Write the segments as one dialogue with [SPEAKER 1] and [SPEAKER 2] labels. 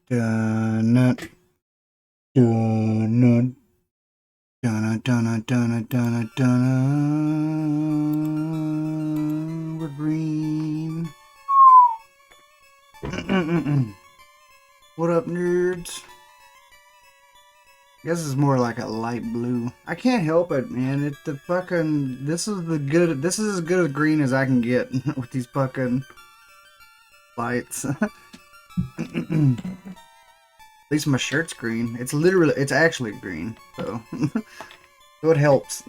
[SPEAKER 1] Dun, dun, dun, dun, dun, dun, dun. We're green. What up, nerds? I guess it's more like a light blue. I can't help it, man. This is as good a green as I can get with these fucking lights. At least my shirt's green. It's actually green, so so it helps.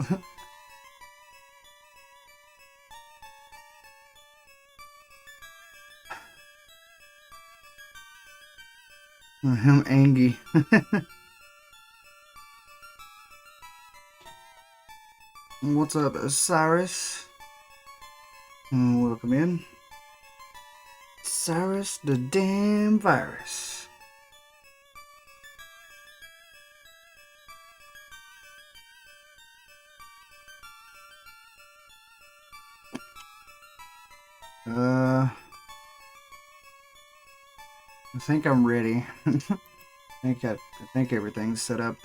[SPEAKER 1] I'm angry. What's up, Cyrus? Welcome in. Cyrus the damn virus. I think I'm ready. I think everything's set up.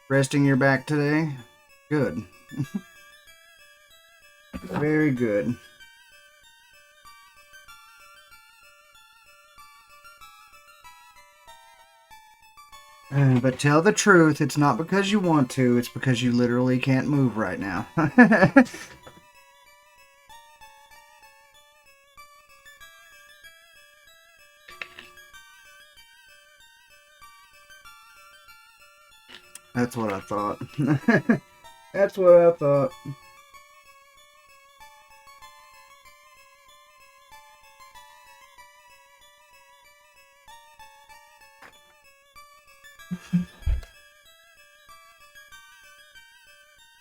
[SPEAKER 1] Resting your back today? Good. Very good. But tell the truth, it's not because you want to, it's because you literally can't move right now. That's what I thought. That's what I thought.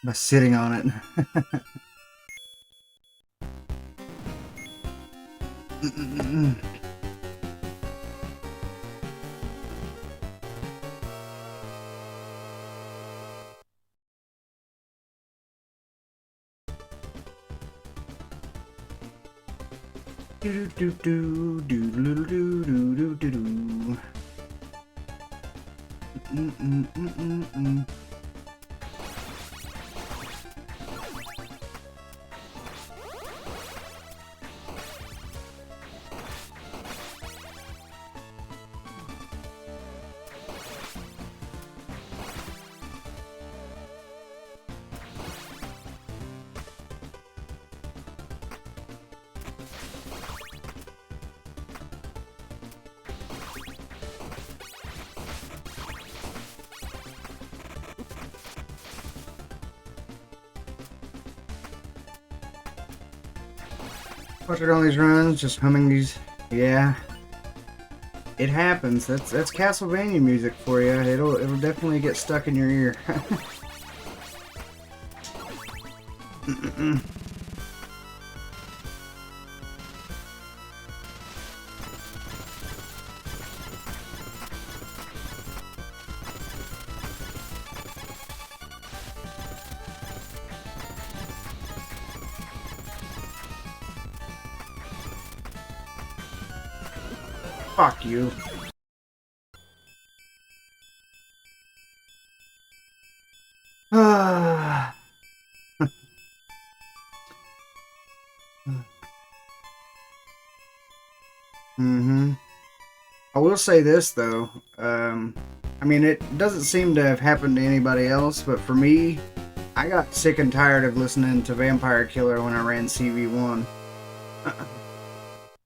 [SPEAKER 1] By sitting on it. Do do do do do do do do do. Watching all these runs, just humming these. Yeah, it happens. That's Castlevania music for you. It'll definitely get stuck in your ear. Fuck you. I will say this though. I mean, it doesn't seem to have happened to anybody else, but for me, I got sick and tired of listening to Vampire Killer when I ran CV1.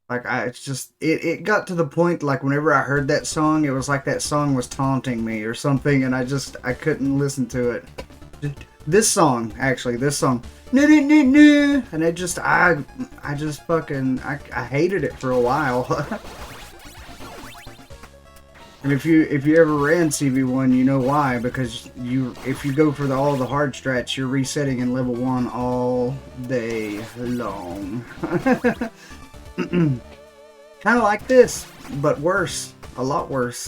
[SPEAKER 1] Like, it got to the point, like, whenever I heard that song, it was like that song was taunting me or something, and I couldn't listen to it. This song, actually, and it just, I hated it for a while. And if you ever ran CV1, you know why, because if you go for all the hard strats, you're resetting in level 1 all day long. Kind of like this, but worse. A lot worse.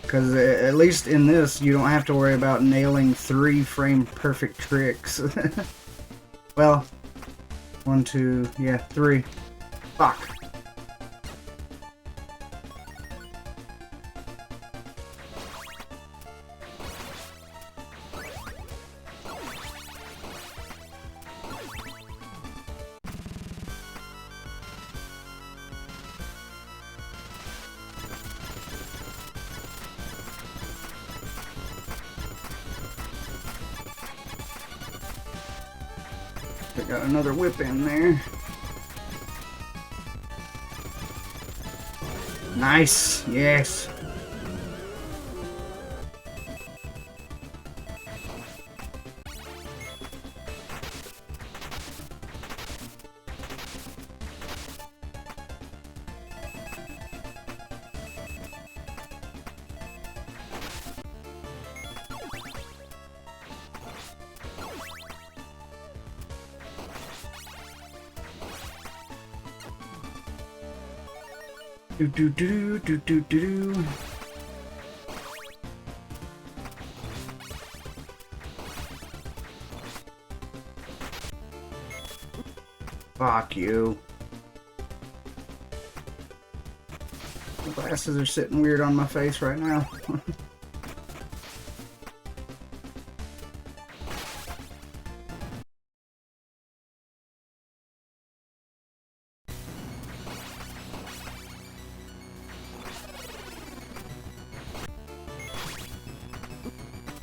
[SPEAKER 1] Because at least in this, you don't have to worry about nailing 3 frame perfect tricks. Well, 1, 2, yeah, 3. Fuck. I got another whip in there. Nice, yes. Do do do do do do do. Fuck you. The glasses are sitting weird on my face right now.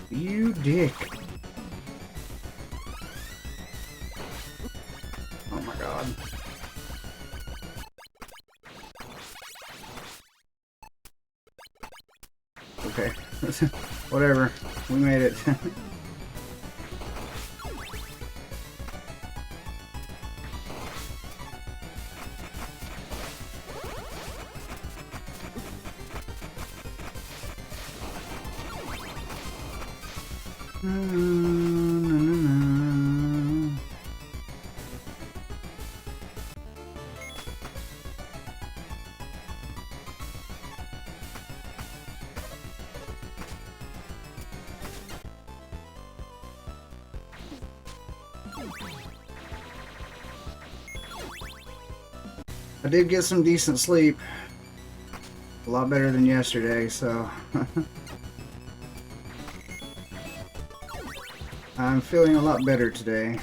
[SPEAKER 1] You dick. Oh my god. Okay. Whatever. We made it. I did get some decent sleep. A lot better than yesterday, so I'm feeling a lot better today.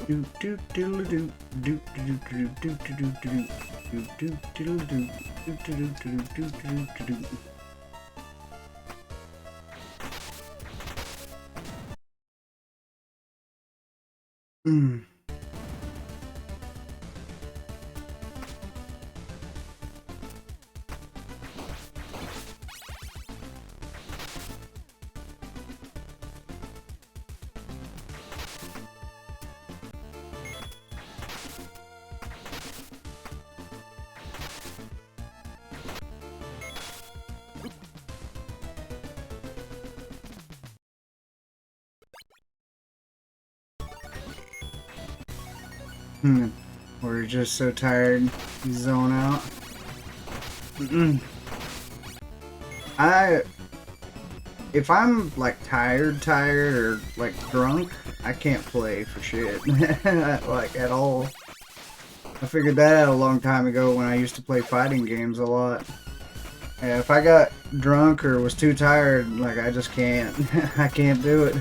[SPEAKER 1] Do do do do do do do do do do do do do do do do. We're just so tired, you zone out. If I'm like tired or like drunk, I can't play for shit, like at all. I figured that out a long time ago when I used to play fighting games a lot. Yeah, if I got drunk or was too tired, like I just can't, I can't do it.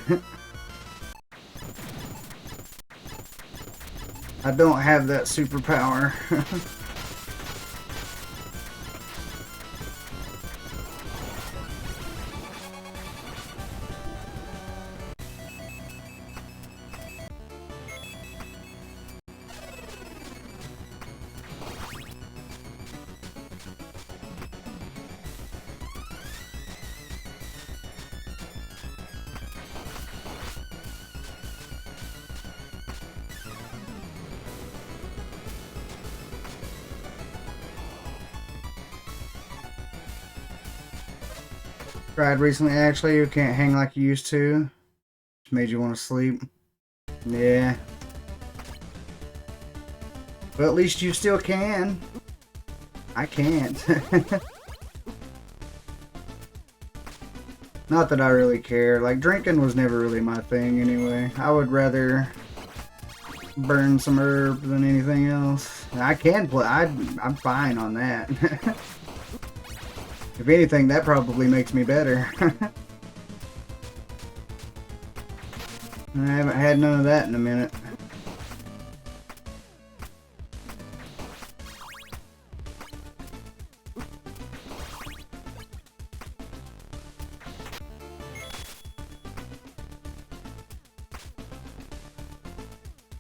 [SPEAKER 1] I don't have that superpower. Tried recently, actually, you can't hang like you used to. Just made you want to sleep. Yeah. But at least you still can. I can't. Not that I really care. Like, drinking was never really my thing anyway. I would rather burn some herb than anything else. I can play. I'm fine on that. If anything, that probably makes me better. I haven't had none of that in a minute.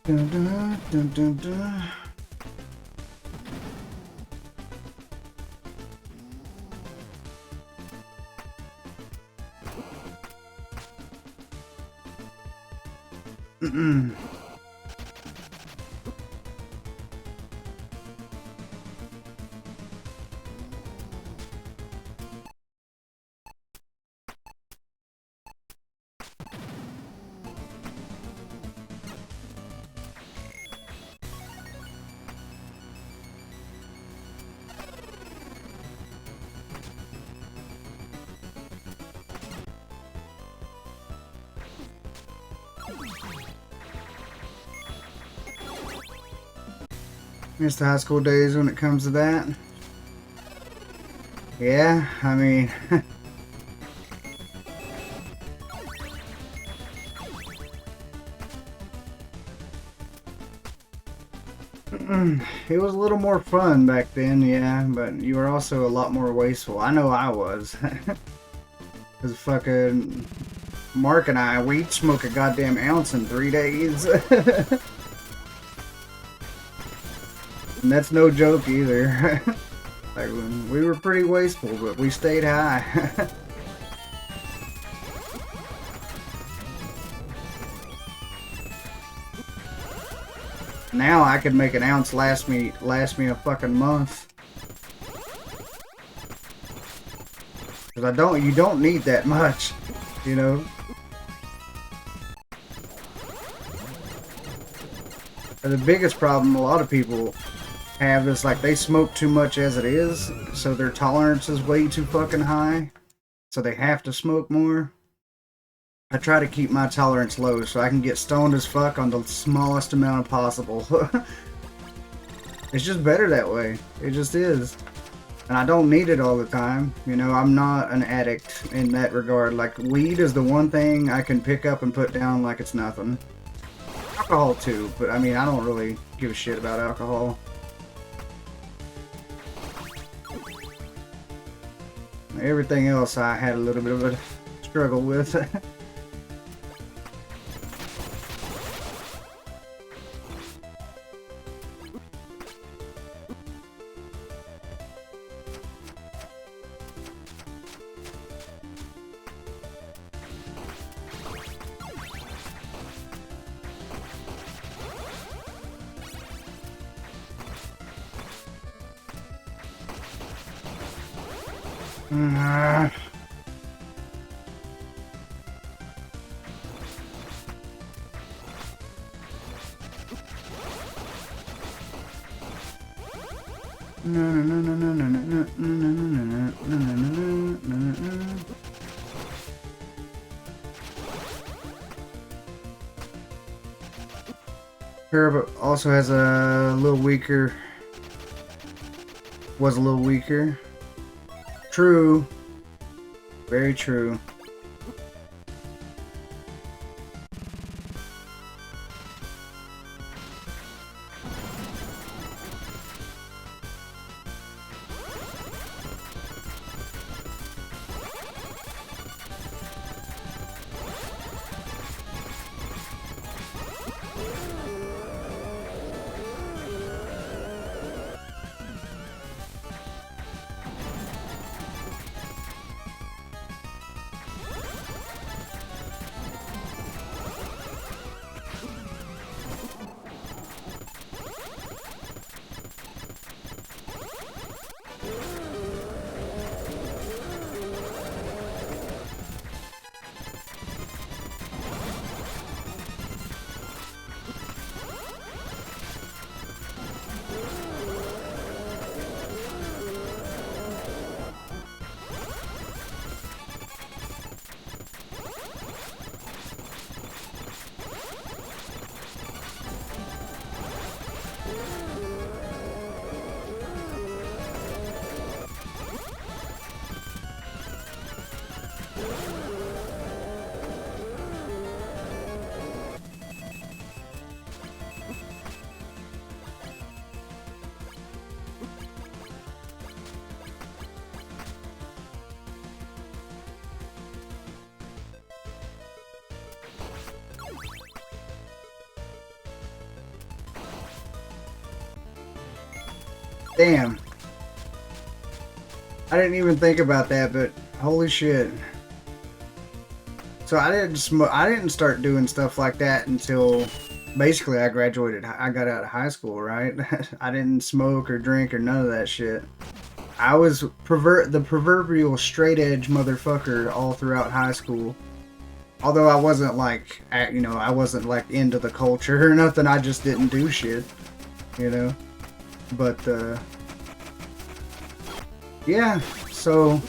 [SPEAKER 1] Dun, dun, dun, dun, dun. Miss the high school days when it comes to that. Yeah, I mean, it was a little more fun back then, yeah, but you were also a lot more wasteful. I know I was. Because fucking Mark and I, we'd smoke a goddamn ounce in 3 days. And that's no joke either. Like, we were pretty wasteful, but we stayed high. Now I could make an ounce last me a fucking month. Cause you don't need that much, you know. And the biggest problem a lot of people have is like they smoke too much as it is, so their tolerance is way too fucking high, so they have to smoke more. I try to keep my tolerance low so I can get stoned as fuck on the smallest amount possible. It's just better that way. It just is. And I don't need it all the time. You know, I'm not an addict in that regard. Like, weed is the one thing I can pick up and put down like it's nothing. Alcohol too, but I mean, I don't really give a shit about alcohol. Everything else I had a little bit of a struggle with. Herb also has a little weaker. Was a little weaker. True. Very true. Damn. I didn't even think about that, but holy shit. So I didn't start doing stuff like that until basically I graduated. I got out of high school, right? I didn't smoke or drink or none of that shit. I was the proverbial straight edge motherfucker all throughout high school. Although I wasn't like, you know, I wasn't like into the culture or nothing. I just didn't do shit, you know. But yeah, so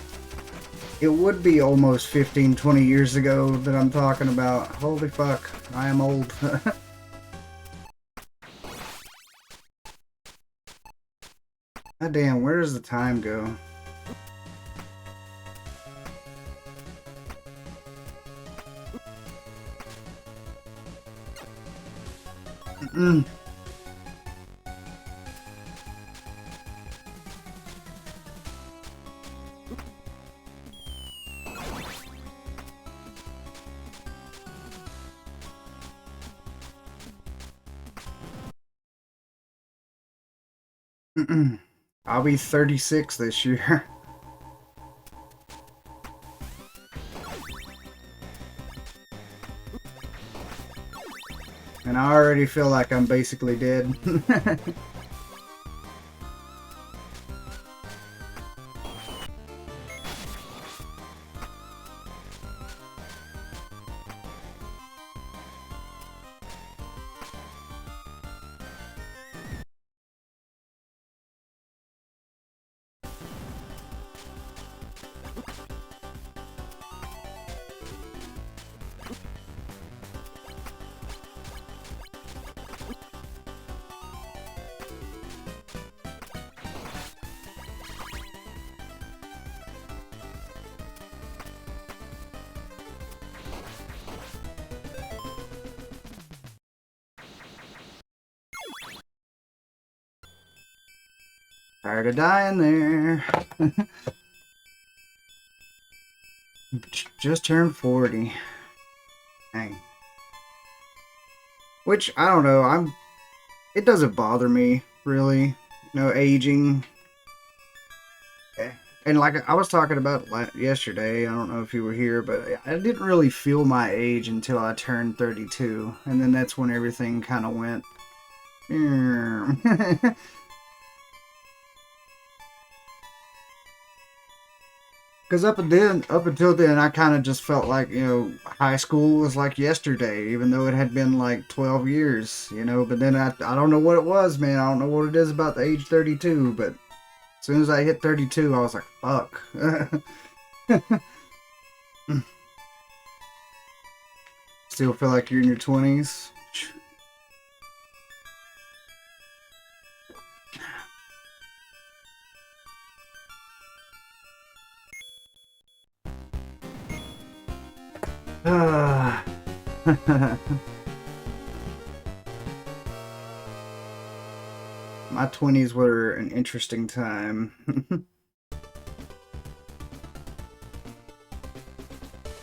[SPEAKER 1] it would be almost 15, 20 years ago that I'm talking about. Holy fuck, I am old. God damn, where does the time go? I'll be 36 this year. And I already feel like I'm basically dead. Tired of dying there. Just turned 40. Dang. Which, I don't know, it doesn't bother me, really. You know, aging. And like I was talking about yesterday, I don't know if you were here, but I didn't really feel my age until I turned 32. And then that's when everything kind of went... Because up until then, I kind of just felt like, you know, high school was like yesterday, even though it had been like 12 years, you know. But then I don't know what it was, man. I don't know what it is about the age 32, but as soon as I hit 32, I was like, fuck. Still feel like you're in your 20s? My 20s were an interesting time.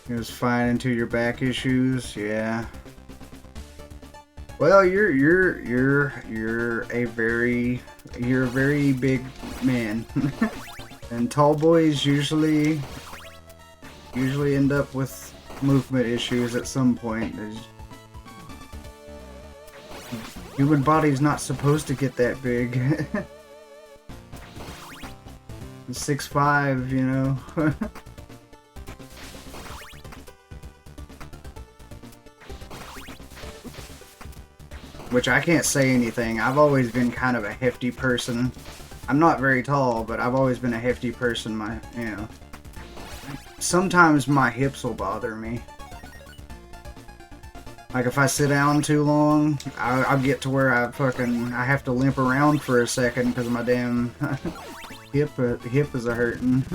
[SPEAKER 1] It was fine until your back issues, yeah. Well, you're a very big man. And tall boys usually end up with movement issues at some point. Human body's not supposed to get that big. 6'5", you know. Which I can't say anything. I've always been kind of a hefty person. I'm not very tall, but I've always been a hefty person. You know. Sometimes my hips will bother me. Like if I sit down too long, I'll get to where I have to limp around for a second because my damn hip is a hurting.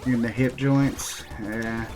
[SPEAKER 1] In the hip joints. Yeah.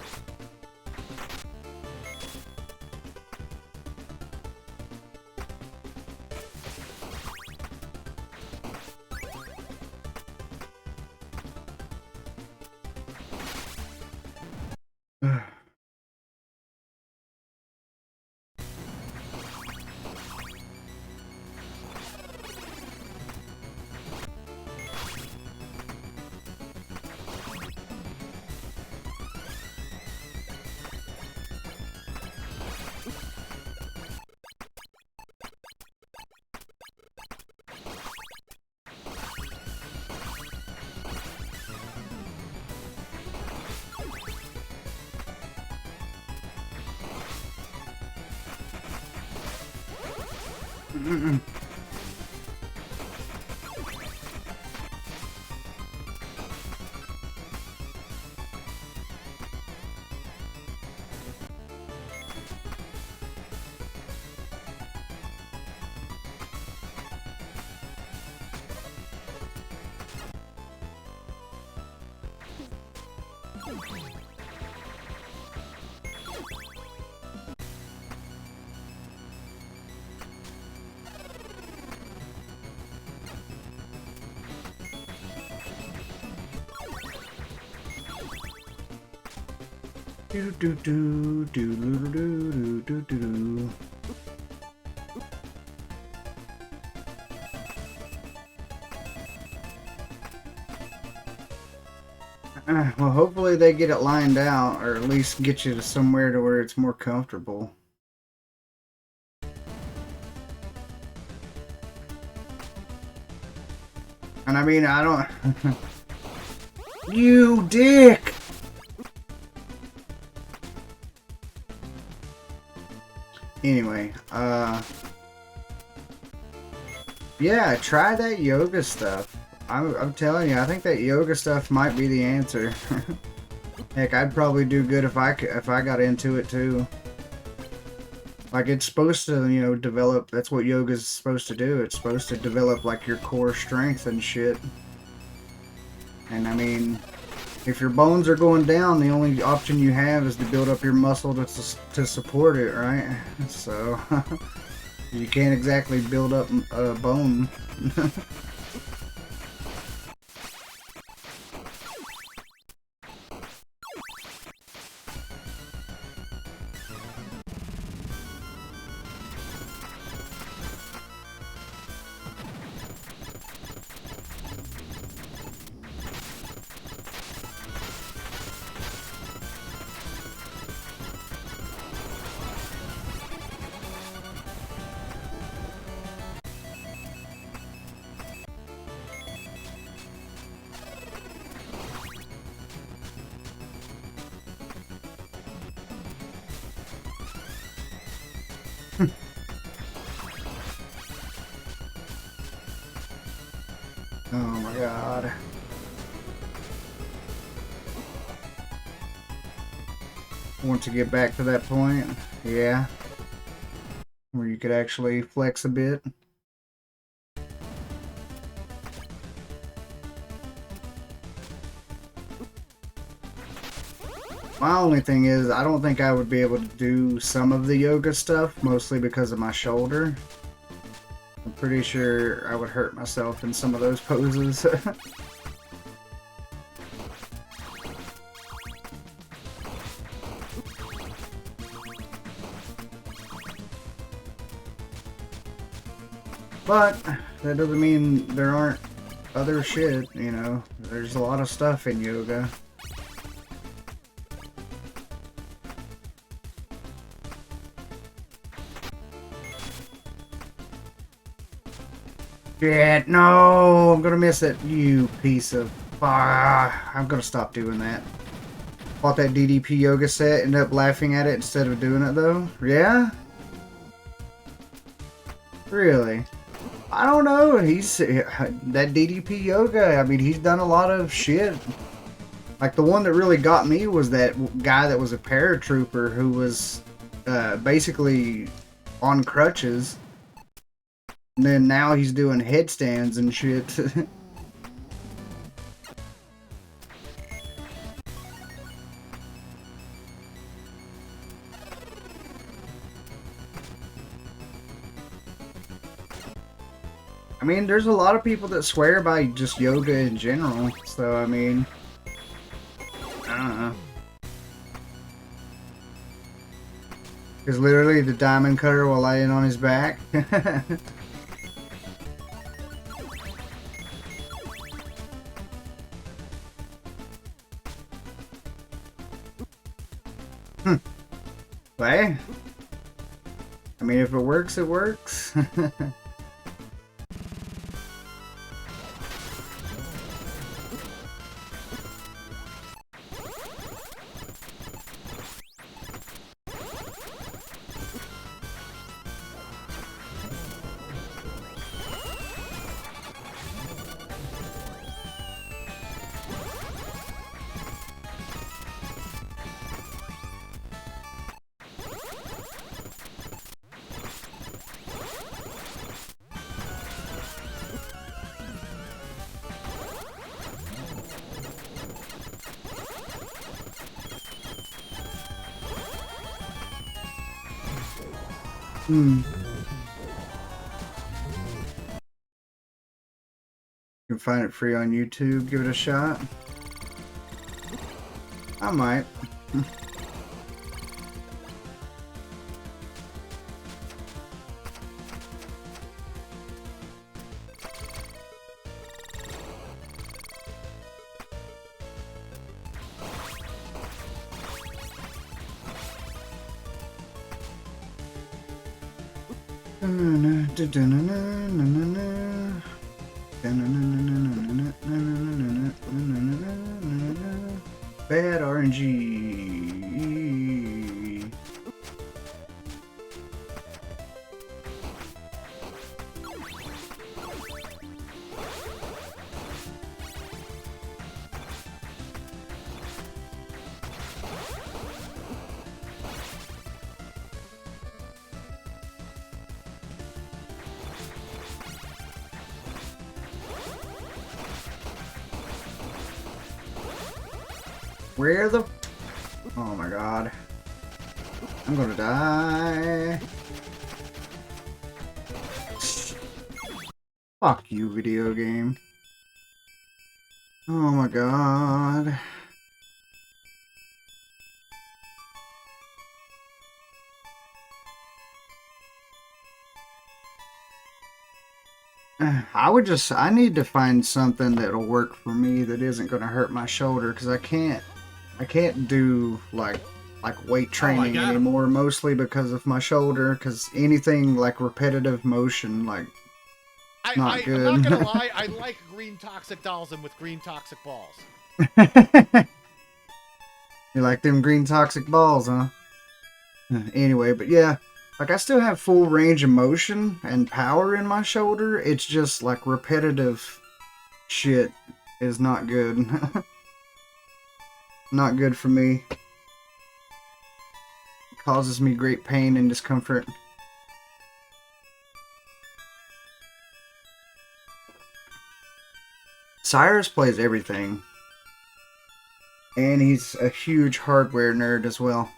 [SPEAKER 1] Do do do do do do do do do. Well, hopefully they get it lined out, or at least get you to somewhere to where it's more comfortable. And I mean, I don't... You dick! Anyway, yeah, try that yoga stuff. I'm telling you, I think that yoga stuff might be the answer. Heck, I'd probably do good if I got into it too. Like, it's supposed to, you know, develop. That's what yoga's supposed to do. It's supposed to develop like your core strength and shit. And I mean, if your bones are going down, the only option you have is to build up your muscle to support it, right? So you can't exactly build up a bone. Oh my god. Want to get back to that point? Yeah. Where you could actually flex a bit. My only thing is, I don't think I would be able to do some of the yoga stuff, mostly because of my shoulder. I'm pretty sure I would hurt myself in some of those poses. But that doesn't mean there aren't other shit, you know. There's a lot of stuff in yoga. Shit, no! I'm gonna miss it, you piece of... I'm gonna stop doing that. Bought that DDP yoga set, ended up laughing at it instead of doing it though. Yeah? Really? I don't know. He's... that DDP yoga, I mean, he's done a lot of shit. Like, the one that really got me was that guy that was a paratrooper who was basically on crutches. And then now he's doing headstands and shit. I mean, there's a lot of people that swear by just yoga in general, so I mean, I don't know. Because literally the diamond cutter while laying on his back. Hey, I mean, if it works, it works. You can find it free on YouTube. Give it a shot. I might. Bad RNG. Where the... Oh my god. I'm gonna die. Fuck you, video game. Oh my god. I need to find something that'll work for me that isn't gonna hurt my shoulder, because I can't do like weight training anymore, mostly because of my shoulder, because anything like repetitive motion, like, not good.
[SPEAKER 2] I'm not gonna lie, I like green toxic dolls and with green toxic balls.
[SPEAKER 1] You like them green toxic balls, huh? Anyway, but yeah, like, I still have full range of motion and power in my shoulder. It's just like repetitive shit is not good. Not good for me. It causes me great pain and discomfort. Cyrus plays everything. And he's a huge hardware nerd as well.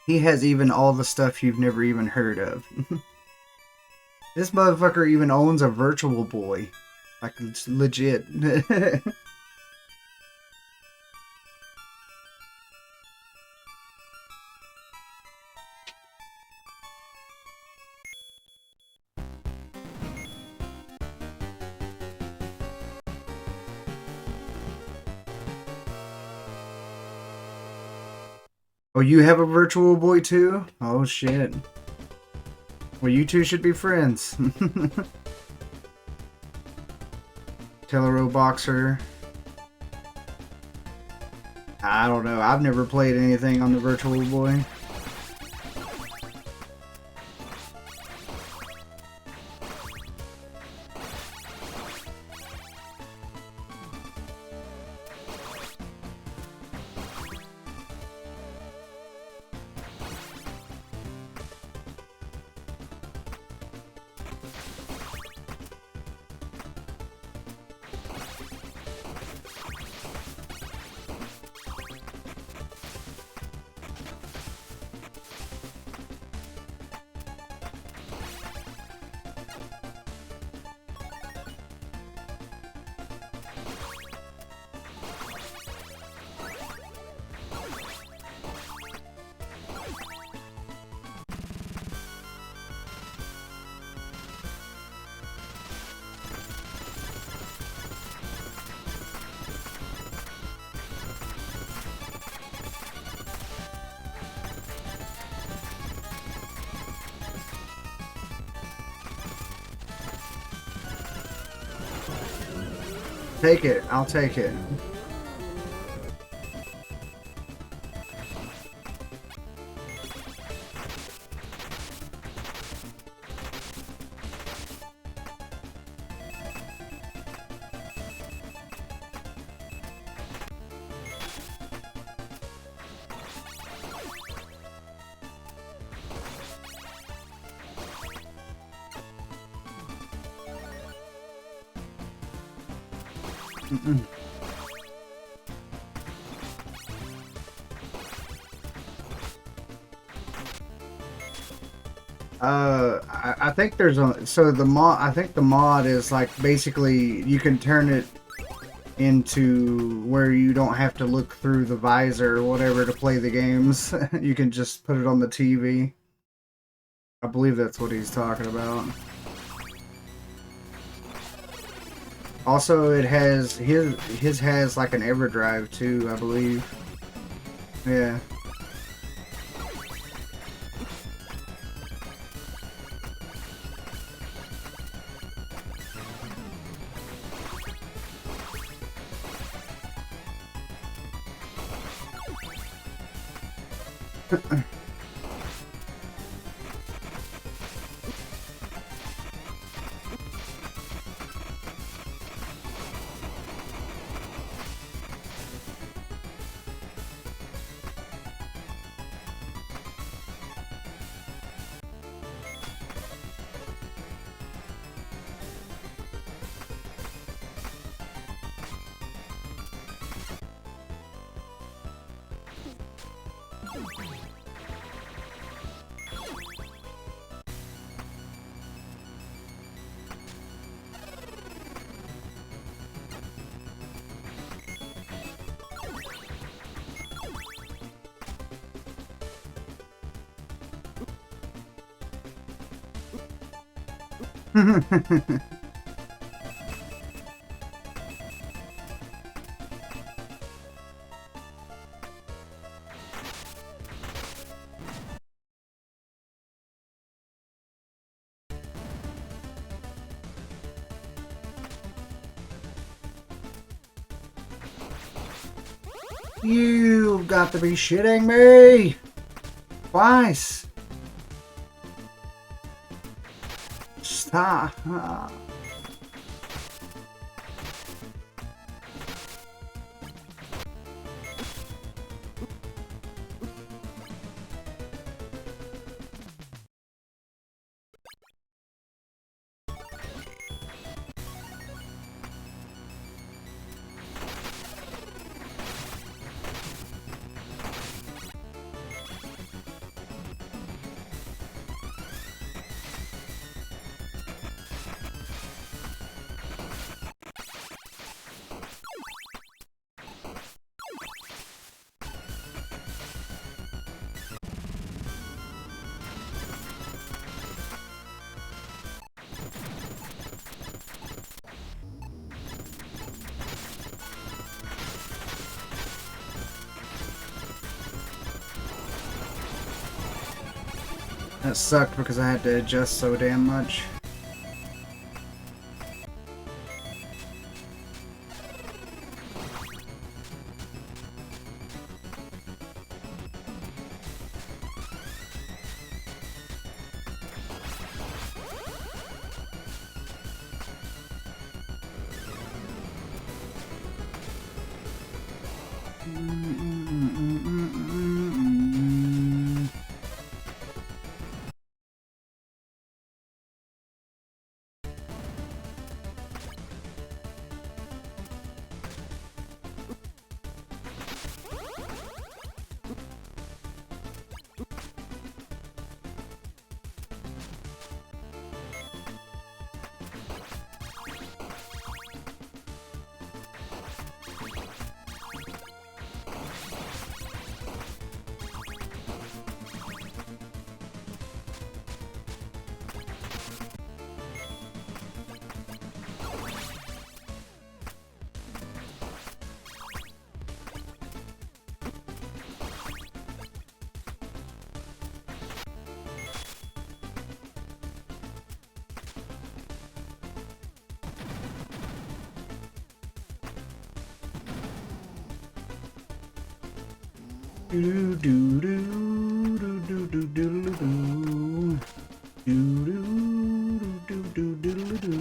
[SPEAKER 1] He has even all the stuff you've never even heard of. This motherfucker even owns a Virtual Boy. Like, it's legit. Oh, you have a Virtual Boy too? Oh shit. Well, you two should be friends. Telero Boxer. I don't know. I've never played anything on the Virtual Boy. take it. I'll take it. I think there's a the mod. I think the mod is like basically you can turn it into where you don't have to look through the visor or whatever to play the games. You can just put it on the TV. I believe that's what he's talking about. Also, it has his has like an EverDrive too, I believe. Yeah. You've got to be shitting me! Twice! Stop! That sucked because I had to adjust so damn much. Do do do do do do do do do do do do do.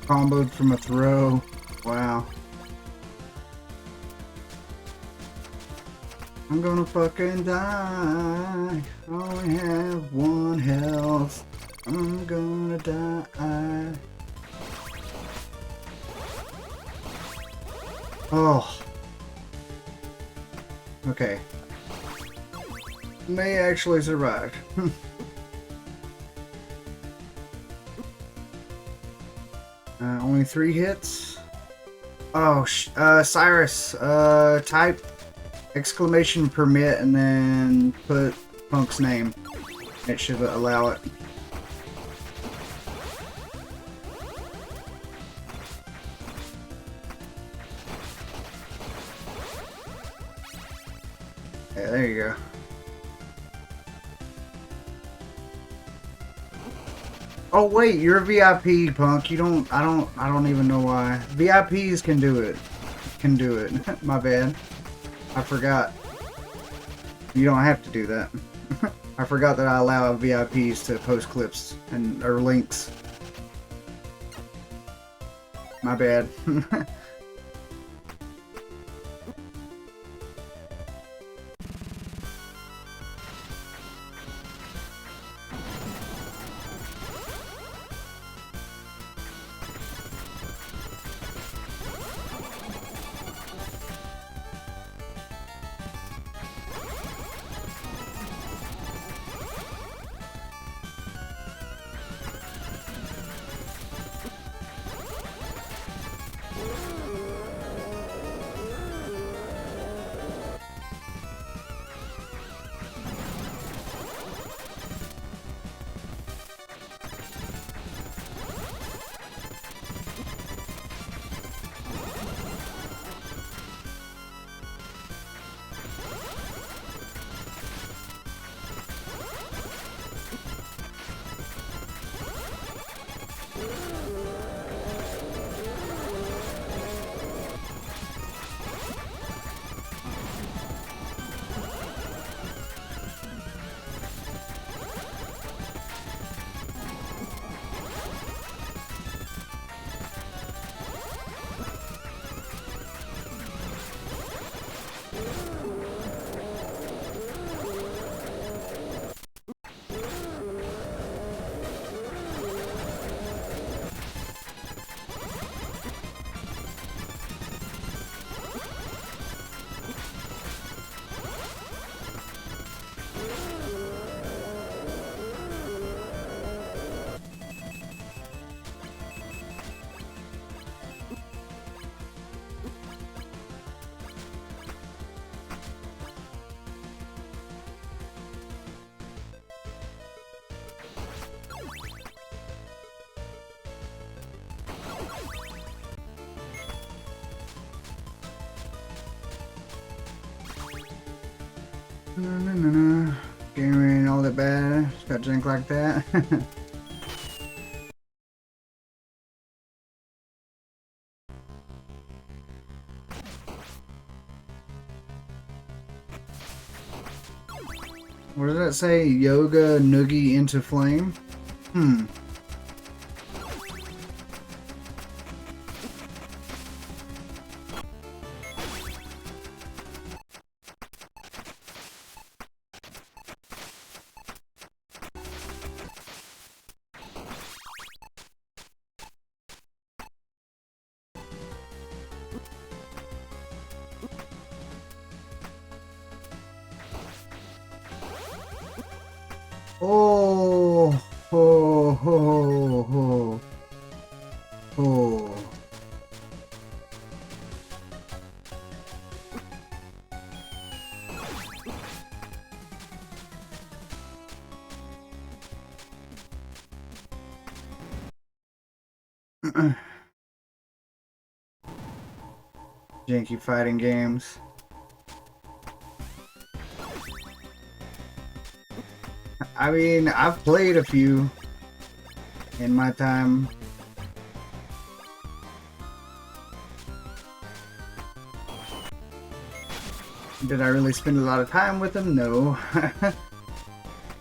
[SPEAKER 1] Comboed from a throw. Wow. I'm gonna fucking die. I only have 1 health. I'm gonna die. Oh. Okay. May actually survive. Only 3 hits. Oh, Cyrus, type exclamation permit and then put Punk's name. It should allow it. Yeah, there you go. Oh wait, you're a VIP, Punk. You don't. I don't even know why. VIPs can do it. Can do it. My bad. I forgot. You don't have to do that. I forgot that I allow VIPs to post clips and or links. My bad. No. Game ain't all that bad. It's got junk like that. What does that say? Yoga noogie into flame? Oh, oh, oh, oh, oh. Janky fighting games. I mean, I've played a few in my time. Did I really spend a lot of time with them? No.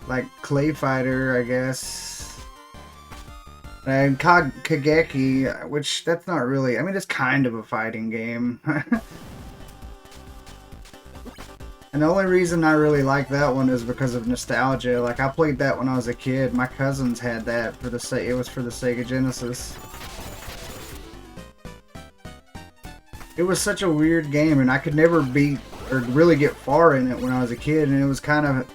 [SPEAKER 1] Like Clay Fighter, I guess. And Kageki, which that's not really, I mean, it's kind of a fighting game. And the only reason I really like that one is because of nostalgia. Like, I played that when I was a kid. My cousins had that for the it was for the Sega Genesis. It was such a weird game, and I could never beat or really get far in it when I was a kid. And it was kind of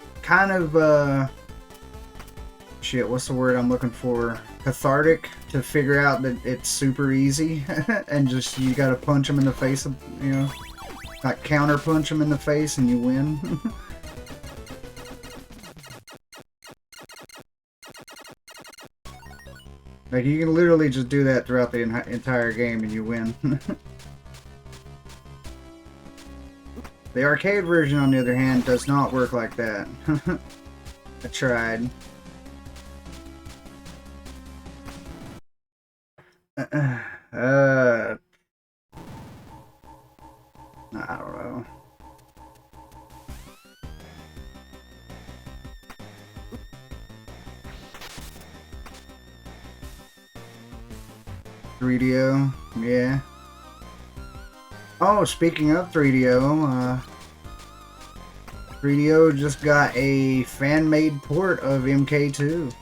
[SPEAKER 1] shit. What's the word I'm looking for? Cathartic to figure out that it's super easy, and just you gotta punch them in the face, you know. Like counter punch them in the face and you win. Like you can literally just do that throughout the entire game and you win. The arcade version, on the other hand, does not work like that. I tried. I don't know. $3DO, yeah. Oh, speaking of 3DO, 3DO just got a fan-made port of MK2.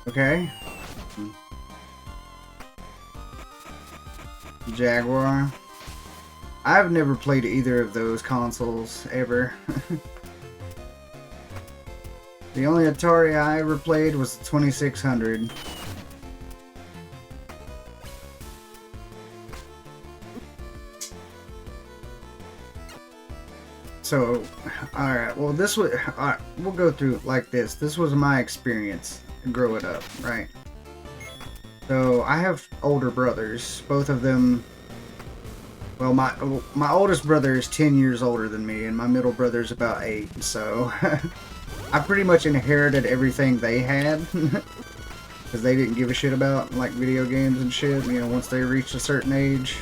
[SPEAKER 1] Okay. Jaguar. I've never played either of those consoles, ever. The only Atari I ever played was the 2600. So, alright, well this was, alright, we'll go through like this. This was my experience growing up, right? So, I have older brothers, both of them, well, my oldest brother is 10 years older than me, and my middle brother's about 8, so I pretty much inherited everything they had, because they didn't give a shit about, like, video games and shit, you know, once they reached a certain age.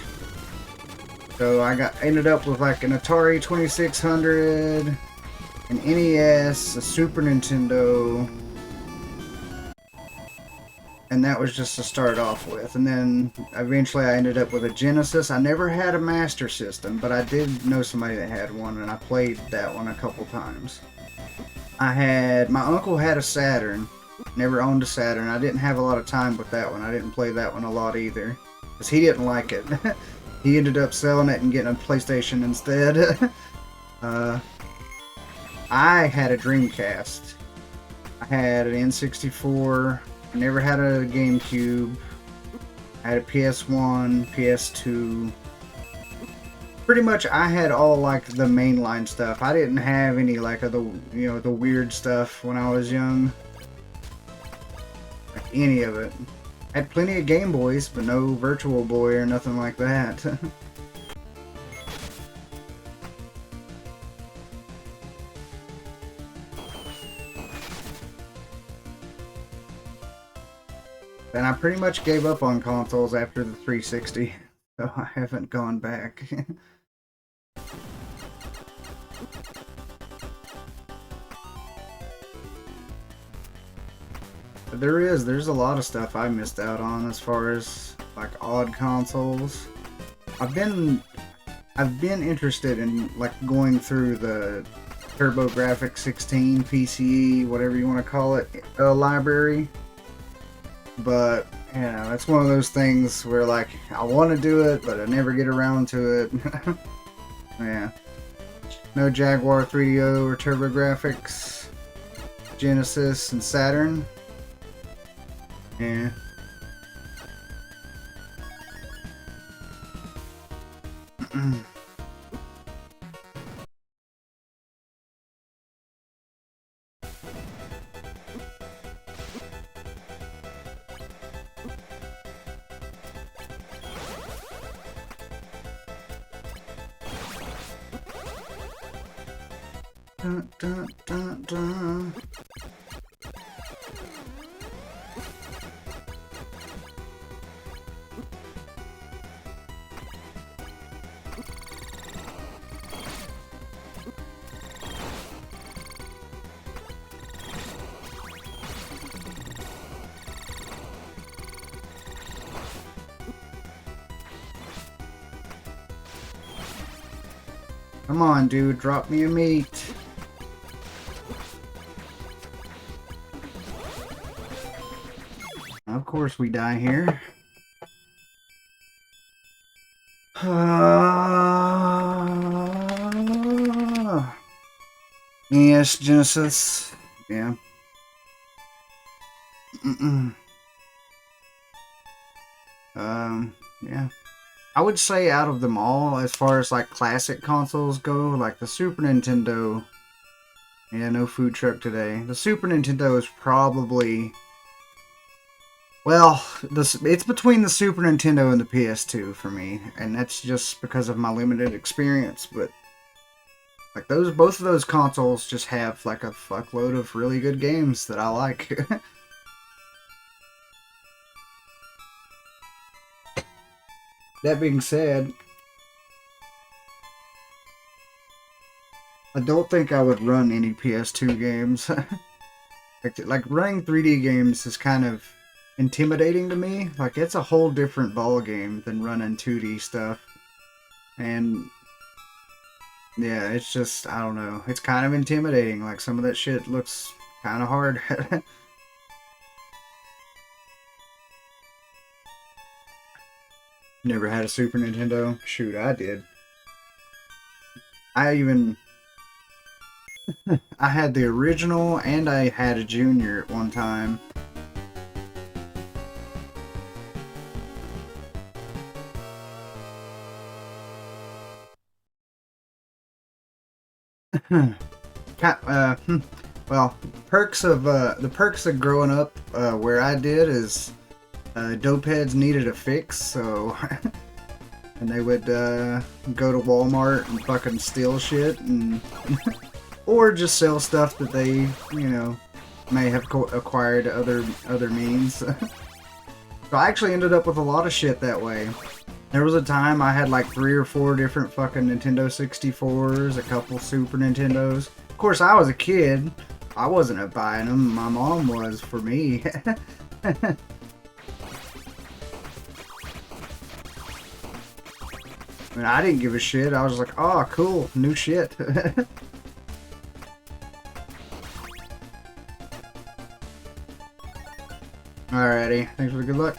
[SPEAKER 1] So I ended up with like an Atari 2600, an NES, a Super Nintendo, and that was just to start off with. And then eventually I ended up with a Genesis. I never had a Master System, but I did know somebody that had one, and I played that one a couple times. My uncle had a Saturn, never owned a Saturn. I didn't have a lot of time with that one. I didn't play that one a lot either, because he didn't like it. He ended up selling it and getting a PlayStation instead. I had a Dreamcast. I had an N64. I never had a GameCube. I had a PS1, PS2. pretty much I had all like the mainline stuff. I didn't have any like of the, you know, the weird stuff when I was young. Like any of it. I had plenty of Game Boys, but no Virtual Boy or nothing like that. And I pretty much gave up on consoles after the 360, so I haven't gone back. But there's a lot of stuff I missed out on as far as like odd consoles. I've been interested in like going through the TurboGrafx 16 PCE, whatever you want to call it, library. But, you know, it's one of those things where, like, I want to do it, but I never get around to it. Yeah. No Jaguar 3DO or TurboGrafx, Genesis, and Saturn. Yeah. Dun, dun, dun, dun. Come on, dude, drop me a meat. Of course we die here. Yes, Genesis. Yeah. Yeah. I would say out of them all, as far as like classic consoles go, like the Super Nintendo. Yeah, no food truck today. The Super Nintendo is probably... Well, it's between the Super Nintendo and the PS2 for me, and that's just because of my limited experience, but like both of those consoles just have like a fuckload of really good games that I like. That being said, I don't think I would run any PS2 games. Like running 3D games is kind of intimidating to me. Like, it's a whole different ball game than running 2D stuff. And yeah, it's just, I don't know, it's kind of intimidating. Like, some of that shit looks kind of hard. Never had a Super Nintendo. Shoot, I did. I had the original and I had a junior at one time. Well, the perks of growing up where I did is dope heads needed a fix, so and they would go to Walmart and fucking steal shit, and or just sell stuff that they, you know, may have acquired other means. So I actually ended up with a lot of shit that way. There was a time I had like 3 or 4 different fucking Nintendo 64s, a couple Super Nintendos. Of course, I was a kid. I wasn't buying them. My mom was for me. I mean, I didn't give a shit. I was like, oh, cool, new shit. Alrighty, thanks for the good luck.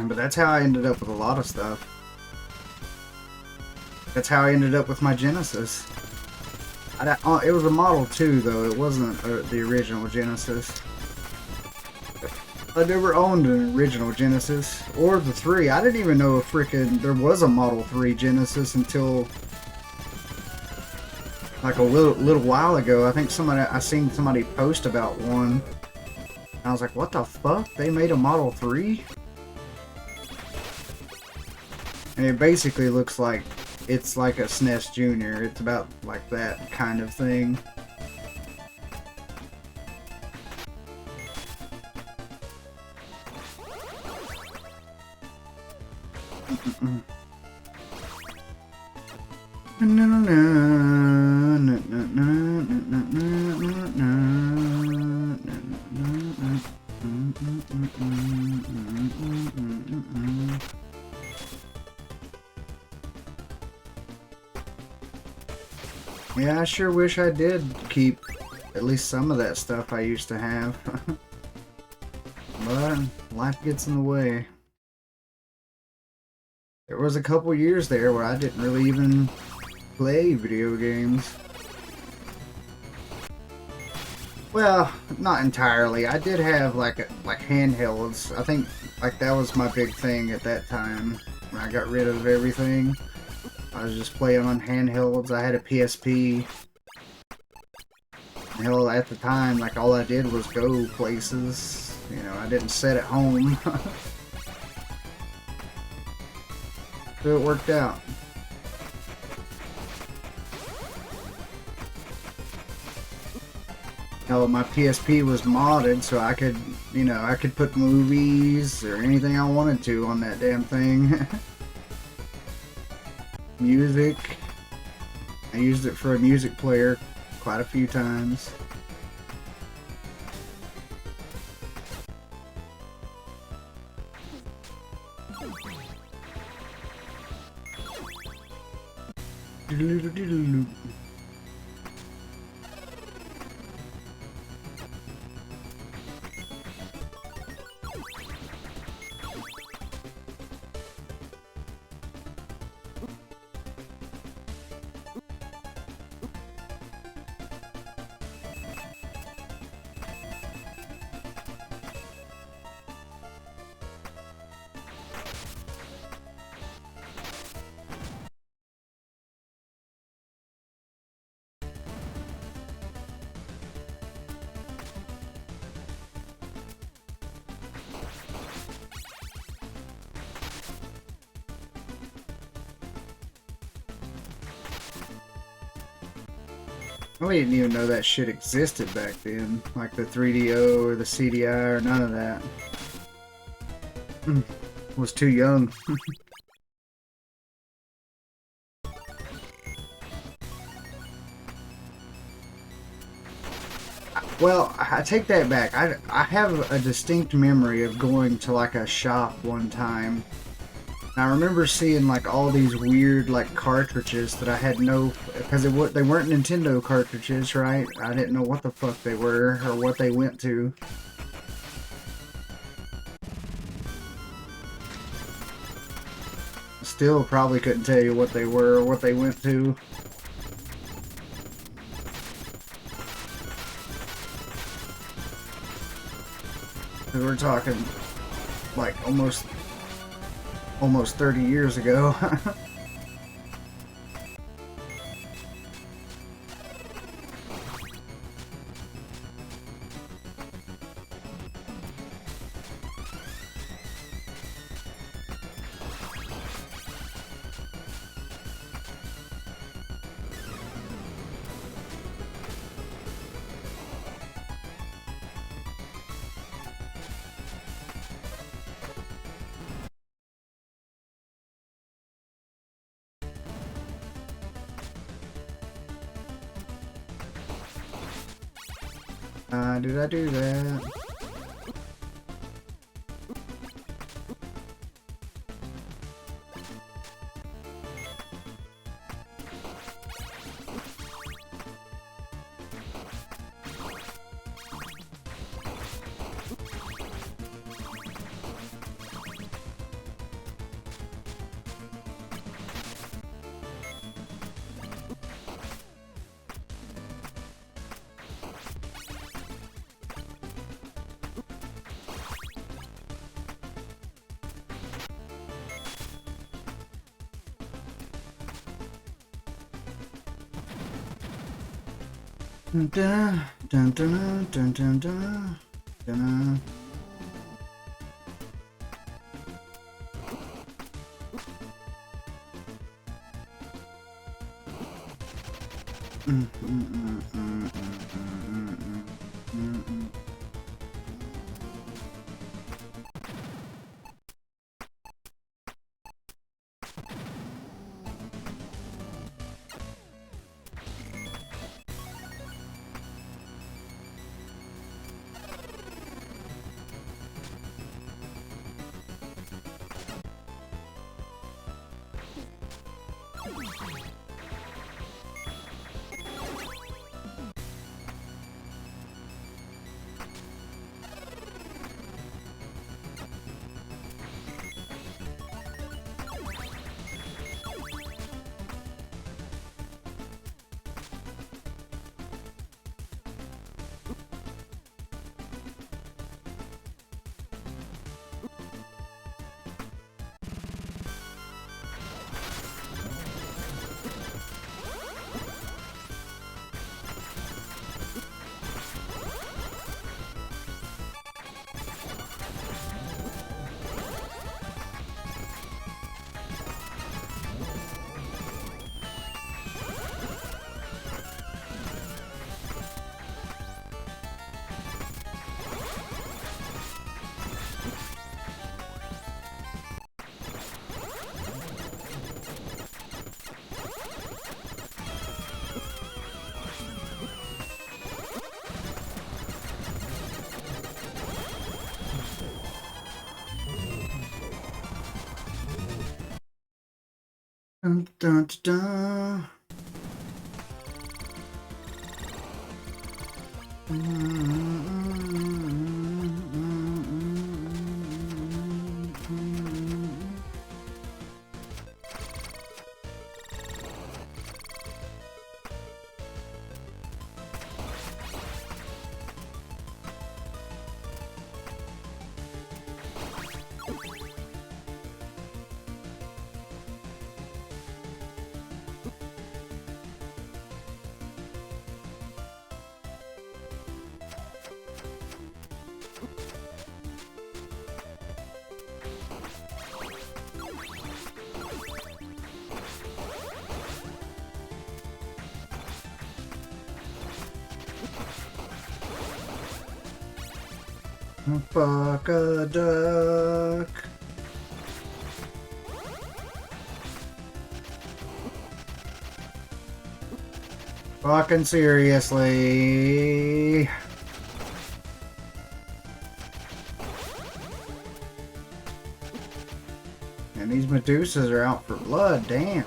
[SPEAKER 1] But that's how I ended up with a lot of stuff. That's how I ended up with my Genesis. It was a Model 2, though. It wasn't the original Genesis. I never owned an original Genesis or the 3. I didn't even know there was a Model 3 Genesis until like a little while ago. I think I seen somebody post about one. I was like, what the fuck? They made a Model 3? And it basically looks like it's like a SNES Junior. It's about like that kind of thing. Yeah, I sure wish I did keep at least some of that stuff I used to have. But life gets in the way. There was a couple years there where I didn't really even play video games. Well, not entirely. I did have like handhelds. I think like that was my big thing at that time when I got rid of everything. I was just playing on handhelds. I had a PSP. Hell, at the time, like all I did was go places. You know, I didn't sit at home. So it worked out. Hell, my PSP was modded, so I could, you know, I could put movies or anything I wanted to on that damn thing. Music. I used it for a music player quite a few times. I didn't even know that shit existed back then, like the 3DO or the CDI or none of that. Was too young. Well, I take that back. I have a distinct memory of going to like a shop one time. And I remember seeing like all these weird like cartridges that I had no, because they weren't Nintendo cartridges, right? I didn't know what the fuck they were or what they went to. Still probably couldn't tell you what they were or what they went to. Because we're talking like almost 30 years ago. Did I do that? Dun, dun, dun, dun, dun, dun, dun. Dun, dun, dun, fuck a duck. Fucking seriously. And these Medusas are out for blood, damn.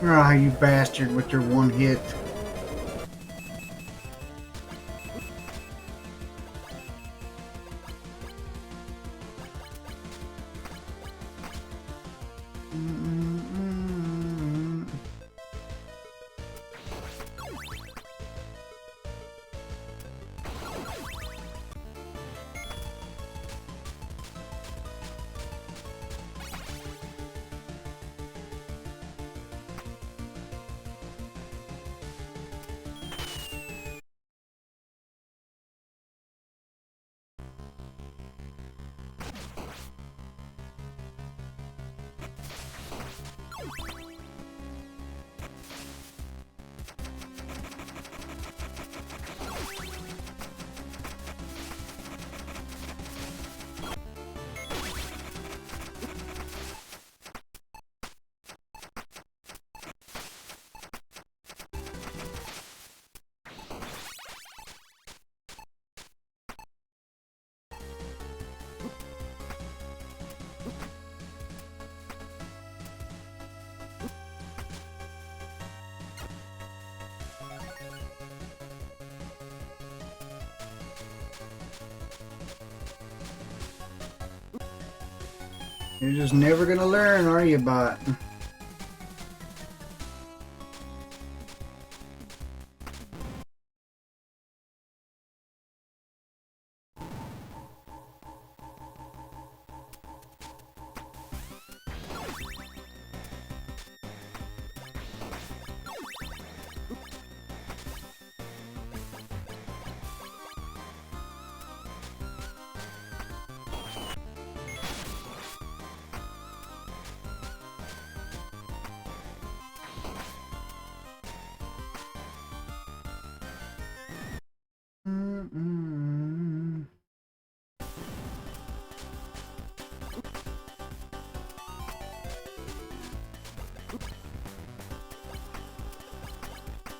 [SPEAKER 1] Ah, you bastard with your one hit. You're just never gonna learn, are you, bot?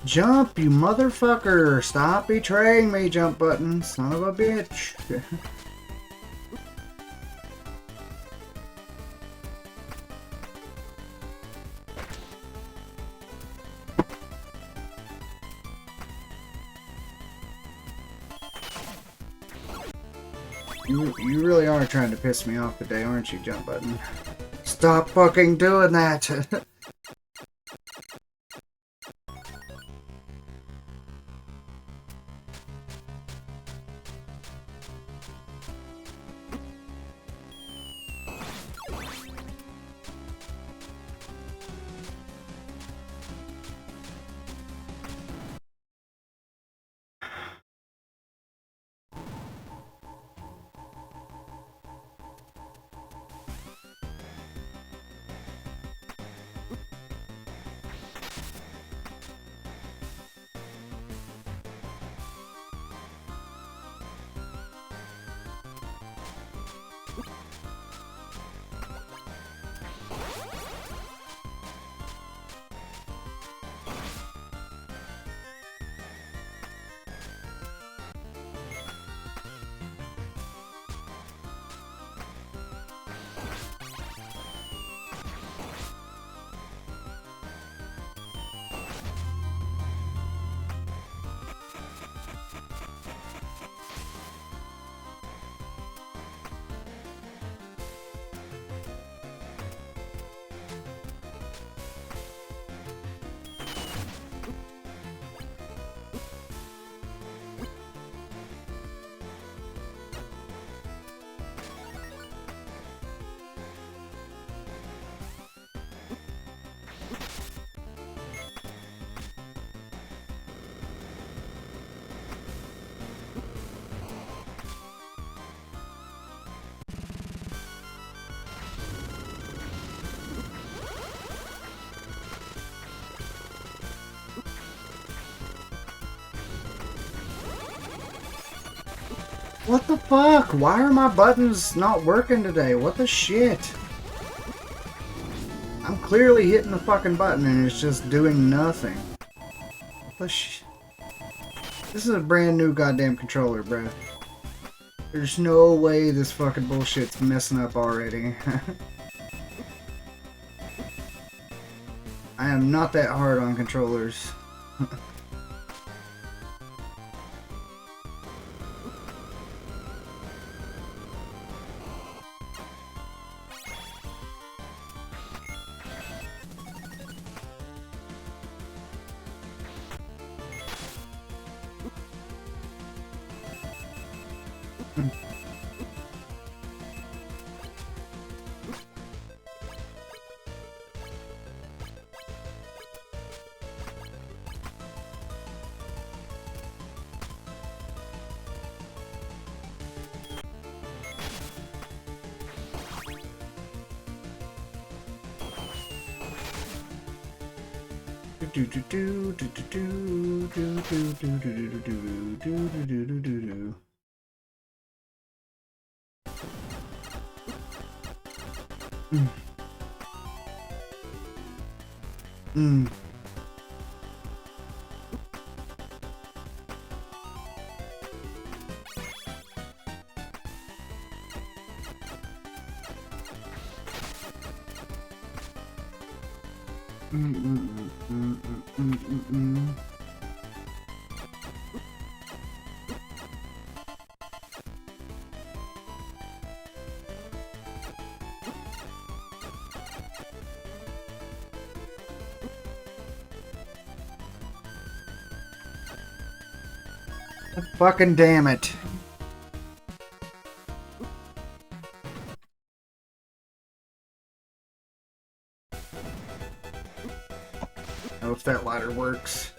[SPEAKER 1] Jump, you motherfucker! Stop betraying me, jump button, son of a bitch. You really are trying to piss me off today, aren't you, jump button? Stop fucking doing that! What the fuck? Why are my buttons not working today? What the shit? I'm clearly hitting the fucking button and it's just doing nothing. What the sh... This is a brand new goddamn controller, bruh. There's no way this fucking bullshit's messing up already. I am not that hard on controllers. Fucking damn it. Oh, if that ladder works.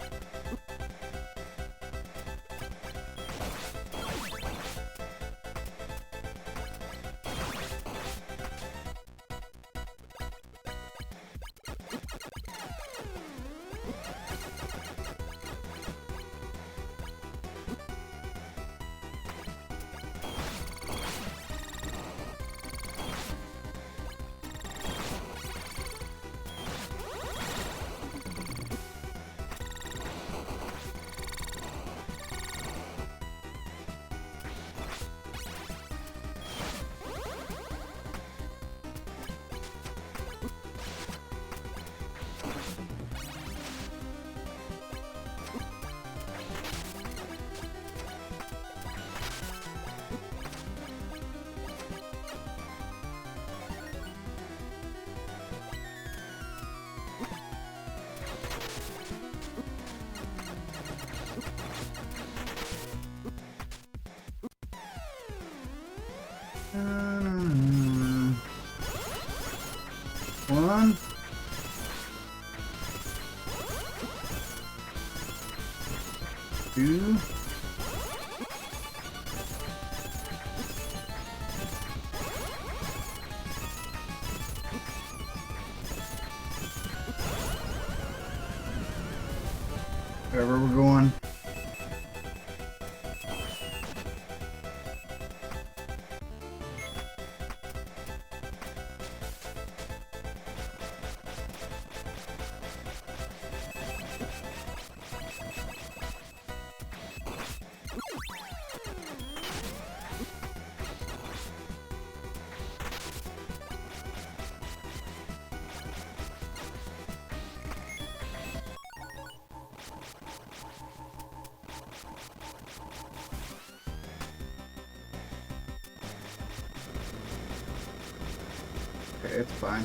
[SPEAKER 1] One. Two. Wherever we're going. Okay, it's fine.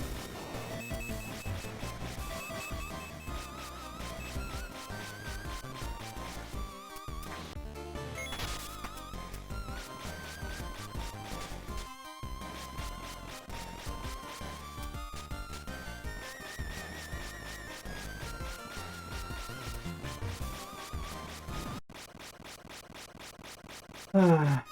[SPEAKER 1] Ah.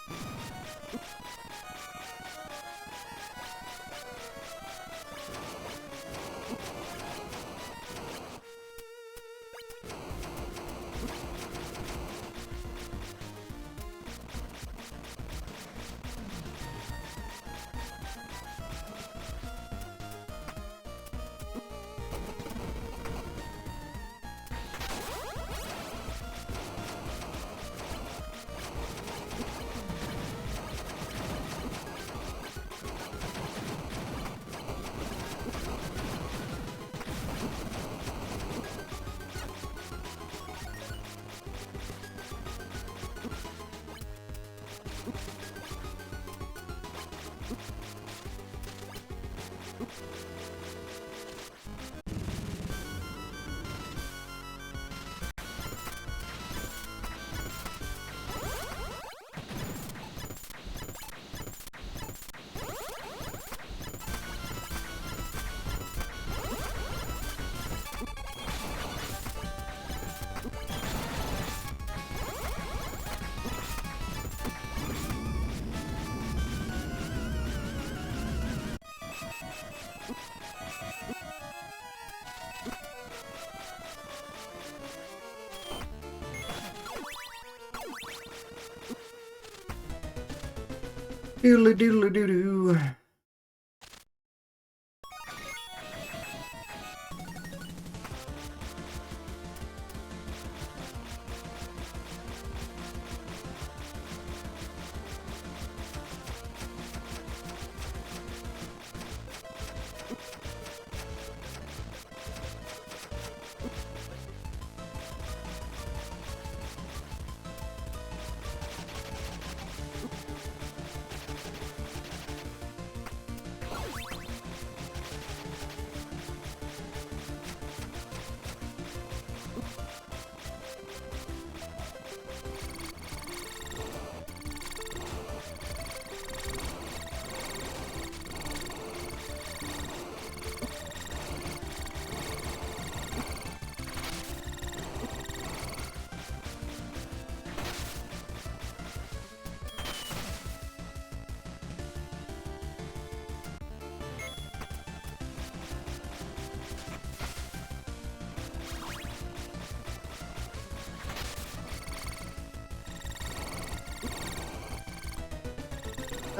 [SPEAKER 1] Doodly doodly doo doo.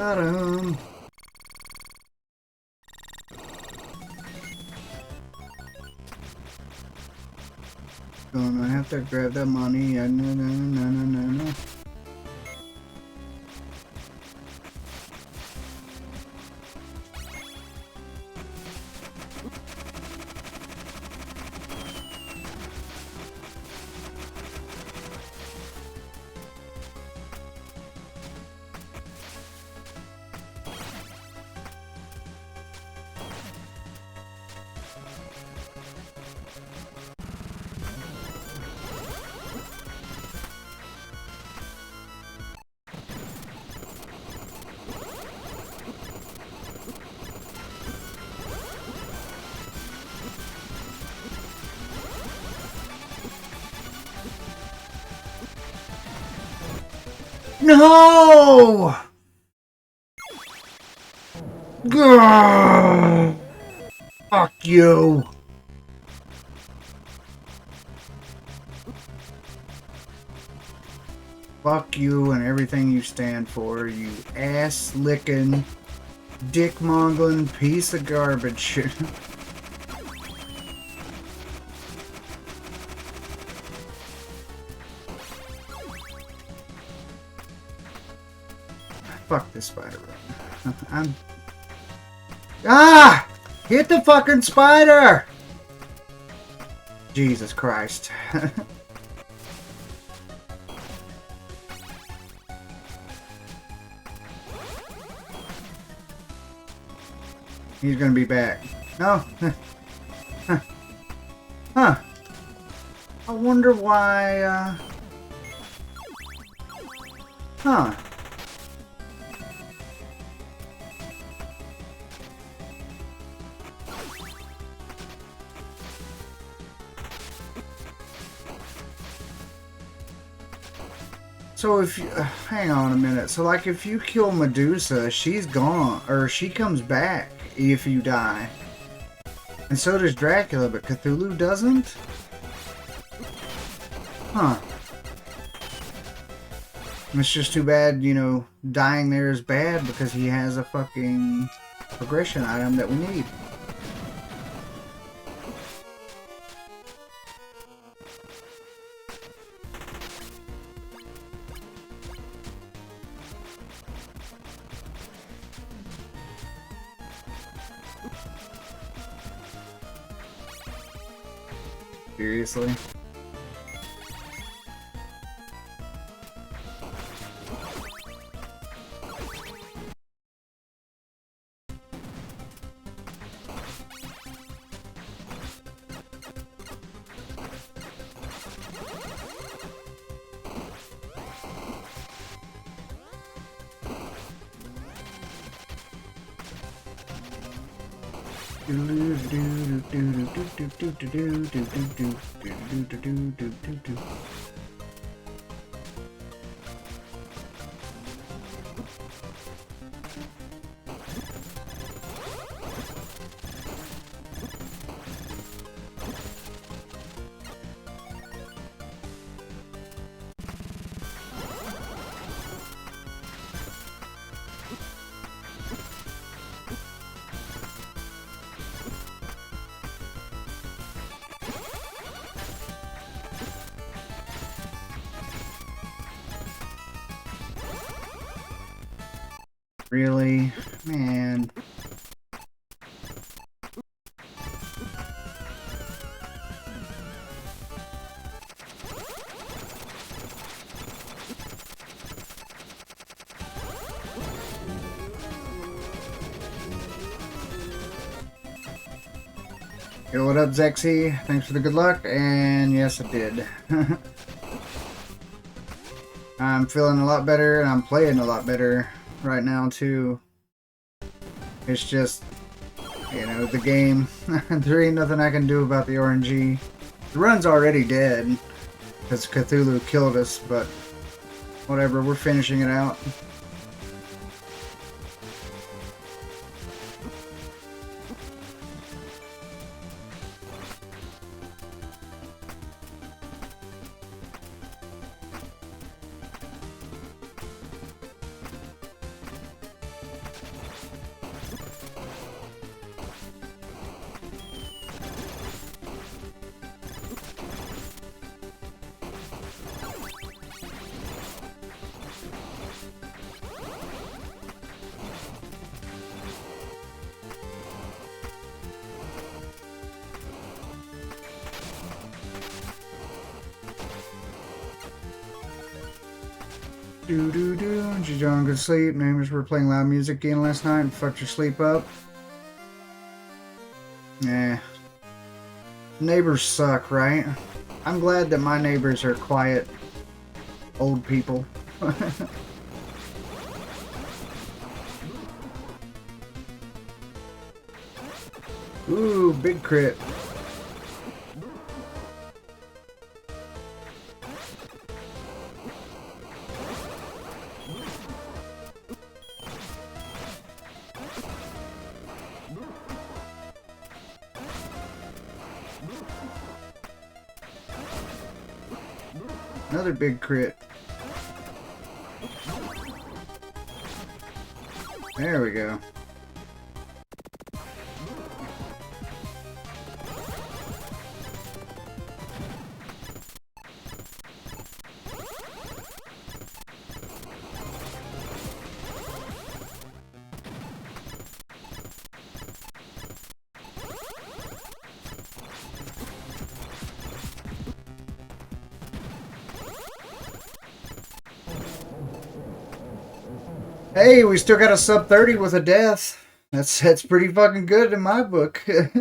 [SPEAKER 1] Ta-dum. Gonna have to grab the money. No, no, no, no, no, no. No! Grrr! Fuck you! Fuck you and everything you stand for, you ass-licking, dick-mongling piece of garbage. Fuck this spider. I'm... Ah! Hit the fucking spider! Jesus Christ. He's gonna be back. No? Huh. I wonder why, Huh. So if you, hang on a minute. So like if you kill Medusa, she's gone, or she comes back if you die. And so does Dracula, but Cthulhu doesn't? Huh. It's just too bad, you know, dying there is bad because he has a fucking progression item that we need. Seriously? Really? Man. Yo, what up, Zexy? Thanks for the good luck, and yes, I did. I'm feeling a lot better, and I'm playing a lot better right now, too. It's just, you know, the game. There ain't nothing I can do about the RNG. The run's already dead, because Cthulhu killed us, but whatever, we're finishing it out. Do do do. Did you go on good sleep? Neighbors were playing loud music again last night and fucked your sleep up. Yeah. Neighbors suck, right? I'm glad that my neighbors are quiet, old people. Ooh, big crit. Another big crit. There we go. Hey, we still got a sub 30 with a death. That's pretty fucking good in my book. The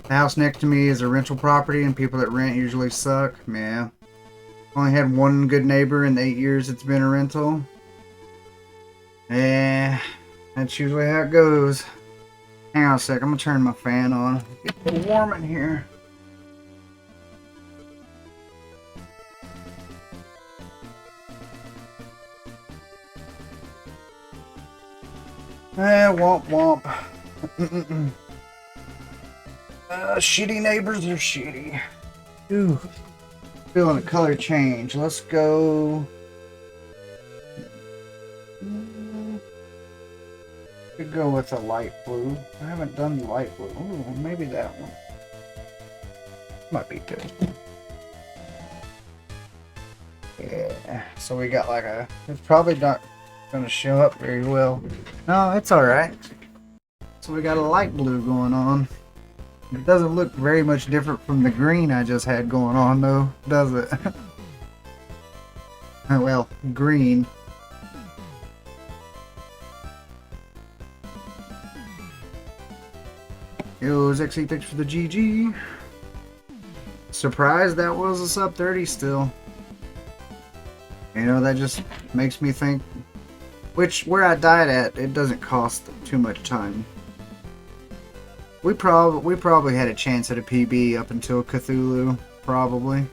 [SPEAKER 1] house next to me is a rental property, and people that rent usually suck. Yeah. Only had one good neighbor in the 8 years it's been a rental. Yeah, that's usually how it goes. Hang on a sec, I'm gonna turn my fan on. Get a little warm in here. Womp womp. Shitty neighbors are shitty. Ooh. Feeling a color change. Let's go. Could go with a light blue. I haven't done the light blue. Ooh, maybe that one. Might be good. Yeah. So we got like a. It's probably not gonna show up very well. No, it's alright. So we got a light blue going on. It doesn't look very much different from the green I just had going on though, does it? Well, green. Yo, Zexy, thanks for the GG. Surprised that was a sub 30 still. You know, that just makes me think, where I died at, it doesn't cost too much time. We probably had a chance at a PB up until Cthulhu, probably.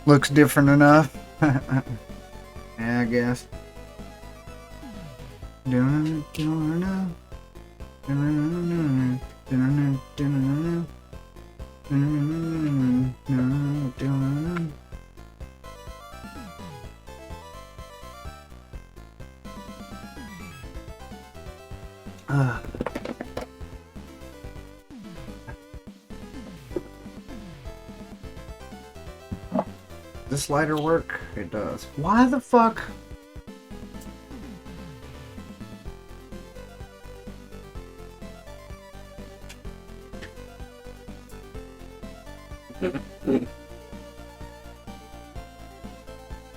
[SPEAKER 1] Looks different enough. Yeah, I guess. This lighter work? It does. Why the fuck?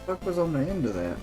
[SPEAKER 1] What was on the end of that?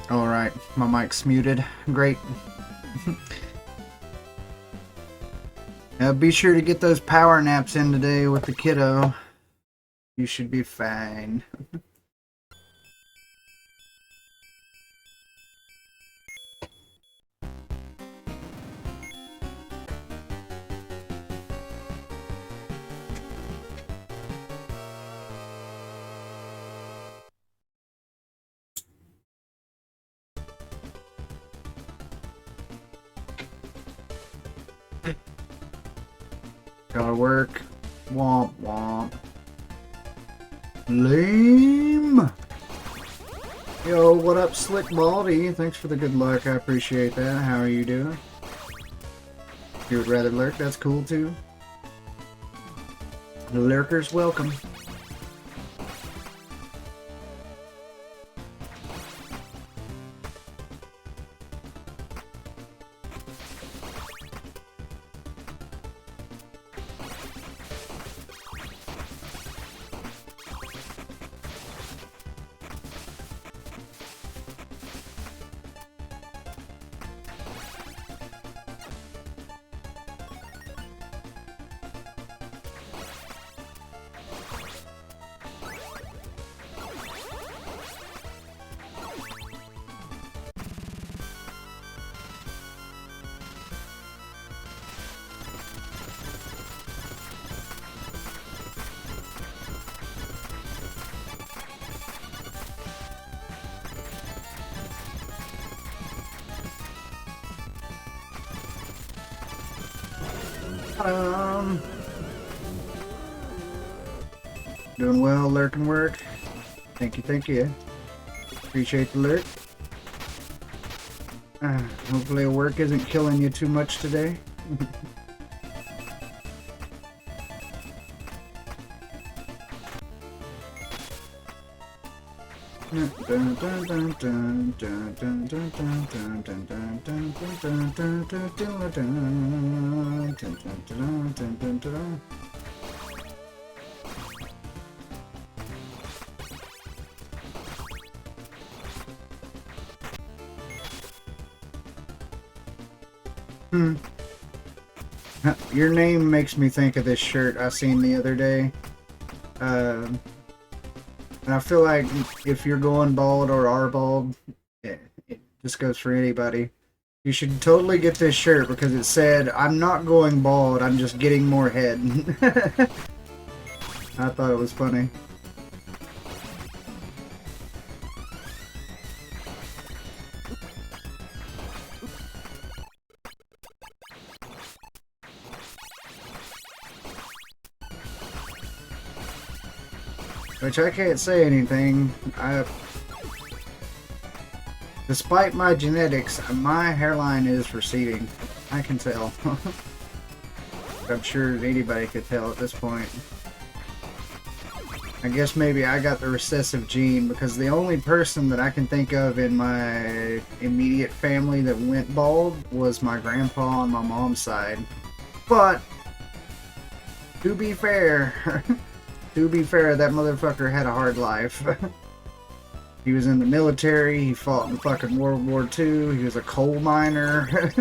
[SPEAKER 1] Alright, my mic's muted. Great. Be sure to get those power naps in today with the kiddo. You should be fine. Gotta work. Womp womp. Lame. Yo, what up, Slick Baldy? Thanks for the good luck. I appreciate that. How are you doing? You would rather lurk? That's cool too. The lurkers welcome. Doing well, lurking work. Thank you, thank you. Appreciate the lurk. Hopefully work isn't killing you too much today. Your name makes me think of this shirt I seen the other day. And I feel like if you're going bald or are bald, it just goes for anybody. You should totally get this shirt because it said, "I'm not going bald, I'm just getting more head." I thought it was funny. Which I can't say anything. Despite my genetics, my hairline is receding. I can tell. I'm sure anybody could tell at this point. I guess maybe I got the recessive gene because the only person that I can think of in my immediate family that went bald was my grandpa on my mom's side. But, to be fair... To be fair, that motherfucker had a hard life. He was in the military, he fought in fucking World War II, he was a coal miner.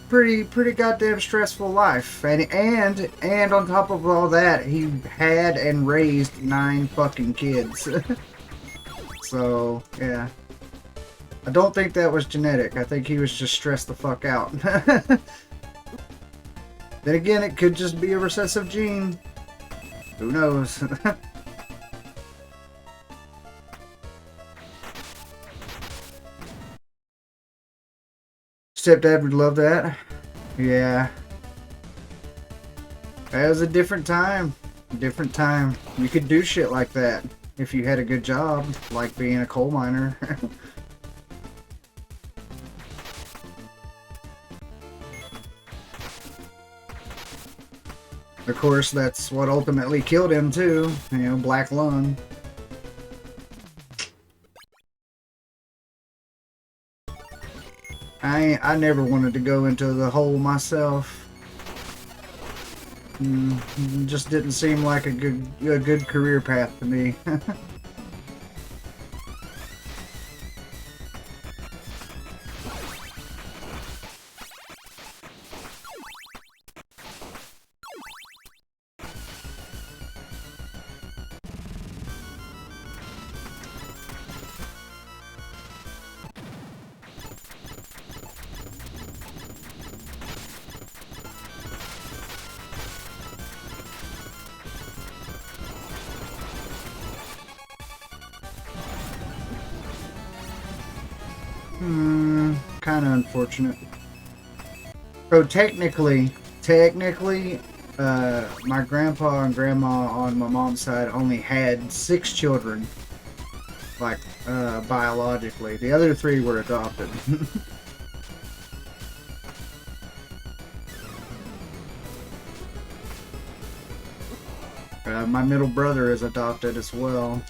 [SPEAKER 1] pretty goddamn stressful life. And on top of all that, he had and raised 9 fucking kids. So, yeah. I don't think that was genetic. I think he was just stressed the fuck out. Then again, it could just be a recessive gene. Who knows? Stepdad would love that. Yeah. That was a different time. Different time. You could do shit like that if you had a good job, like being a coal miner. Of course, that's what ultimately killed him too. You know, black lung. I never wanted to go into the hole myself. It just didn't seem like a good career path to me. Kind of unfortunate. So technically, my grandpa and grandma on my mom's side only had 6 children, like, biologically. The other 3 were adopted. My middle brother is adopted as well.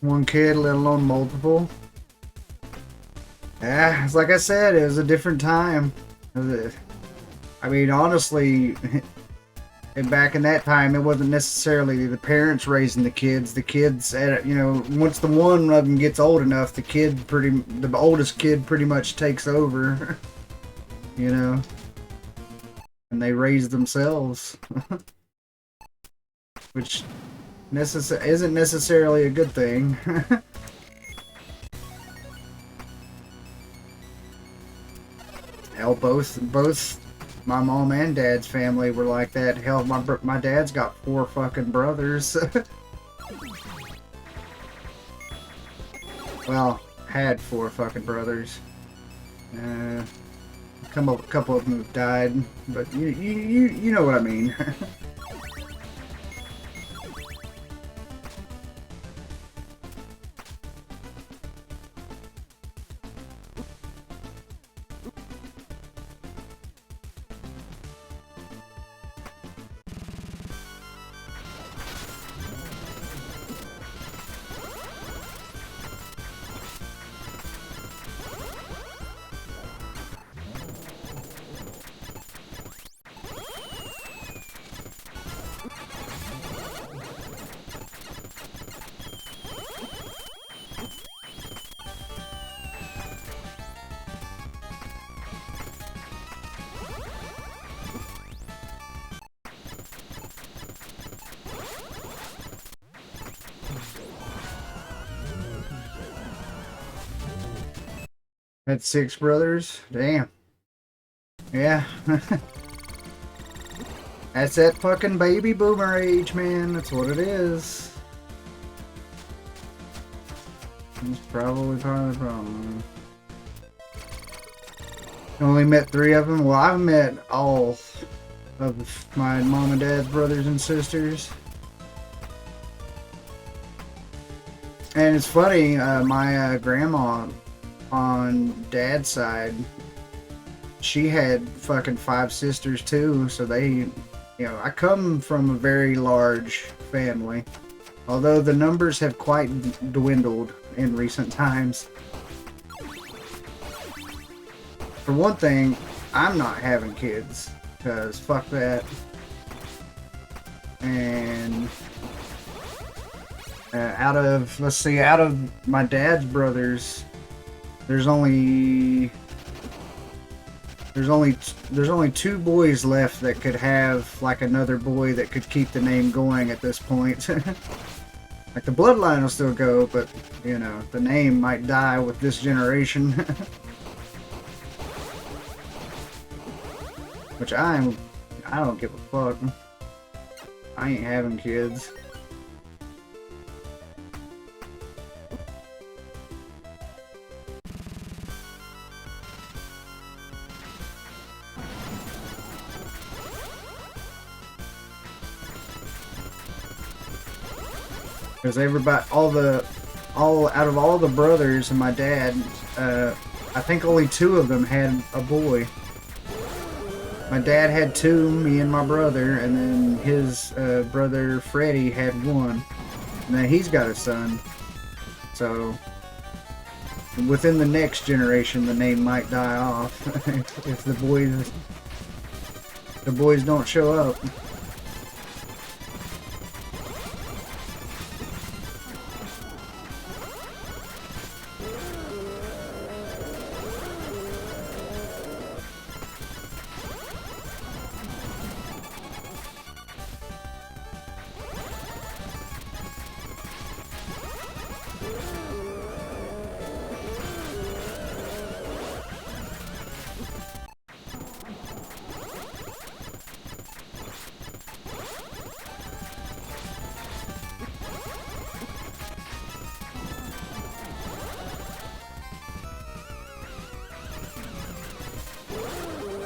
[SPEAKER 1] One kid, let alone multiple. Yeah, it's like I said, it was a different time. I mean, honestly, back in that time, it wasn't necessarily the parents raising the kids. The kids, you know, once the one of them gets old enough, the oldest kid pretty much takes over, you know, and they raise themselves, which isn't necessarily a good thing. Hell, both my mom and dad's family were like that. Hell, my dad's got 4 fucking brothers. Well, had 4 fucking brothers. A couple of them have died, but you know what I mean. Had 6 brothers? Damn. Yeah. That's that fucking baby boomer age, man. That's what it is. That's probably part of the problem. Only met 3 of them? Well, I've met all of my mom and dad's brothers and sisters. And it's funny, my grandma on dad's side, she had fucking 5 sisters too, so they, you know, I come from a very large family, although the numbers have quite dwindled in recent times. For one thing, I'm not having kids, because fuck that. And out of my dad's brothers, there's only 2 boys left that could have like another boy that could keep the name going at this point. Like the bloodline will still go, but you know, the name might die with this generation. Which I don't give a fuck. I ain't having kids. Because everybody, out of all the brothers and my dad, I think only 2 of them had a boy. My dad had two, me and my brother, and then his brother Freddie had one. And then he's got a son. So within the next generation, the name might die off if the boys don't show up.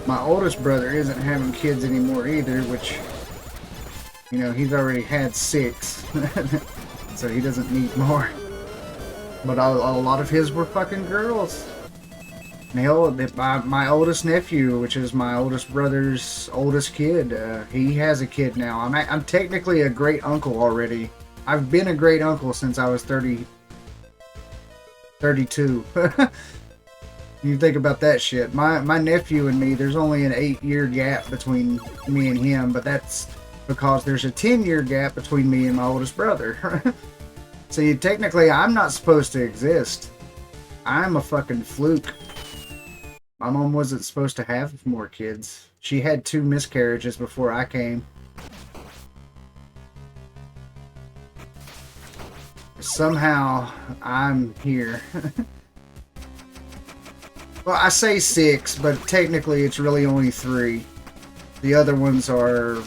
[SPEAKER 1] My oldest brother isn't having kids anymore either, which, you know, he's already had 6, so he doesn't need more. But a lot of his were fucking girls. Hell, my oldest nephew, which is my oldest brother's oldest kid, he has a kid now. I'm technically a great uncle already. I've been a great uncle since I was 32. You think about that shit. My nephew and me, there's only an 8-year gap between me and him, but that's because there's a 10-year gap between me and my oldest brother. So technically, I'm not supposed to exist. I'm a fucking fluke. My mom wasn't supposed to have more kids. She had 2 miscarriages before I came. Somehow, I'm here. Well, I say 6, but technically it's really only 3. The other ones are,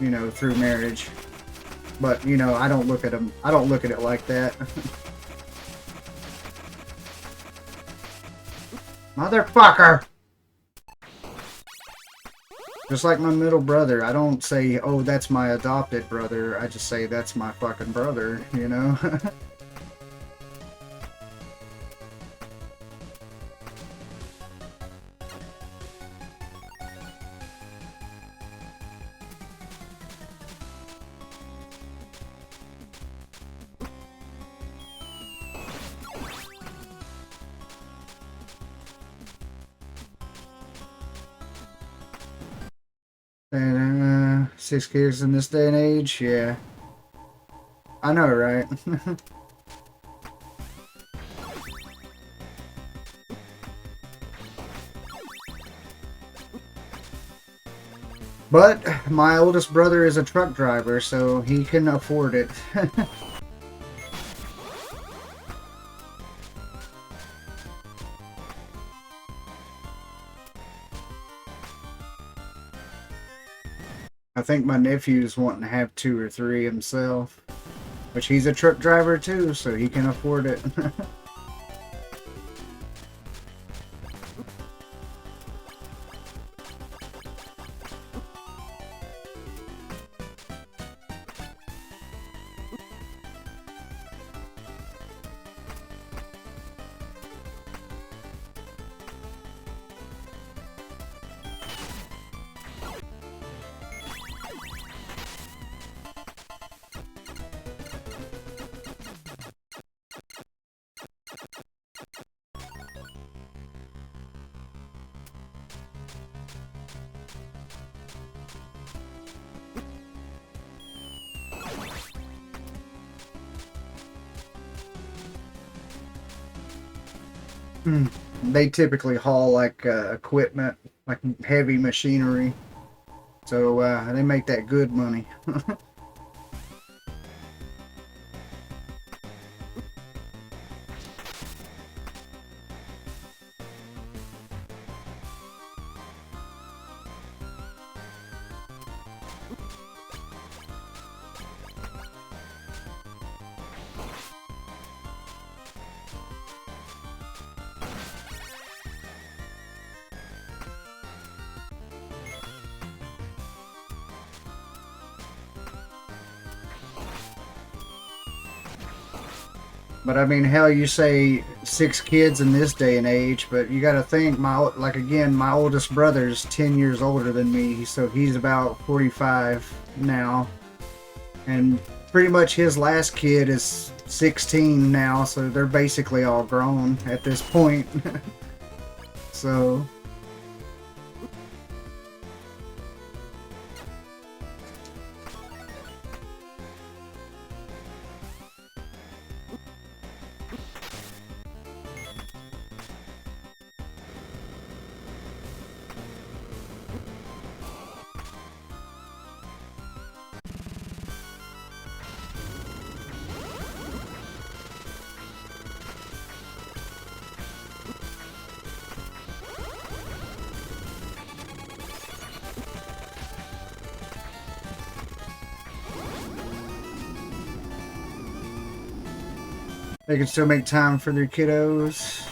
[SPEAKER 1] you know, through marriage. But, you know, I don't look at them. I don't look at it like that. Motherfucker! Just like my middle brother, I don't say, oh, that's my adopted brother. I just say, that's my fucking brother, you know? And 6 kids in this day and age, yeah. I know, right? But my oldest brother is a truck driver, so he can afford it. I think my nephew's wanting to have 2 or 3 himself. Which he's a truck driver too, so he can afford it. They typically haul like equipment, like heavy machinery, so they make that good money. But I mean, hell, you say 6 kids in this day and age, but you gotta think, like again, my oldest brother's 10 years older than me, so he's about 45 now. And pretty much his last kid is 16 now, so they're basically all grown at this point. So... They can still make time for their kiddos.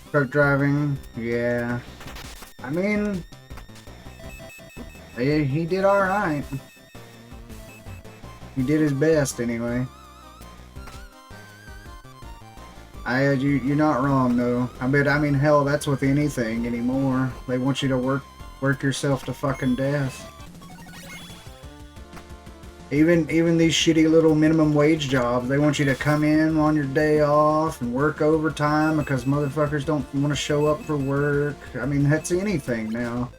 [SPEAKER 1] Truck driving, yeah. I mean, he did alright. He did his best anyway. You're not wrong though. I mean, hell, that's with anything anymore. They want you to work yourself to fucking death. Even these shitty little minimum wage jobs, they want you to come in on your day off and work overtime because motherfuckers don't want to show up for work. I mean, that's anything now.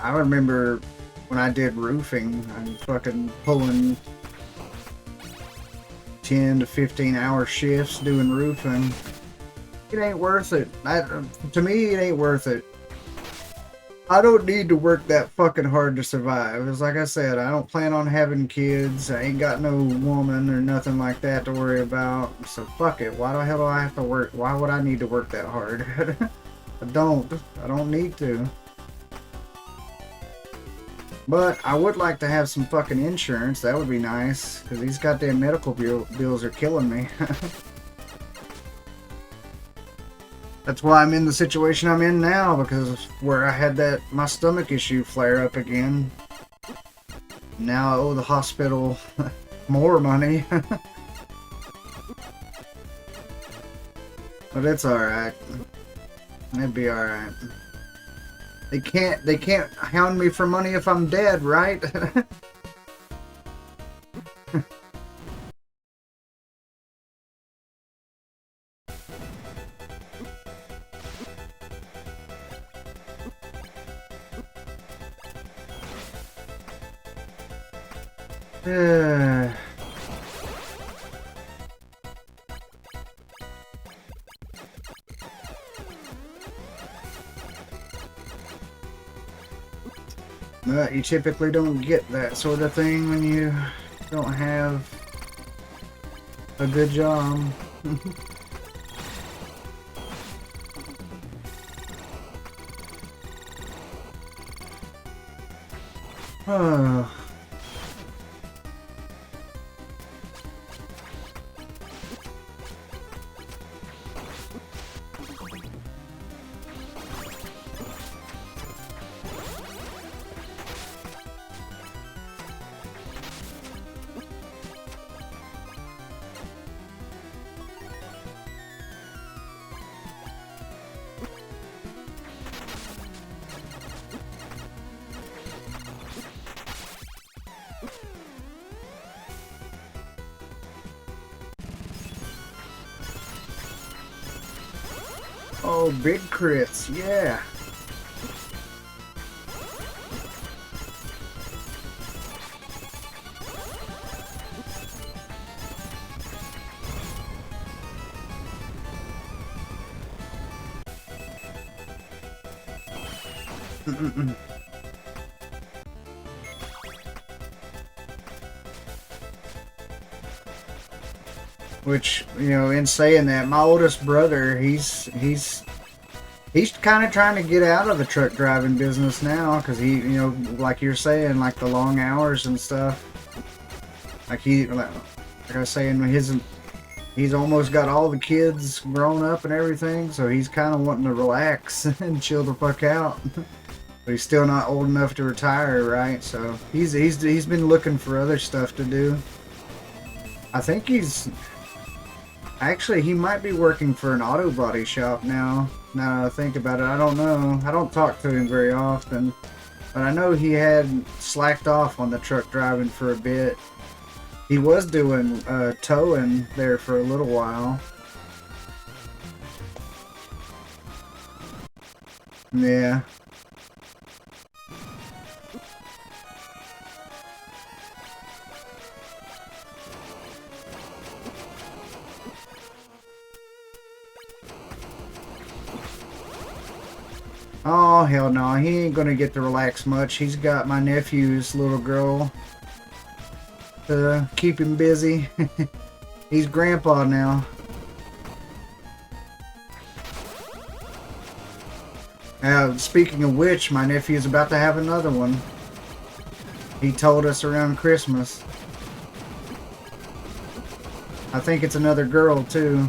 [SPEAKER 1] I remember when I did roofing, I'm fucking pulling 10 to 15 hour shifts doing roofing. It ain't worth it. To me, it ain't worth it. I don't need to work that fucking hard to survive. It's like I said, I don't plan on having kids. I ain't got no woman or nothing like that to worry about. So fuck it. Why the hell do I have to work? Why would I need to work that hard? I don't need to. But I would like to have some fucking insurance. That would be nice. Because these goddamn medical bills are killing me. That's why I'm in the situation I'm in now, because where I had my stomach issue flare up again. Now I owe the hospital more money. But it's alright. It'd be alright. They can't hound me for money if I'm dead, right? But you typically don't get that sort of thing when you don't have a good job. Oh. Oh, big crits, yeah. Which, you know, in saying that, my oldest brother, he's kind of trying to get out of the truck driving business now, because he, you know, like you're saying, like the long hours and stuff. Like I was saying, He's almost got all the kids grown up and everything, so he's kind of wanting to relax and chill the fuck out. But he's still not old enough to retire, right? So he's been looking for other stuff to do. I think he's actually he might be working for an auto body shop now. Now that I think about it, I don't know. I don't talk to him very often, but I know he had slacked off on the truck driving for a bit. He was doing towing there for a little while. Yeah. Oh, hell no. He ain't gonna get to relax much. He's got my nephew's little girl to keep him busy. He's grandpa now. Speaking of which, my nephew's about to have another one. He told us around Christmas. I think it's another girl, too.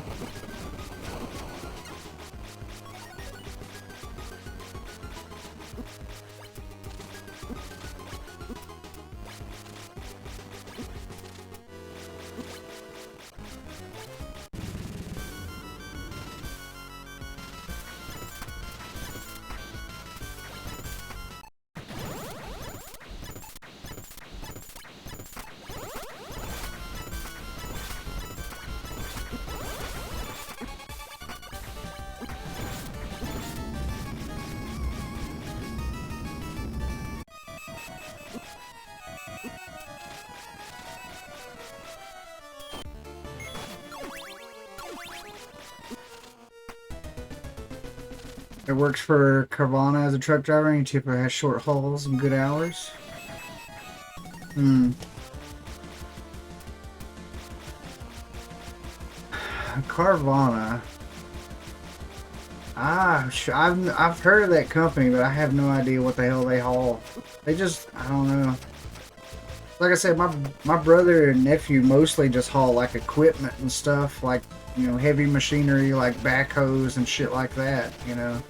[SPEAKER 1] It works for Carvana as a truck driver, and he typically has short hauls and good hours. Carvana. I've heard of that company, but I have no idea what the hell they haul. They just, I don't know. Like I said, my brother and nephew mostly just haul like equipment and stuff, like, you know, heavy machinery like backhoes and shit like that, you know.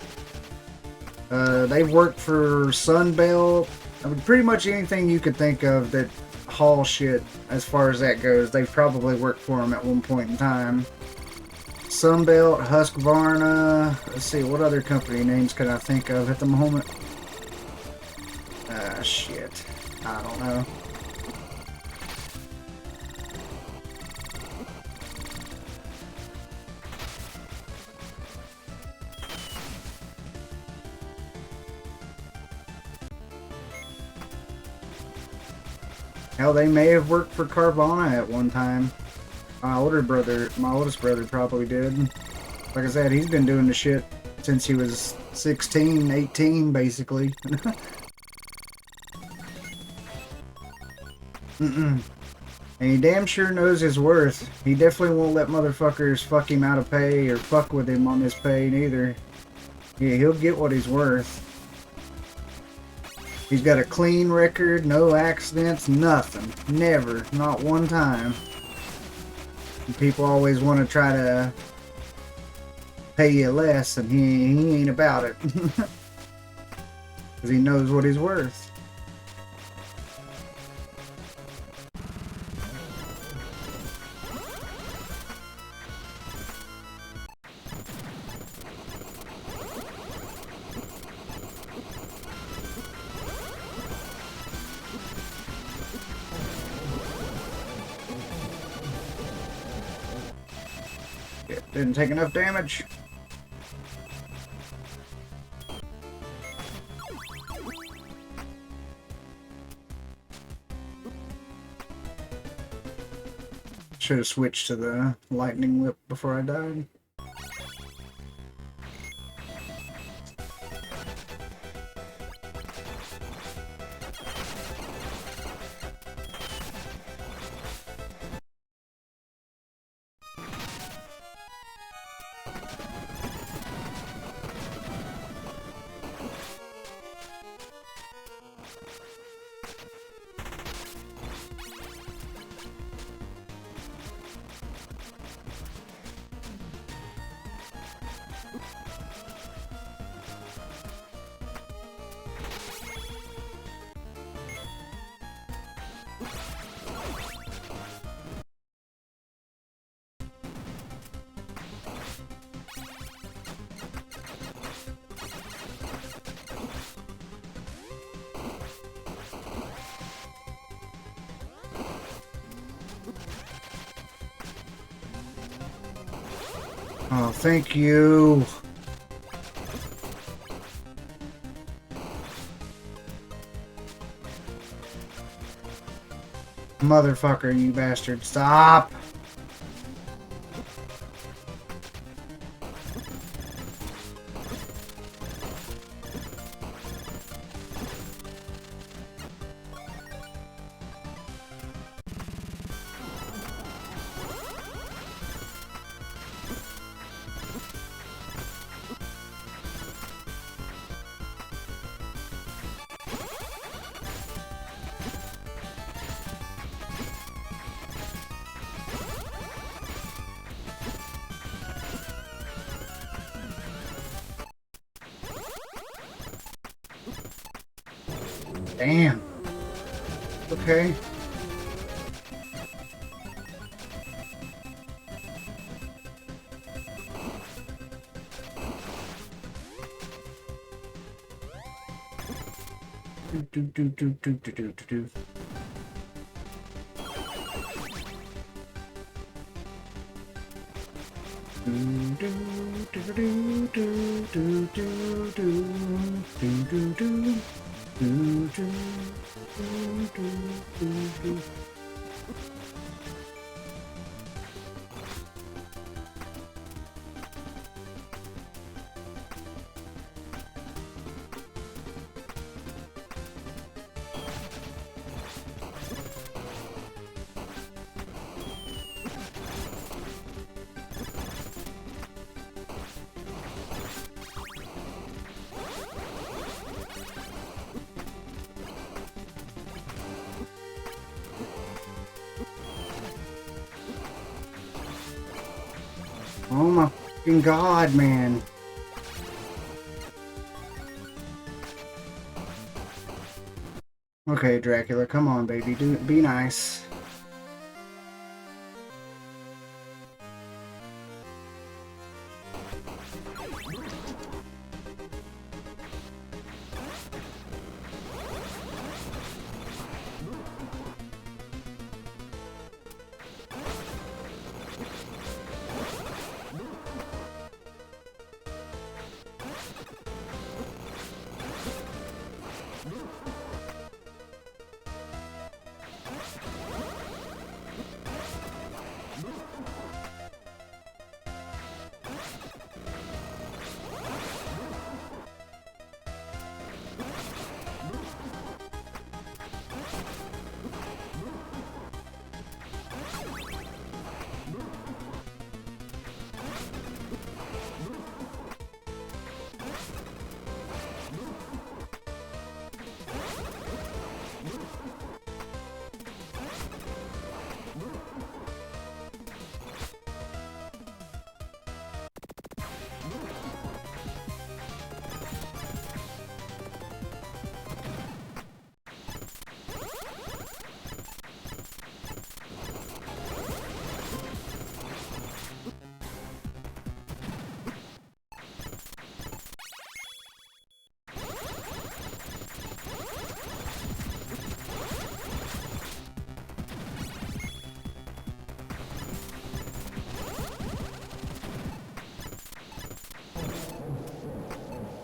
[SPEAKER 1] They've worked for Sunbelt. I mean, pretty much anything you could think of that haul shit as far as that goes, they've probably worked for them at one point in time. Sunbelt, Husqvarna, let's see, what other company names can I think of at the moment? Shit. I don't know. Hell, they may have worked for Carvana at one time. My oldest brother probably did. Like I said, he's been doing the shit since he was 16, 18, basically. And he damn sure knows his worth. He definitely won't let motherfuckers fuck him out of pay or fuck with him on his pay neither. Yeah, he'll get what he's worth. He's got a clean record, no accidents, nothing. Never. Not one time. And people always want to try to pay you less, and he ain't about it. Because he knows what he's worth. Didn't take enough damage. Should have switched to the lightning whip before I died. Oh, thank you. Motherfucker, you bastard. Stop! Damn. Okay. Do. Oh my fucking god, man. Okay, Dracula, come on, baby. Be nice.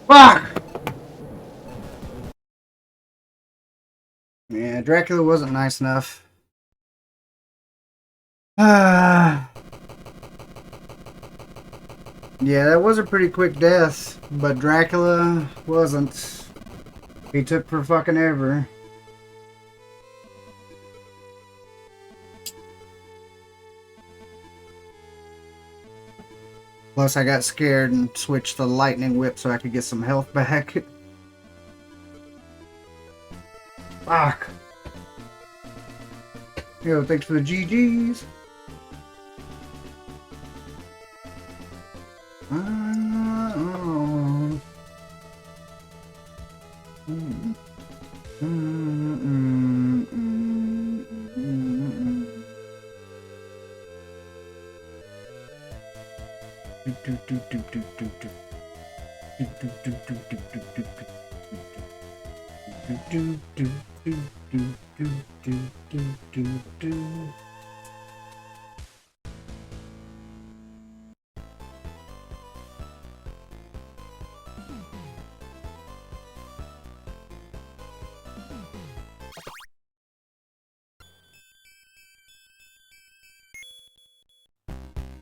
[SPEAKER 1] Fuck! Yeah, Dracula wasn't nice enough. Yeah, that was a pretty quick death, but Dracula wasn't. He took for fucking ever. Plus, I got scared and switched the lightning whip so I could get some health back. Fuck. Yo, thanks for the GGs.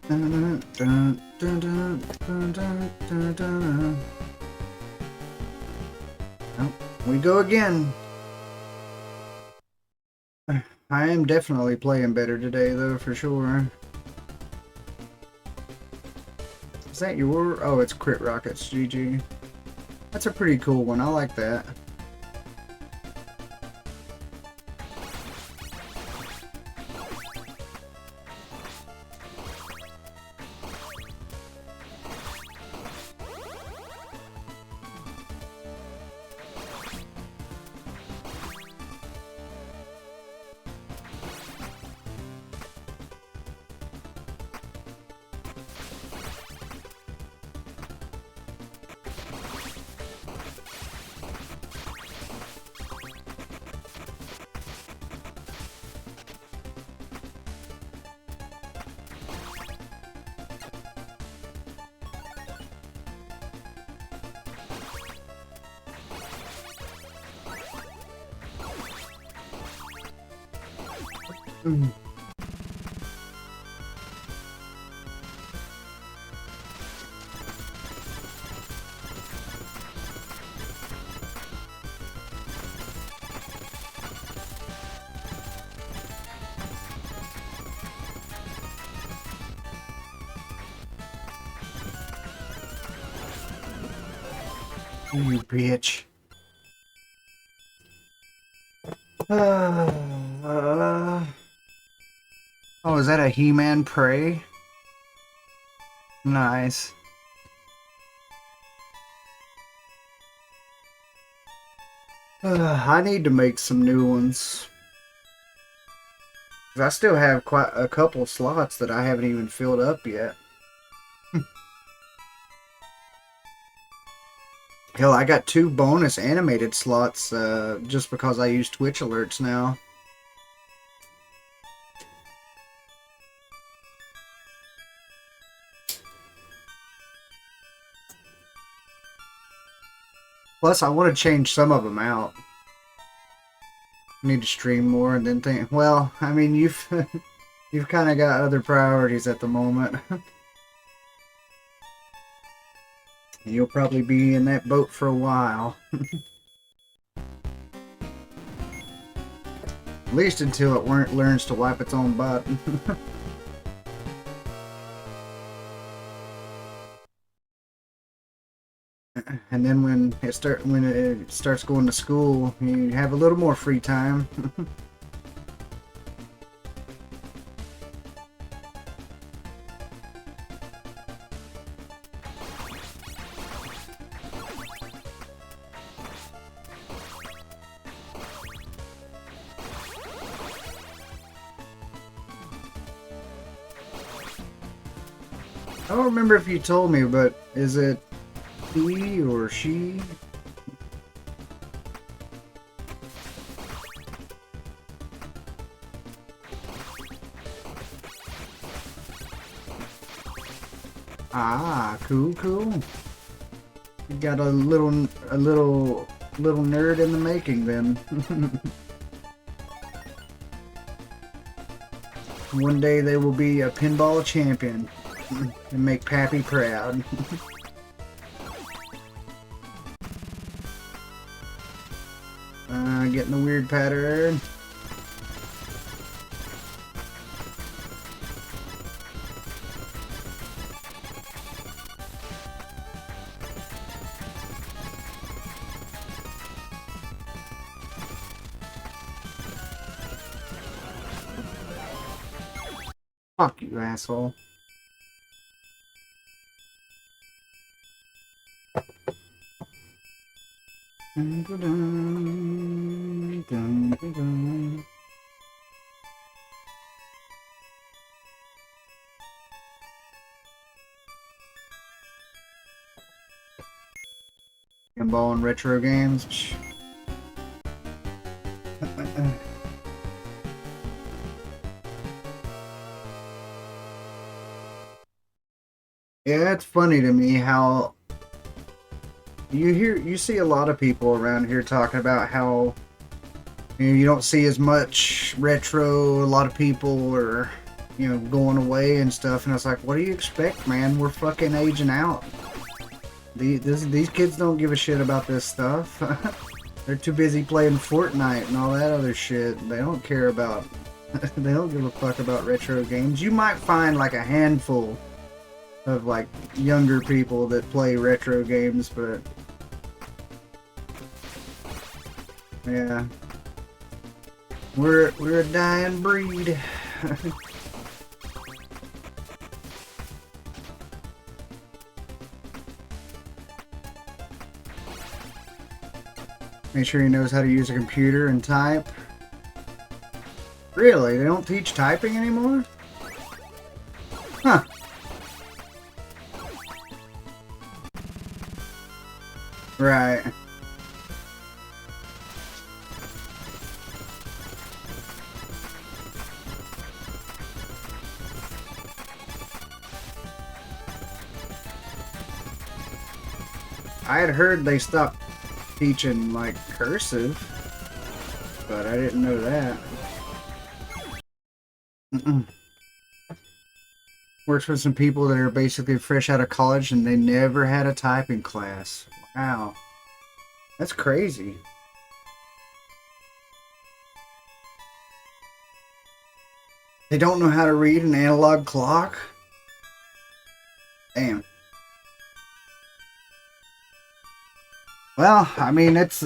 [SPEAKER 1] Dun, dun, dun, dun, dun, dun, dun, dun. Oh, we go again. I am definitely playing better today, though, for sure. Is that your... Oh, it's Crit Rockets, GG. That's a pretty cool one. I like that. Mm. You bitch. Oh, is that a He-Man prey? Nice. I need to make some new ones. 'Cause I still have quite a couple slots that I haven't even filled up yet. Hell, I got 2 bonus animated slots just because I use Twitch alerts now. Plus, I want to change some of them out. I need to stream more and then think. Well, I mean, you've you've kind of got other priorities at the moment. You'll probably be in that boat for a while. At least until it learns to wipe its own butt. And then when it starts going to school, you have a little more free time. I don't remember if you told me, but is it he or she? Ah, cool, cool. You got a little nerd in the making then. One day they will be a pinball champion and make Pappy proud. Getting the weird pattern. Fuck you, asshole. Dun, dun, dun, dun, dun, dun. Pinball and retro games. Yeah, it's funny to me how you see a lot of people around here talking about how you don't see as much retro. A lot of people are you know, going away and stuff. And I was like, what do you expect, man? We're fucking aging out. These kids don't give a shit about this stuff. They're too busy playing Fortnite and all that other shit. They don't care about... they don't give a fuck about retro games. You might find like a handful of like younger people that play retro games, but... yeah. We're a dying breed. Make sure he knows how to use a computer and type. Really? They don't teach typing anymore? Huh. Right. I had heard they stopped teaching like cursive, but I didn't know that. Works with some people that are basically fresh out of college and they never had a typing class. Wow. That's crazy. They don't know how to read an analog clock? Damn. Well, I mean, it's...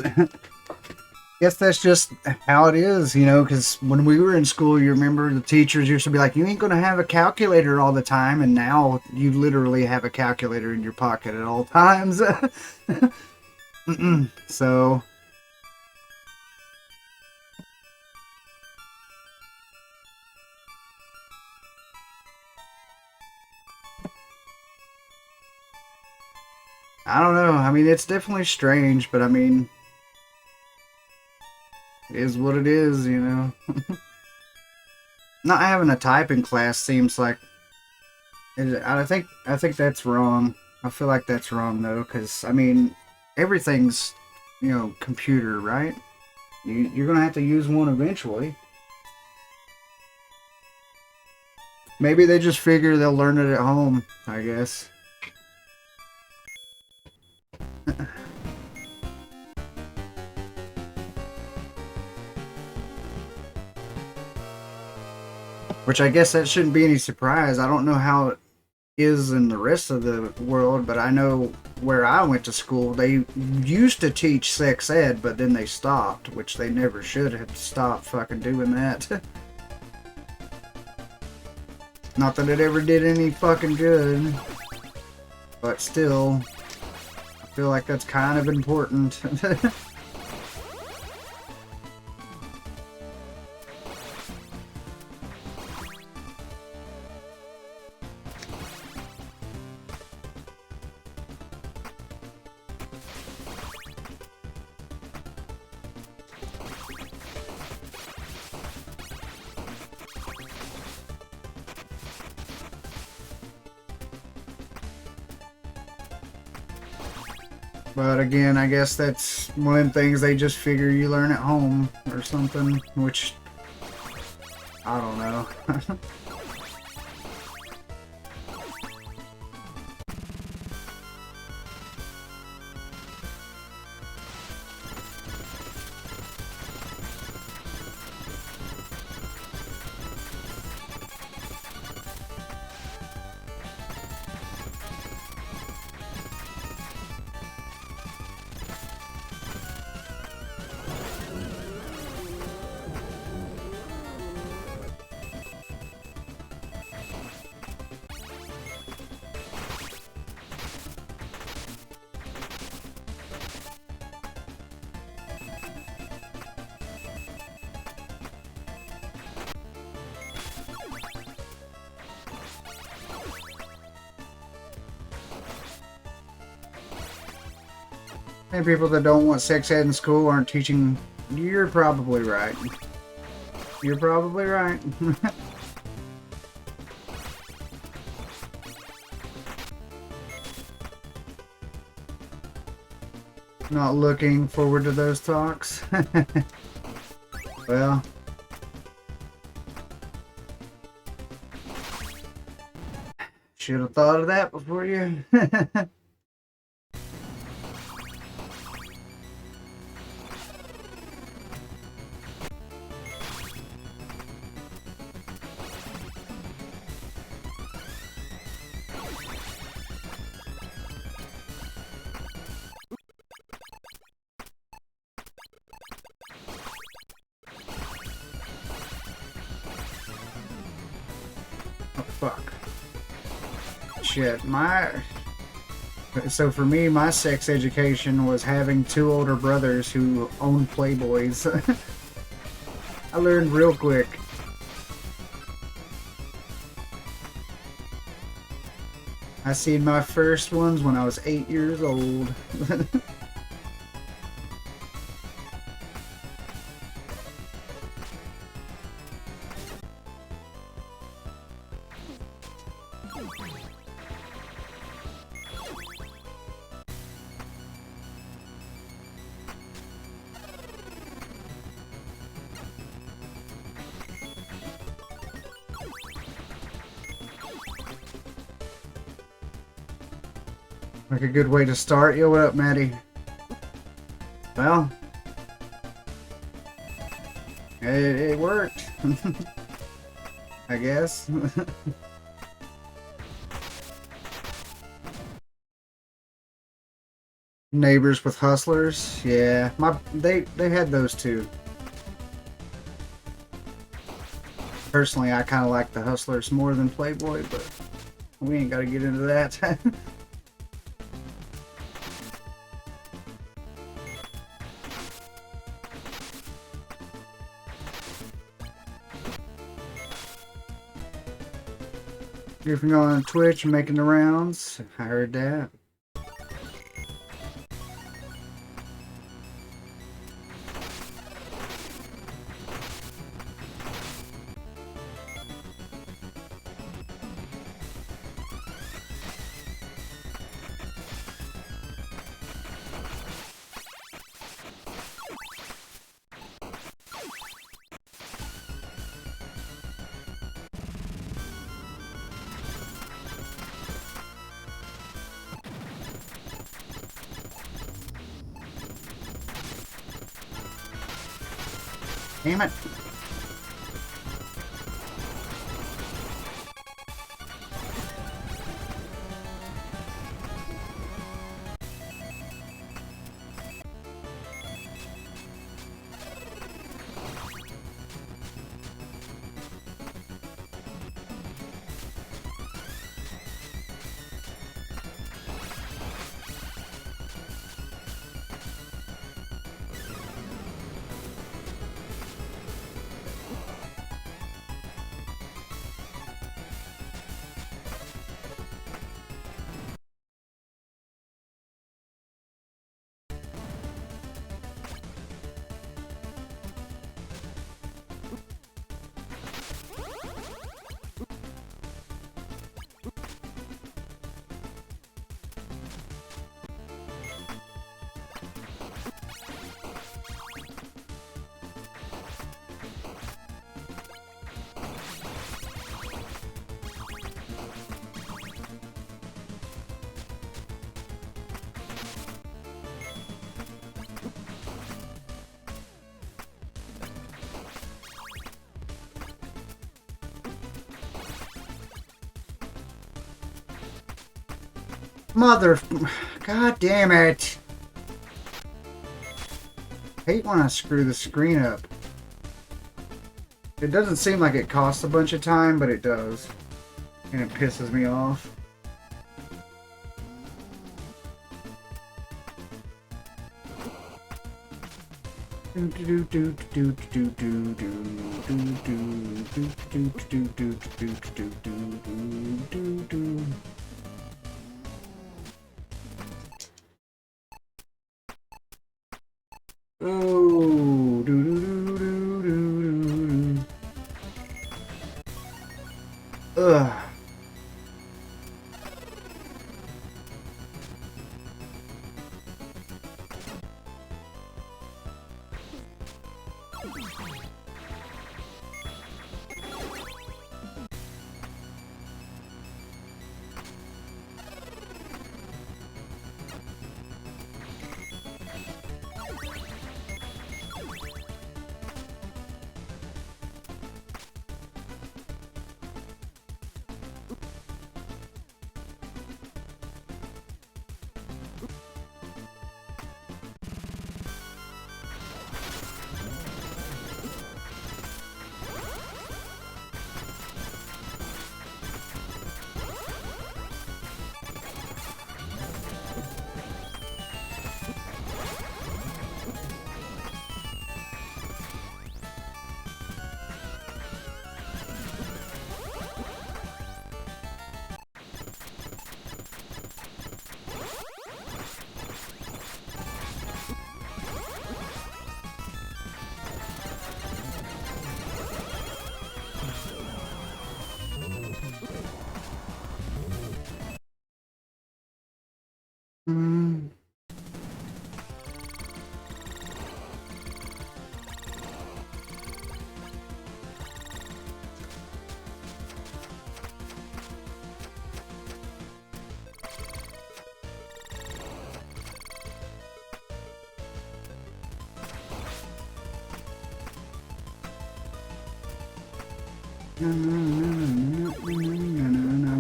[SPEAKER 1] guess that's just how it is, you know, because when we were in school, you remember the teachers used to be like, you ain't going to have a calculator all the time, and now you literally have a calculator in your pocket at all times. So... I don't know. I mean, it's definitely strange, but I mean... it is what it is, you know. Not having a typing class seems like... I think that's wrong. I feel like that's wrong, though, because, I mean, everything's, you know, computer, right? You're going to have to use one eventually. Maybe they just figure they'll learn it at home, I guess. Which I guess that shouldn't be any surprise. I don't know how it is in the rest of the world, but I know where I went to school, they used to teach sex ed, but then they stopped, which they never should have stopped fucking doing that. Not that it ever did any fucking good, but still, I feel like that's kind of important. But again, I guess that's one of the things they just figure you learn at home or something, which, I don't know. And people that don't want sex ed in school aren't teaching. You're probably right. You're probably right. Not looking forward to those talks. Well, Should have thought of that before you. Oh, fuck. Shit, so for me, my sex education was having 2 older brothers who owned Playboys. I learned real quick. I seen my first ones when I was 8 years old. Like a good way to start. Yo, what up, Maddie? Well, it worked. I guess. Neighbors with hustlers. Yeah, they had those too. Personally, I kind of like the hustlers more than Playboy, but we ain't got to get into that. If you're on Twitch and making the rounds, I heard that. Damn it. Mother... God damn it. I hate when I screw the screen up. It doesn't seem like it costs a bunch of time, but it does. And it pisses me off. Oh, ugh. I'm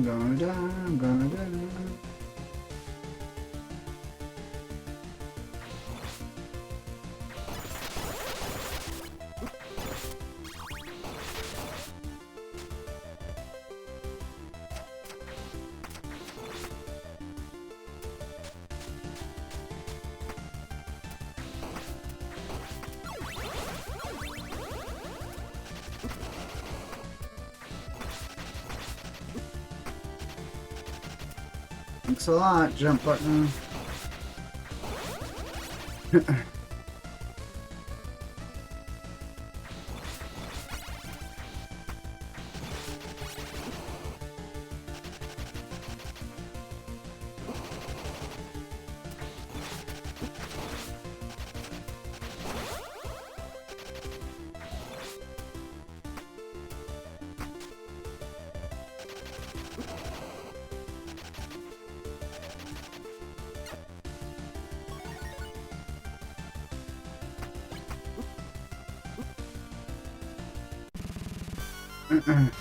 [SPEAKER 1] gonna die, I'm gonna die. Thanks a lot, jump button.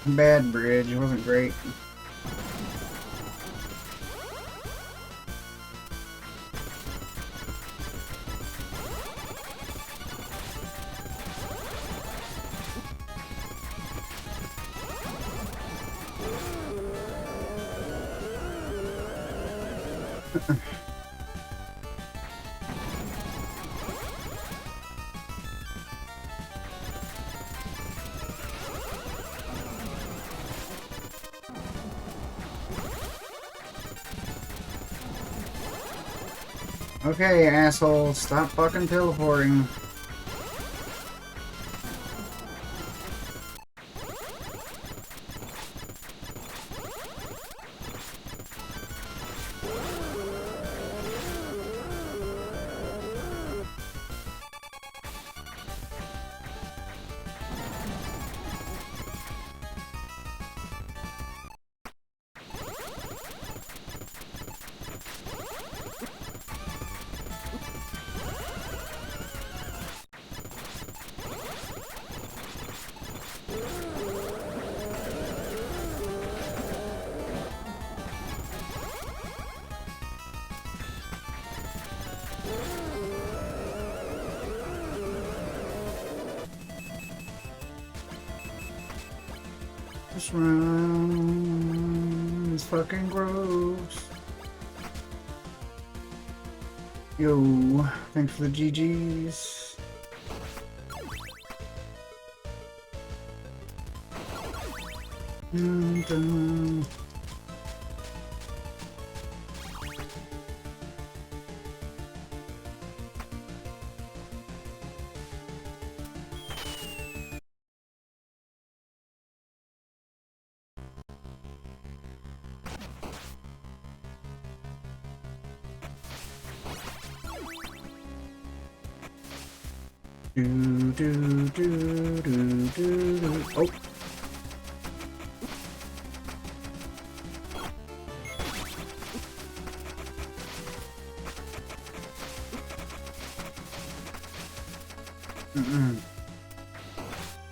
[SPEAKER 1] Bad bridge, it wasn't great. Okay, asshole, stop fucking teleporting. This round is fucking gross. Yo, thanks for the GGs. Dun. Oh.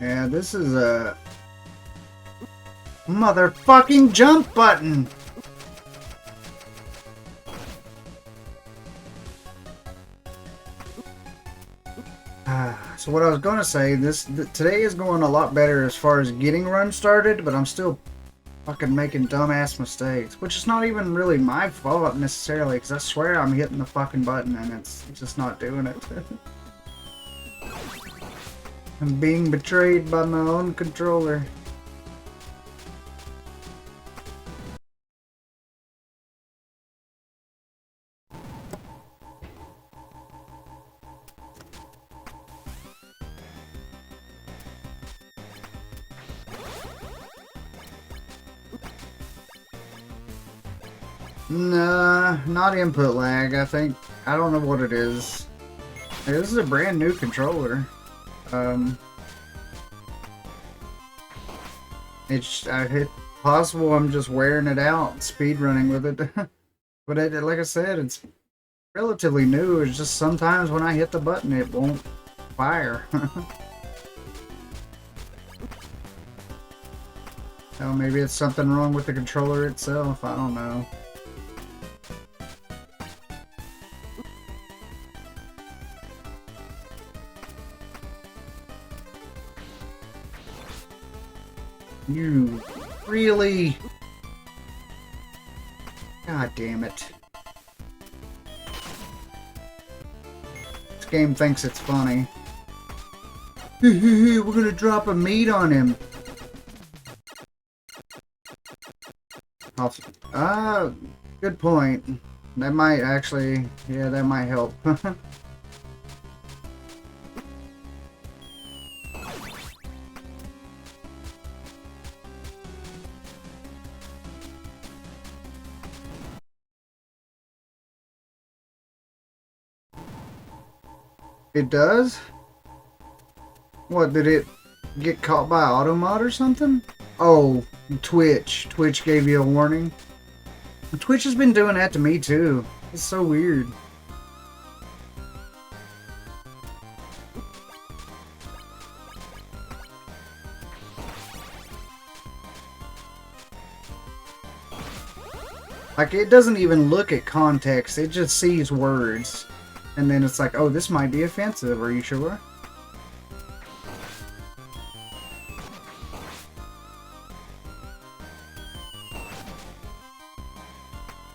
[SPEAKER 1] Yeah, this is a motherfucking jump button. So what I was going to say, today is going a lot better as far as getting runs started, but I'm still fucking making dumbass mistakes, which is not even really my fault necessarily, because I swear I'm hitting the fucking button and it's just not doing it. I'm being betrayed by my own controller. Nah, not input lag. I don't know what it is. Hey, this is a brand new controller. It's possible I'm just wearing it out, speedrunning with it. But like I said, it's relatively new. It's just sometimes when I hit the button, it won't fire. Oh, maybe it's something wrong with the controller itself. I don't know. You really? God damn it. This game thinks it's funny. We're gonna drop a meat on him. Good point. That might actually, yeah, that might help. It does? What, did it get caught by Automod or something? Oh, Twitch. Twitch gave you a warning. Twitch has been doing that to me too. It's so weird. Like, it doesn't even look at context. It just sees words. And then it's like, oh, this might be offensive. Are you sure?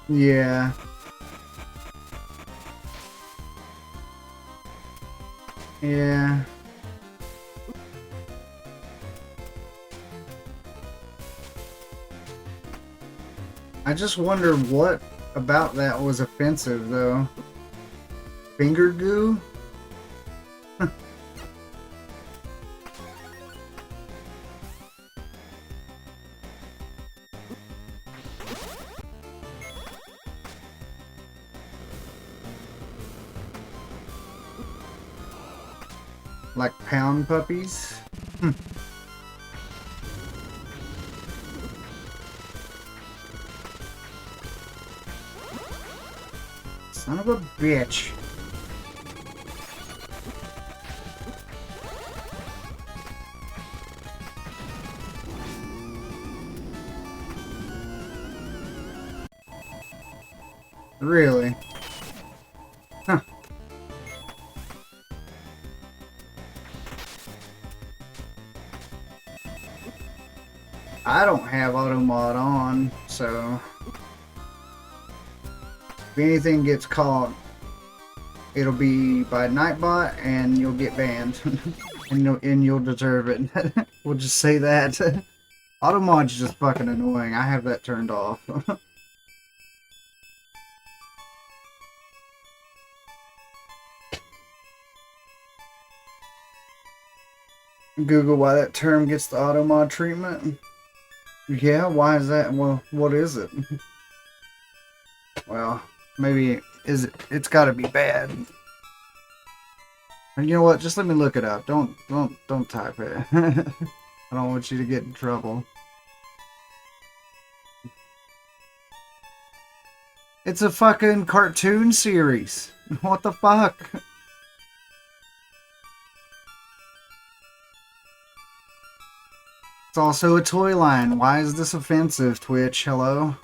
[SPEAKER 1] Yeah. Yeah. I just wonder what about that was offensive, though. Finger goo? Like pound puppies? Son of a bitch. Really? Huh. I don't have Automod on, so if anything gets caught, it'll be by Nightbot, and you'll get banned, and you'll deserve it. We'll just say that. Automod's just fucking annoying. I have that turned off. Google why that term gets the Automod treatment. Yeah, why is that? Well, what is it? Well, maybe it's got to be bad. And you know what? Just let me look it up. Don't type it. I don't want you to get in trouble. It's a fucking cartoon series. What the fuck? It's also a toy line. Why is this offensive, Twitch? Hello?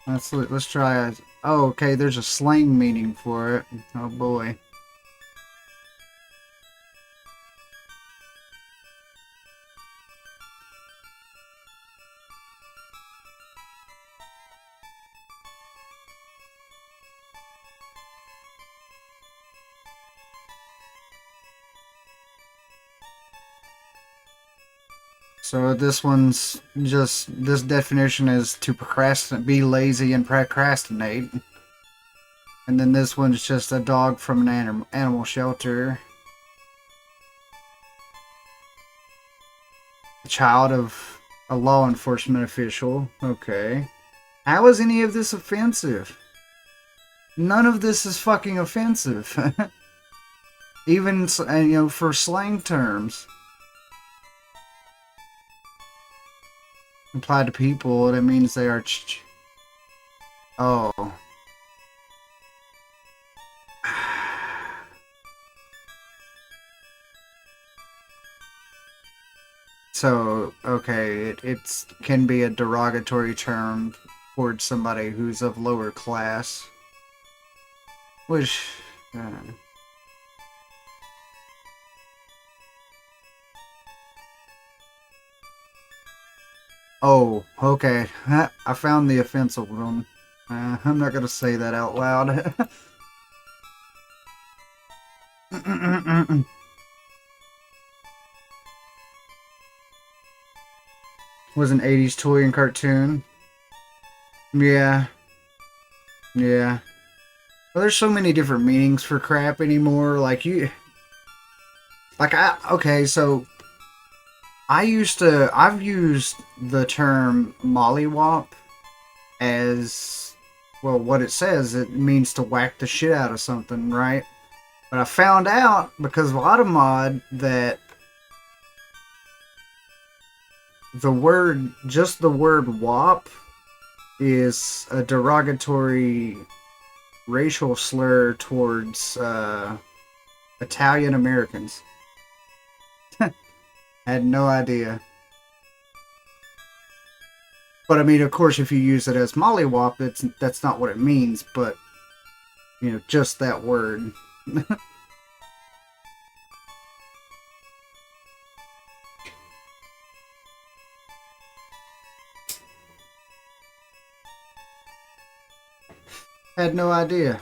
[SPEAKER 1] Let's try it. Oh, okay, there's a slang meaning for it. Oh boy. So this one's just, this definition is to procrastinate, be lazy and procrastinate. And then this one's just a dog from an animal shelter. A child of a law enforcement official. Okay. How is any of this offensive? None of this is fucking offensive. Even, you know, for slang terms. Applied to people, that means they are oh. So, okay, it can be a derogatory term towards somebody who's of lower class. Which, oh, okay. I found the offensive one. I'm not gonna say that out loud. Was an 80s toy and cartoon. Yeah. Yeah. Well, there's so many different meanings for crap anymore. Okay, so I've used the term mollywop as, well, what it says, it means to whack the shit out of something, right? But I found out, because of Automod, that just the word wop is a derogatory racial slur towards Italian Americans. Had no idea. But I mean, of course, if you use it as mollywop, that's not what it means, but you know, just that word. Had no idea.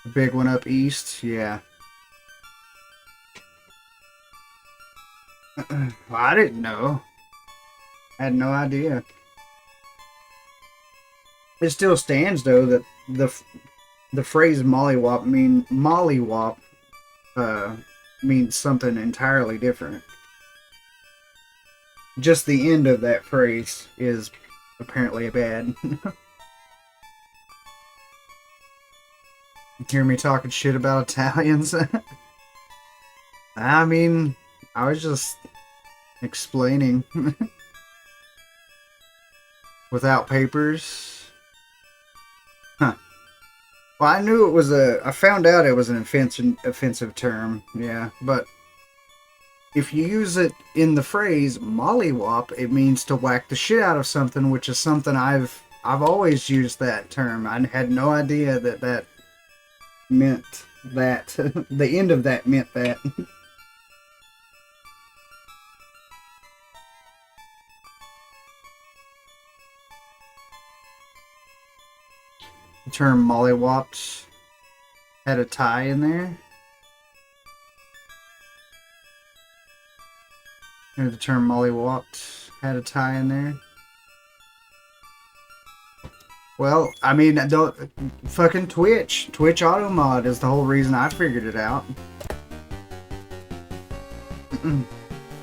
[SPEAKER 1] The big one up east, yeah. Well, I didn't know. Had no idea. It still stands though that the phrase mollywop means something entirely different. Just the end of that phrase is apparently bad. Hear me talking shit about Italians? I mean, I was just explaining. Without papers? Huh. Well, I knew it was I found out it was an offensive term, yeah, but if you use it in the phrase mollywop, it means to whack the shit out of something, which is something I've always used that term. I had no idea that meant that. The end of that meant that. The term mollywopped had a tie in there. Or the term mollywopped had a tie in there. Well, I mean, fucking Twitch auto mod is the whole reason I figured it out.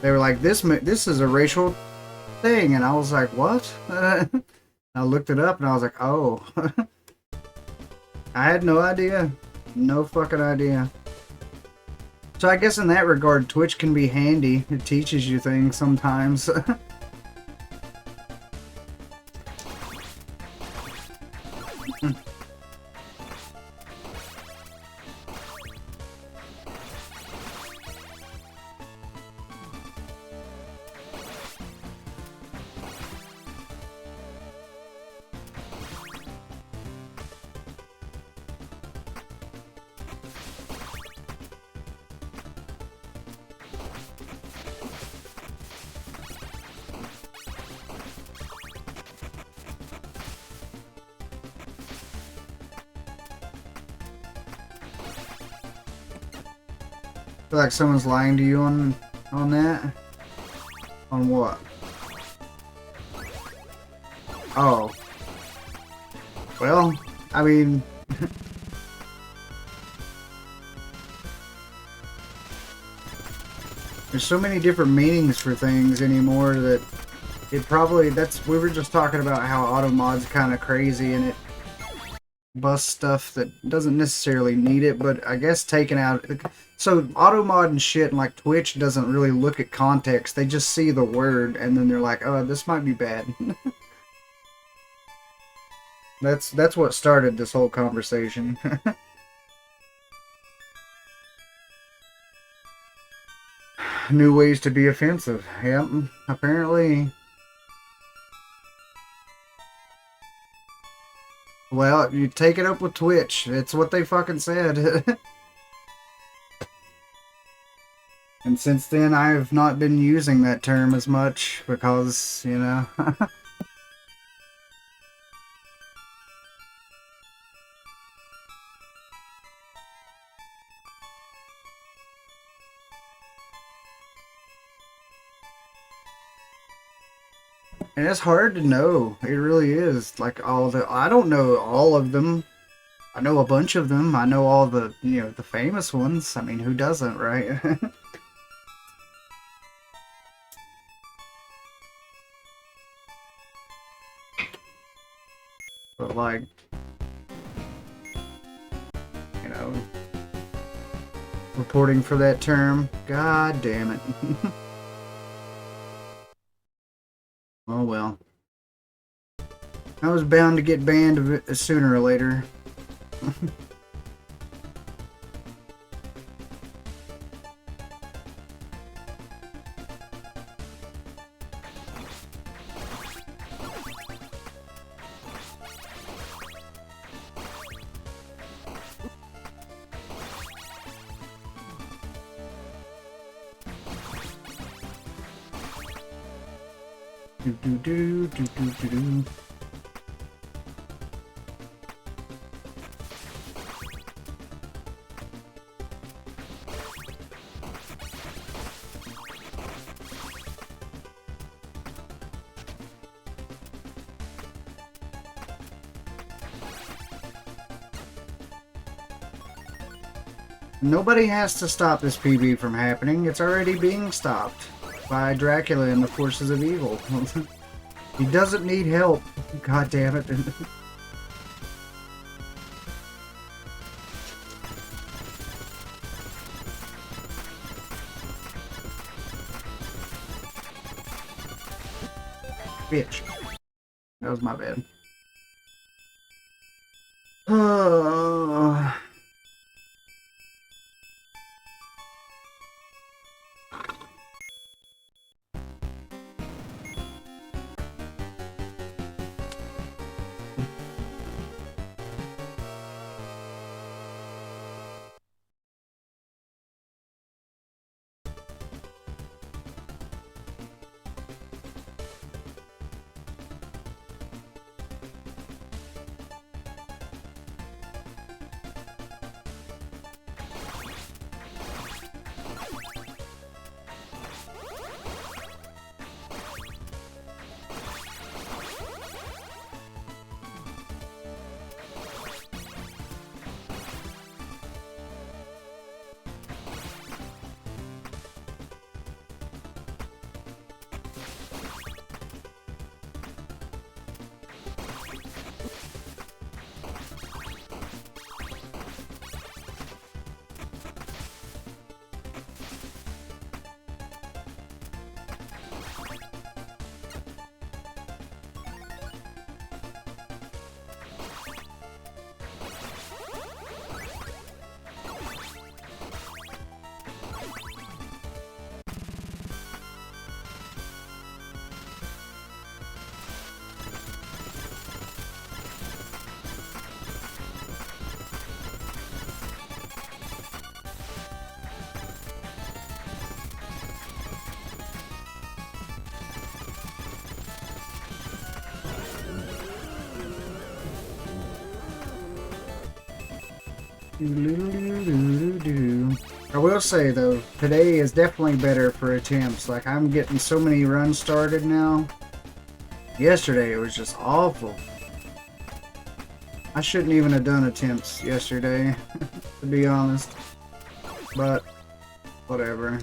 [SPEAKER 1] They were like, this is a racial thing, and I was like, what? I looked it up and I was like, oh. I had no idea. No fucking idea. So I guess in that regard, Twitch can be handy. It teaches you things sometimes. I feel like someone's lying to you on that. On what? Oh. Well, I mean, there's so many different meanings for things anymore that it probably, we were just talking about how automod's kind of crazy and it busts stuff that doesn't necessarily need it, but I guess taking out, so automod and shit and like Twitch doesn't really look at context. They just see the word and then they're like, oh, this might be bad. That's what started this whole conversation. new ways to be offensive. Yep, apparently. Well, you take it up with Twitch. It's what they fucking said. And since then, I've not been using that term as much because, you know. And it's hard to know. It really is. Like I don't know all of them. I know a bunch of them. I know all the, you know, the famous ones. I mean, who doesn't, right? But like, you know, reporting for that term, god damn it. Oh well. I was bound to get banned sooner or later. Do do do do do do do. Nobody has to stop this PB from happening. It's already being stopped by Dracula and the forces of evil. He doesn't need help. God damn it. Bitch. That was my bad. I will say though, today is definitely better for attempts. Like, I'm getting so many runs started now. Yesterday it was just awful. I shouldn't even have done attempts yesterday, to be honest. But, whatever.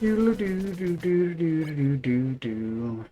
[SPEAKER 1] Do do do do do do do do.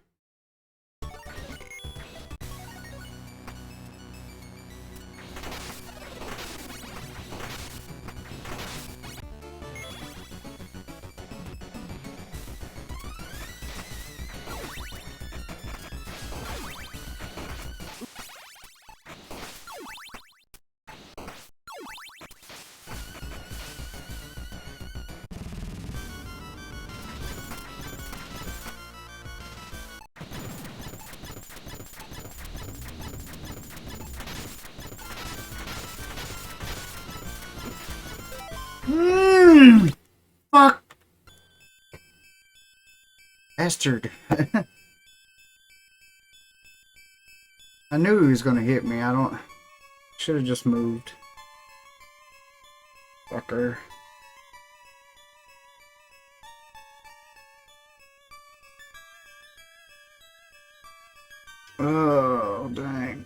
[SPEAKER 1] Fuck. Bastard. I knew he was gonna hit me. Should have just moved. Fucker. Oh, dang.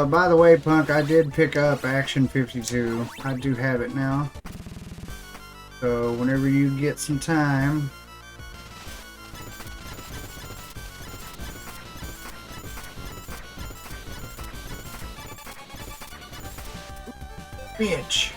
[SPEAKER 1] By the way, Punk, I did pick up Action 52. I do have it now. So whenever you get some time, bitch.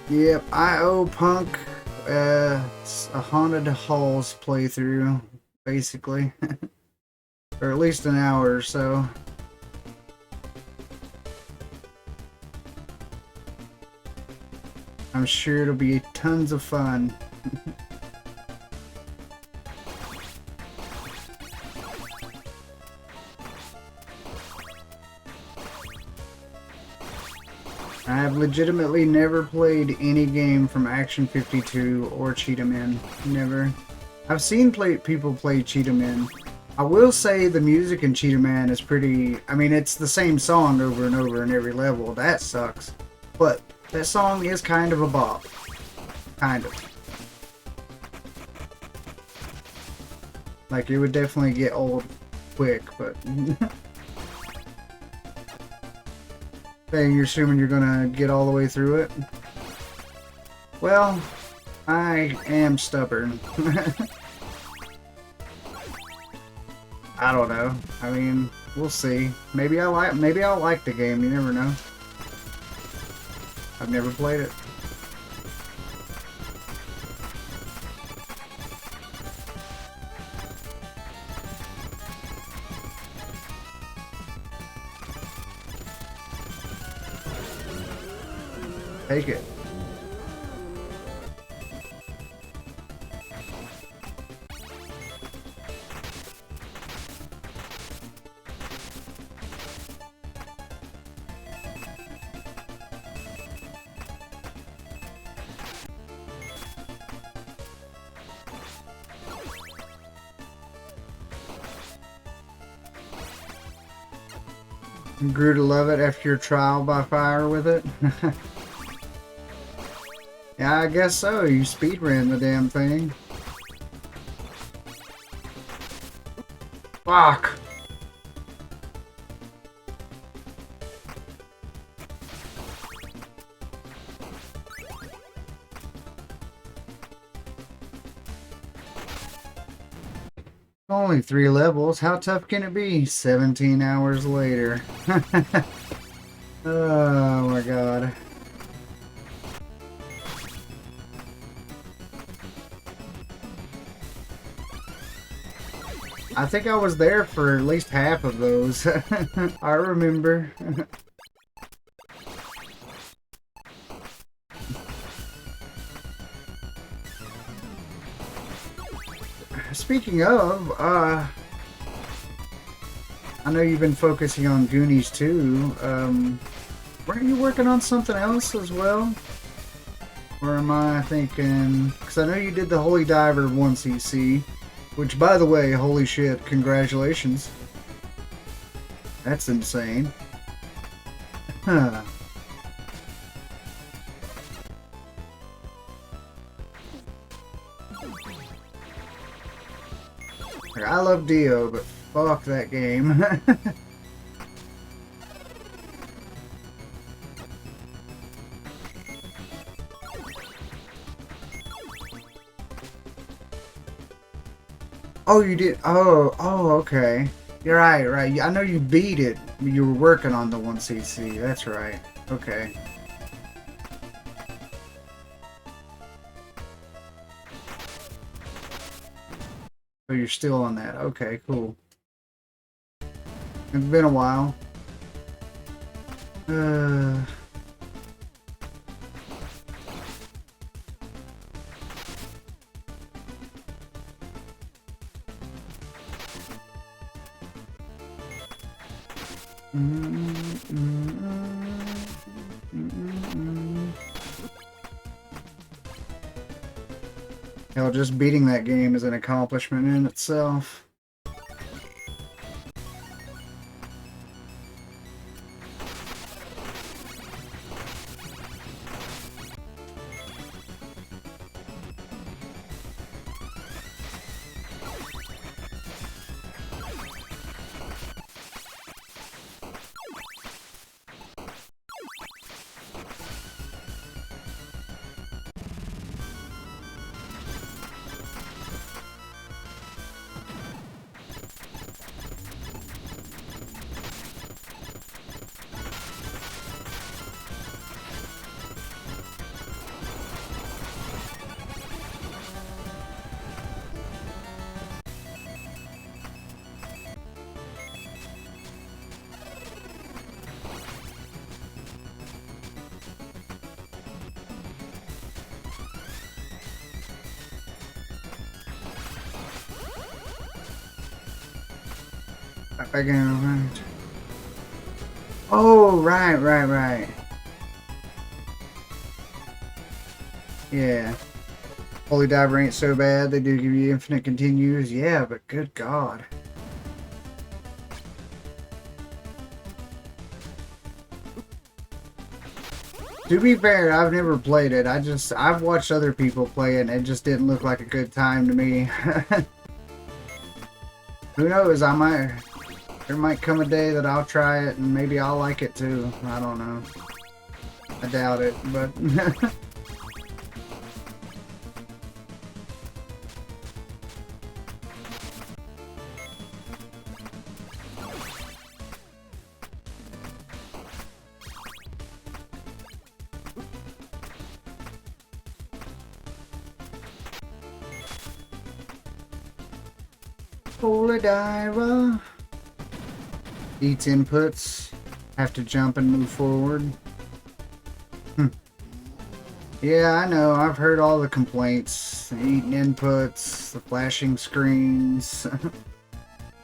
[SPEAKER 1] Yep, I owe Punk a Haunted Halls playthrough, basically. Or at least an hour or so. I'm sure it'll be tons of fun. I have legitimately never played any game from Action 52 or Cheetah Man. Never. I've seen people play Cheetah Man. I will say the music in Cheetah Man is pretty... I mean, it's the same song over and over in every level. That sucks. But That song is kind of a bop. Kind of. Like, it would definitely get old quick, but... Hey, you're assuming you're gonna get all the way through it? Well, I am stubborn. I don't know. I mean, we'll see. Maybe I'll like the game, you never know. I've never played it. Take it. You grew to love it after your trial by fire with it? Yeah, I guess so. You speedran the damn thing. Fuck! Only 3 levels. How tough can it be? 17 hours later. Oh my god. I think I was there for at least half of those. I remember. Speaking of, I know you've been focusing on Goonies too. Weren't you working on something else as well? Or am I thinking... Because I know you did the Holy Diver 1cc. Which, by the way, holy shit, congratulations. That's insane. Huh. I love Dio, but fuck that game. Oh, you did? Oh, okay. You're right. I know you beat it. You were working on the 1cc. That's right. Okay. So you're still on that. Okay, cool. It's been a while. Hell, just beating that game is an accomplishment in itself. Again, right. Oh, right. Yeah. Holy Diver ain't so bad. They do give you infinite continues. Yeah, but good God. To be fair, I've never played it. I've watched other people play it and it just didn't look like a good time to me. Who knows, there might come a day that I'll try it and maybe I'll like it too. I don't know. I doubt it, but... Holy diver. Eats inputs. Have to jump and move forward. Yeah, I know. I've heard all the complaints. Eating inputs, the flashing screens,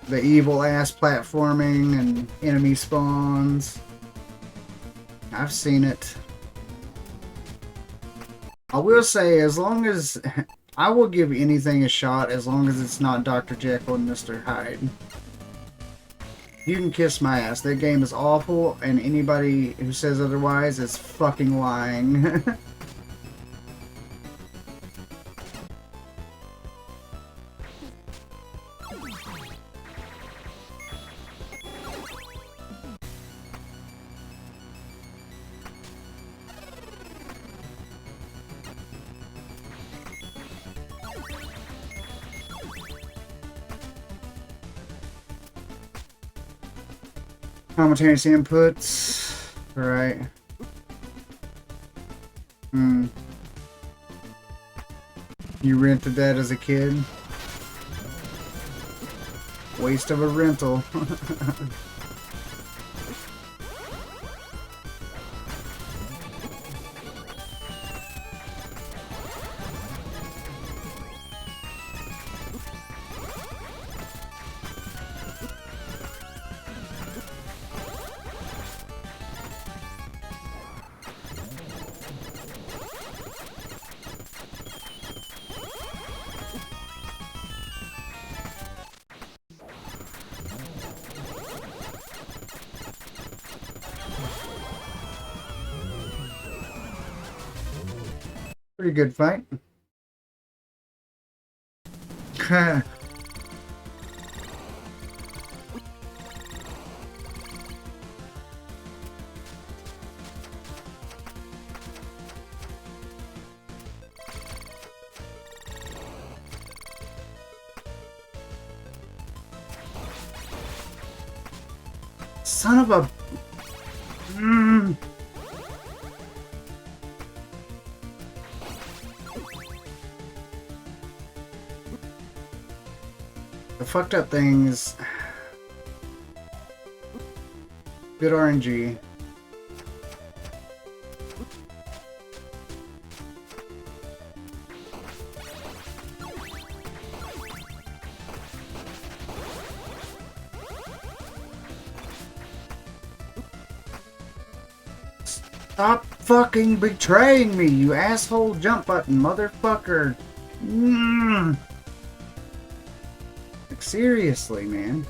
[SPEAKER 1] the evil-ass platforming, and enemy spawns. I've seen it. I will say, as long as... I will give anything a shot as long as it's not Dr. Jekyll and Mr. Hyde. You can kiss my ass. That game is awful, and anybody who says otherwise is fucking lying. Simultaneous inputs. Right. You rented that as a kid? Waste of a rental. Pretty good fight. Son of a... The fucked up things. Good RNG. Stop fucking betraying me, you asshole jump button motherfucker. Like, seriously, man.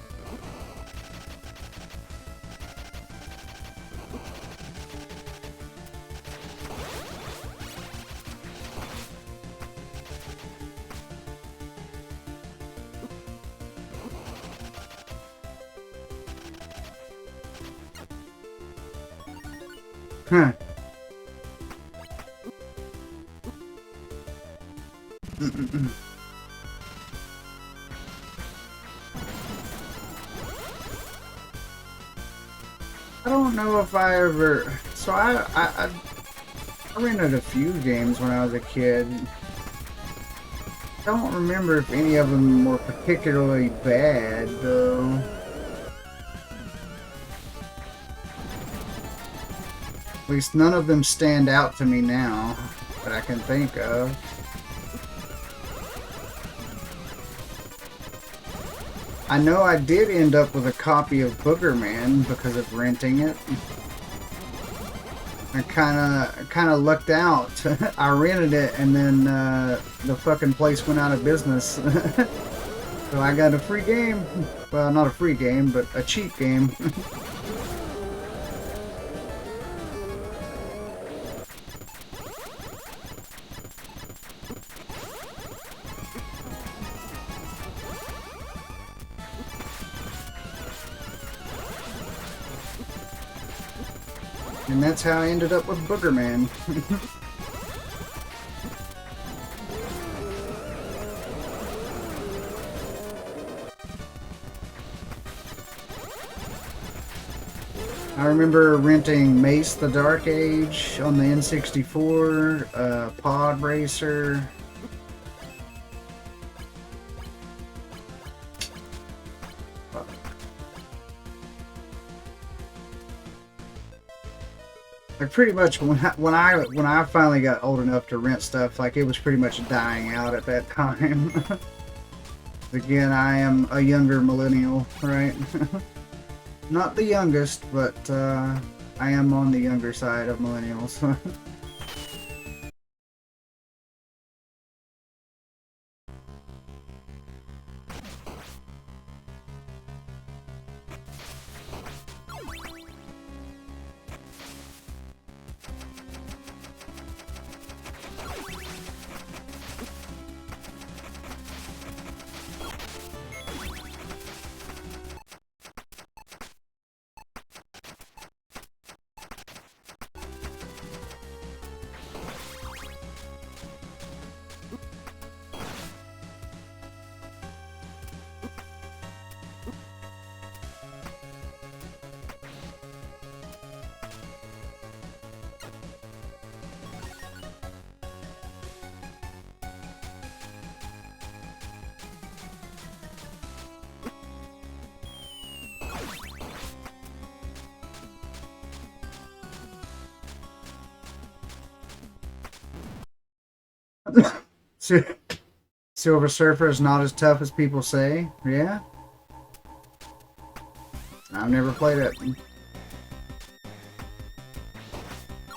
[SPEAKER 1] Huh. I don't know if I ever... So I rented a few games when I was a kid. I don't remember if any of them were particularly bad, though. At least none of them stand out to me now that I can think of. I know I did end up with a copy of Booger Man because of renting it. I kind of lucked out. I rented it and then the fucking place went out of business. So I got a free game. Well, not a free game, but a cheap game. And that's how I ended up with Boogerman. I remember renting Mace the Dark Age on the N64, Pod Racer. Like pretty much when I finally got old enough to rent stuff, like it was pretty much dying out at that time. Again, I am a younger millennial, right? Not the youngest, but I am on the younger side of millennials. Silver Surfer is not as tough as people say. Yeah, I've never played it.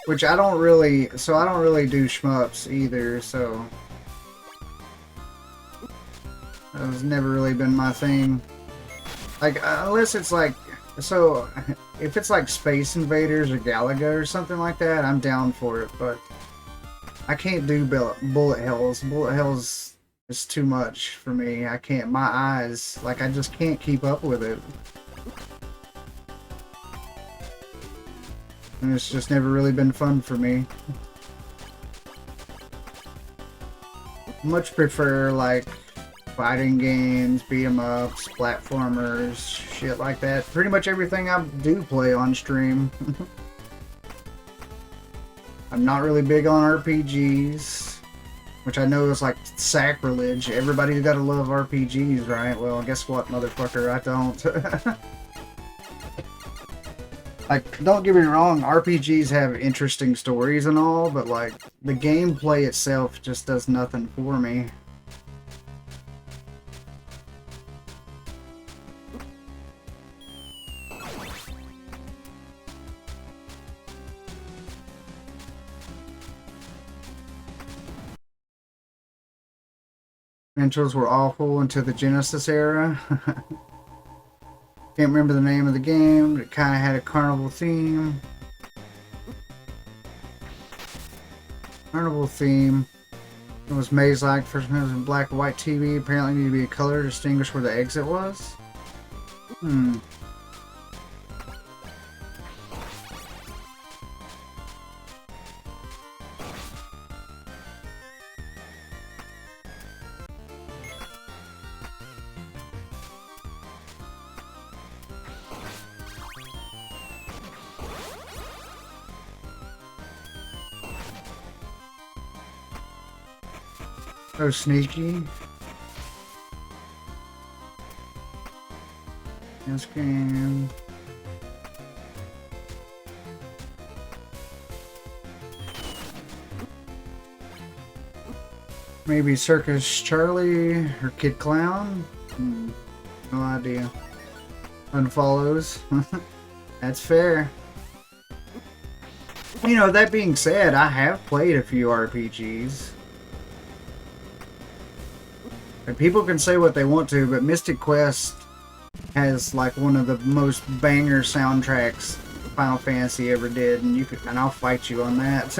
[SPEAKER 1] Which I don't really do shmups either, so that's never really been my thing. Like, unless it's like, so if it's like Space Invaders or Galaga or something like that, I'm down for it, but I can't do bullet hells. Bullet hells is too much for me. I can't, my eyes, like I just can't keep up with it. And it's just never really been fun for me. Much prefer like fighting games, beat 'em ups, platformers, shit like that. Pretty much everything I do play on stream. I'm not really big on RPGs, which I know is like sacrilege. Everybody's gotta love RPGs, right? Well, guess what, motherfucker, I don't. Like, don't get me wrong, RPGs have interesting stories and all, but like, the gameplay itself just does nothing for me. Intros were awful into the Genesis era. Can't remember the name of the game, but it kind of had a carnival theme. Carnival theme. It was maze-like. First time it was in black and white TV. Apparently needed to be a color to distinguish where the exit was. So sneaky. This game. Maybe Circus Charlie or Kid Clown? No idea. Unfollows. That's fair. You know, that being said, I have played a few RPGs. And people can say what they want to, but Mystic Quest has like one of the most banger soundtracks Final Fantasy ever did, and I'll fight you on that.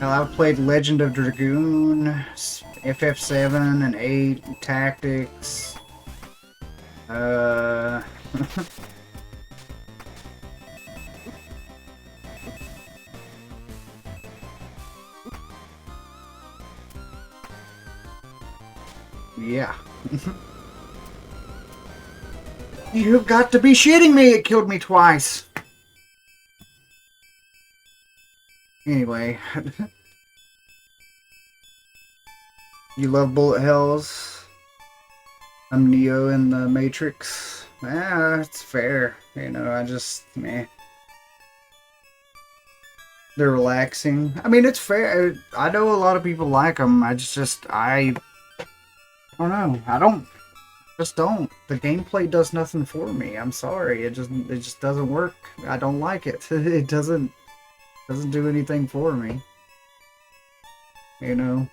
[SPEAKER 1] I've played Legend of Dragoon, FF7 and 8, Tactics. Yeah. You've got to be shitting me! It killed me twice. Anyway. You love bullet hells. I'm Neo in the Matrix. Ah, it's fair. You know, I just, meh. They're relaxing. I mean, it's fair. I know a lot of people like them. I don't know. Just don't. The gameplay does nothing for me. I'm sorry. It just doesn't work. I don't like it. It doesn't do anything for me. You know,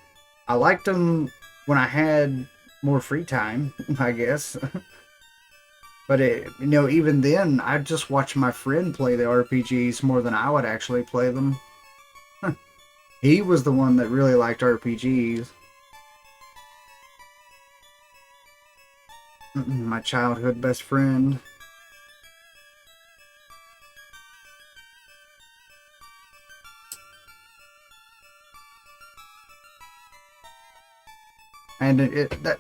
[SPEAKER 1] I liked them when I had more free time, I guess. But you know, even then, I'd just watch my friend play the RPGs more than I would actually play them. He was the one that really liked RPGs. My childhood best friend. And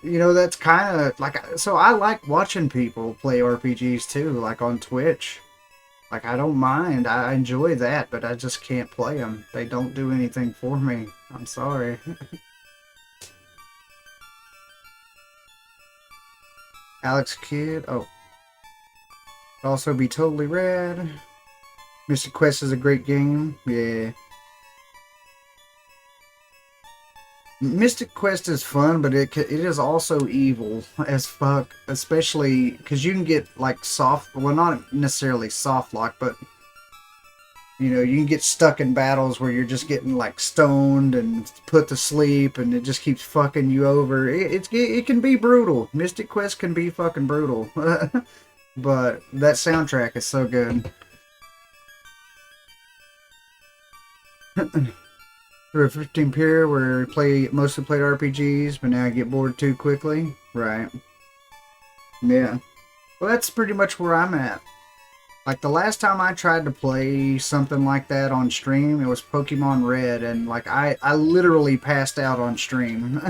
[SPEAKER 1] you know, that's kind of like, so I like watching people play RPGs too, like on Twitch. Like, I don't mind. I enjoy that, but I just can't play them. They don't do anything for me. I'm sorry. Alex Kidd. Oh. Also be totally rad. Mystic Quest is a great game. Yeah. Mystic Quest is fun, but it is also evil as fuck. Especially because you can get like soft, well, not necessarily soft lock, but you know, you can get stuck in battles where you're just getting like stoned and put to sleep, and it just keeps fucking you over. It can be brutal. Mystic Quest can be fucking brutal, but that soundtrack is so good. Through a 15 period where I mostly played RPGs, but now I get bored too quickly. Right. Yeah. Well, that's pretty much where I'm at. Like, the last time I tried to play something like that on stream, it was Pokemon Red, and like I literally passed out on stream.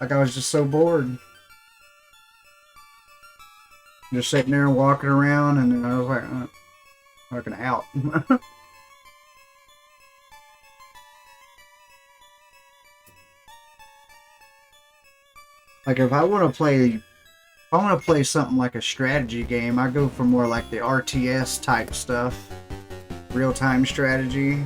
[SPEAKER 1] Like, I was just so bored. Just sitting there and walking around, and I was like, fucking out. Like, if I want to play something like a strategy game, I go for more like the RTS type stuff. Real-time strategy.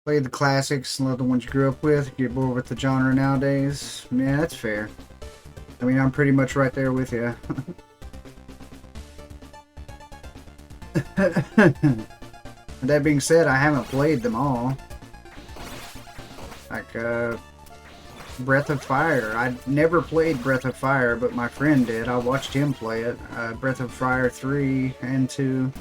[SPEAKER 1] Play the classics, love the ones you grew up with, get bored with the genre nowadays. Yeah, that's fair. I mean, I'm pretty much right there with you. That being said, I haven't played them all. Like, Breath of Fire. I never played Breath of Fire, but my friend did. I watched him play it. Breath of Fire 3 and 2.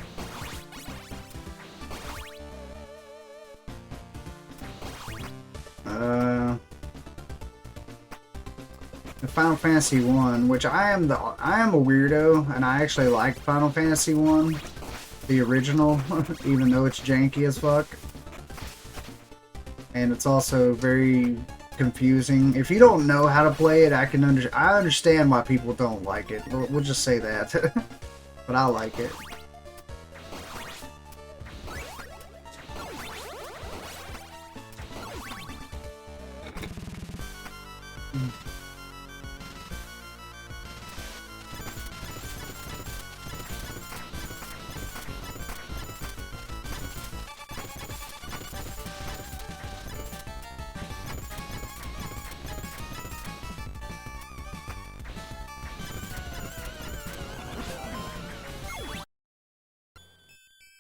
[SPEAKER 1] The Final Fantasy 1, which I am a weirdo, and I actually like Final Fantasy 1, the original, even though it's janky as fuck. And it's also very confusing. If you don't know how to play it, I understand why people don't like it. We'll just say that. But I like it.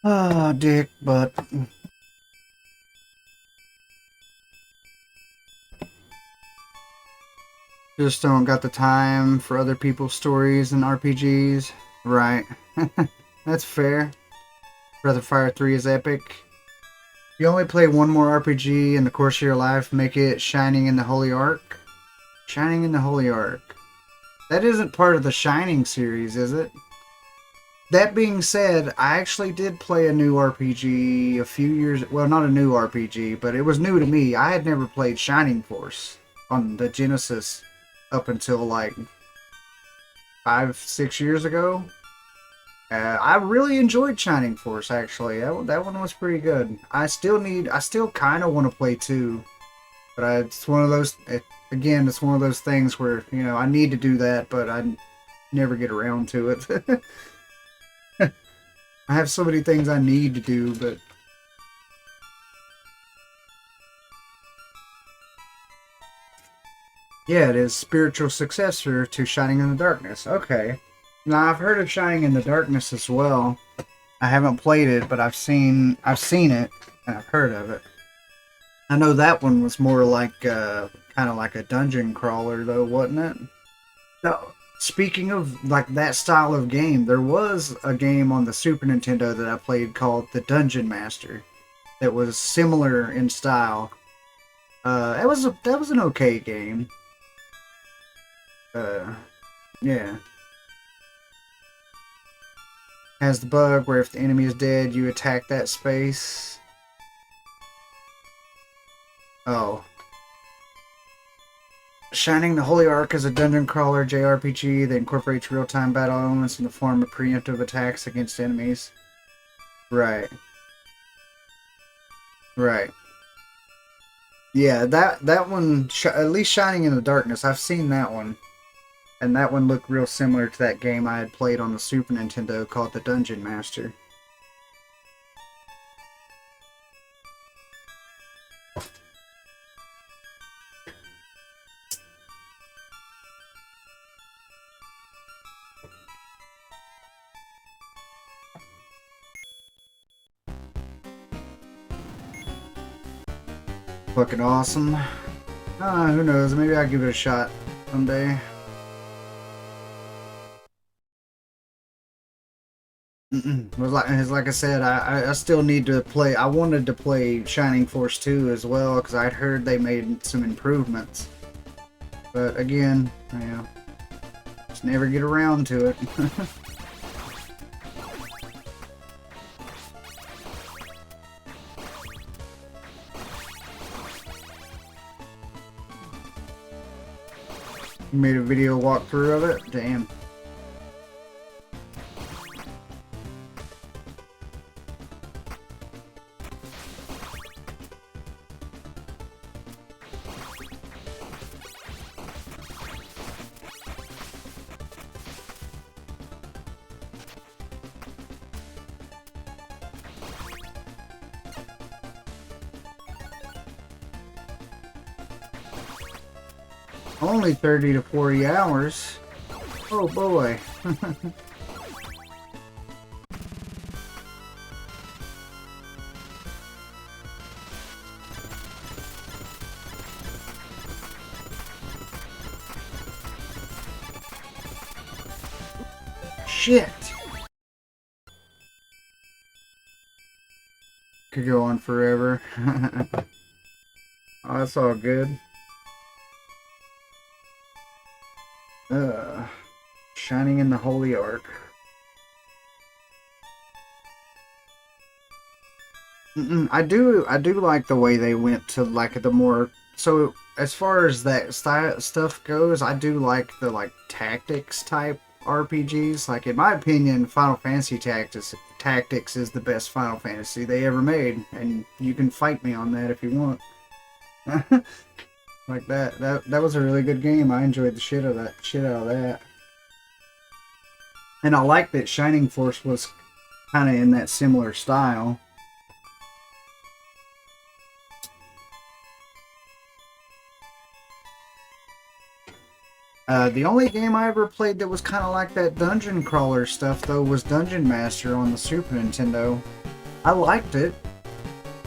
[SPEAKER 1] Ah, dick, but just don't got the time for other people's stories and RPGs. Right. That's fair. Breath of Fire 3 is epic. You only play one more RPG in the course of your life, make it Shining in the Holy Ark. Shining in the Holy Ark. That isn't part of the Shining series, is it? That being said, I actually did play a new RPG a few years... Well, not a new RPG, but it was new to me. I had never played Shining Force on the Genesis up until like 5-6 years ago. I really enjoyed Shining Force, actually. That one was pretty good. I still kind of want to play 2. But it's one of those... Again, it's one of those things where, you know, I need to do that, but I never get around to it. I have so many things I need to do, but... Yeah, it is spiritual successor to Shining in the Darkness. Okay. Now, I've heard of Shining in the Darkness as well. I haven't played it, but I've seen it, and I've heard of it. I know that one was more like, kind of like a dungeon crawler, though, wasn't it? No. Speaking of like that style of game, there was a game on the Super Nintendo that I played called The Dungeon Master that was similar in style. That was an okay game. Yeah. Has the bug where if the enemy is dead, you attack that space. Oh. Shining the Holy Ark is a dungeon crawler JRPG that incorporates real-time battle elements in the form of preemptive attacks against enemies. Right. Right. Yeah, that one, at least Shining in the Darkness, I've seen that one. And that one looked real similar to that game I had played on the Super Nintendo called The Dungeon Master. Fucking awesome. Who knows? Maybe I'll give it a shot someday. But like I said, I still need to play. I wanted to play Shining Force 2 as well because I'd heard they made some improvements. But again, yeah, just never get around to it. You made a video walkthrough of it? Damn. Only 30 to 40 hours. Oh boy. Shit. Could go on forever. Oh, that's all good. Shining in the Holy Ark. I do like the way they went to like the more, so as far as that stuff goes, I do like the like tactics type RPGs. Like in my opinion, Final Fantasy Tactics is the best Final Fantasy they ever made, and you can fight me on that if you want. Like that was a really good game. I enjoyed the shit out of that. And I like that Shining Force was kind of in that similar style. The only game I ever played that was kind of like that dungeon crawler stuff, though, was Dungeon Master on the Super Nintendo. I liked it.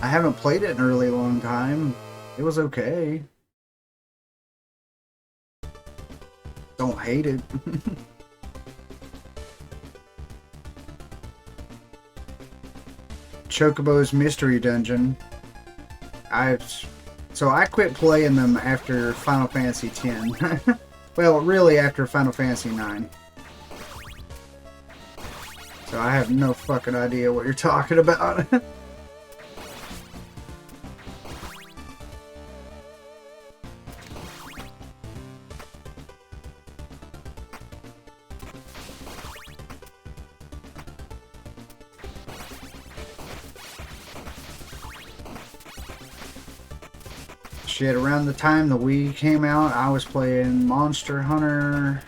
[SPEAKER 1] I haven't played it in a really long time. It was okay. Don't hate it. Chocobo's Mystery Dungeon. So I quit playing them after Final Fantasy X. Well, really after Final Fantasy IX. So I have no fucking idea what you're talking about. Shit, around the time the Wii came out, I was playing Monster Hunter,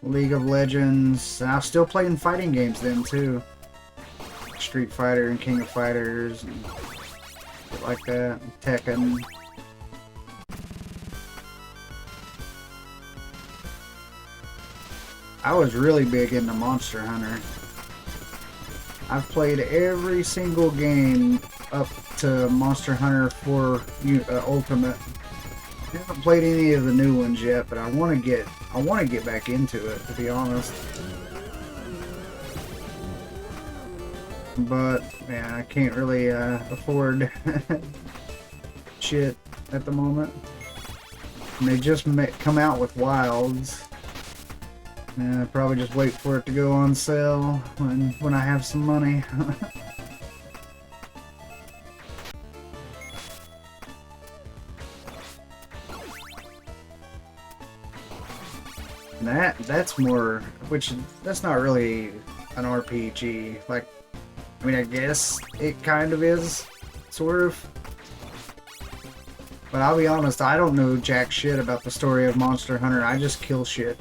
[SPEAKER 1] League of Legends, and I was still playing fighting games then too. Street Fighter and King of Fighters and shit like that, Tekken. I was really big into Monster Hunter. I've played every single game up to Monster Hunter 4 Ultimate. I haven't played any of the new ones yet, but I want to get back into it, to be honest. But man, I can't really afford shit at the moment. And they just come out with Wilds. And I'll probably just wait for it to go on sale when I have some money. That's more, that's not really an RPG. Like, I mean, I guess it kind of is, sort of. But I'll be honest, I don't know jack shit about the story of Monster Hunter. I just kill shit.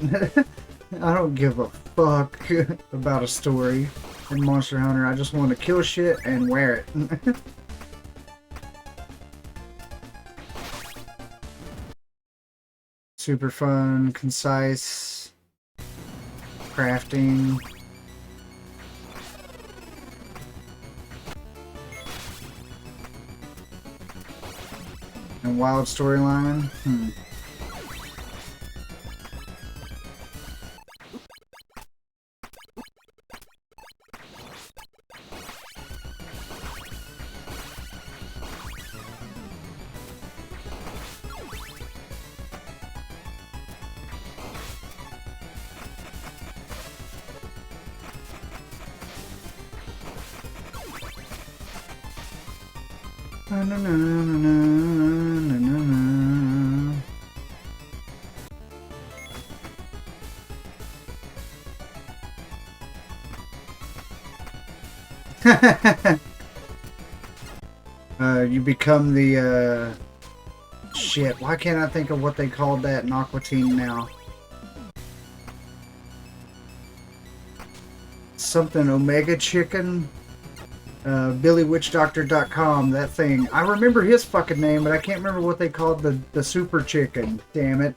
[SPEAKER 1] I don't give a fuck about a story in Monster Hunter. I just want to kill shit and wear it. Super fun, concise, crafting. And wild storyline. Na, na, na, na, na, na, na. You become the shit. Why can't I think of what they called that in Aqua Teen now? Something Omega Chicken. BillyWitchDoctor.com, that thing. I remember his fucking name, but I can't remember what they called the super chicken. Damn it.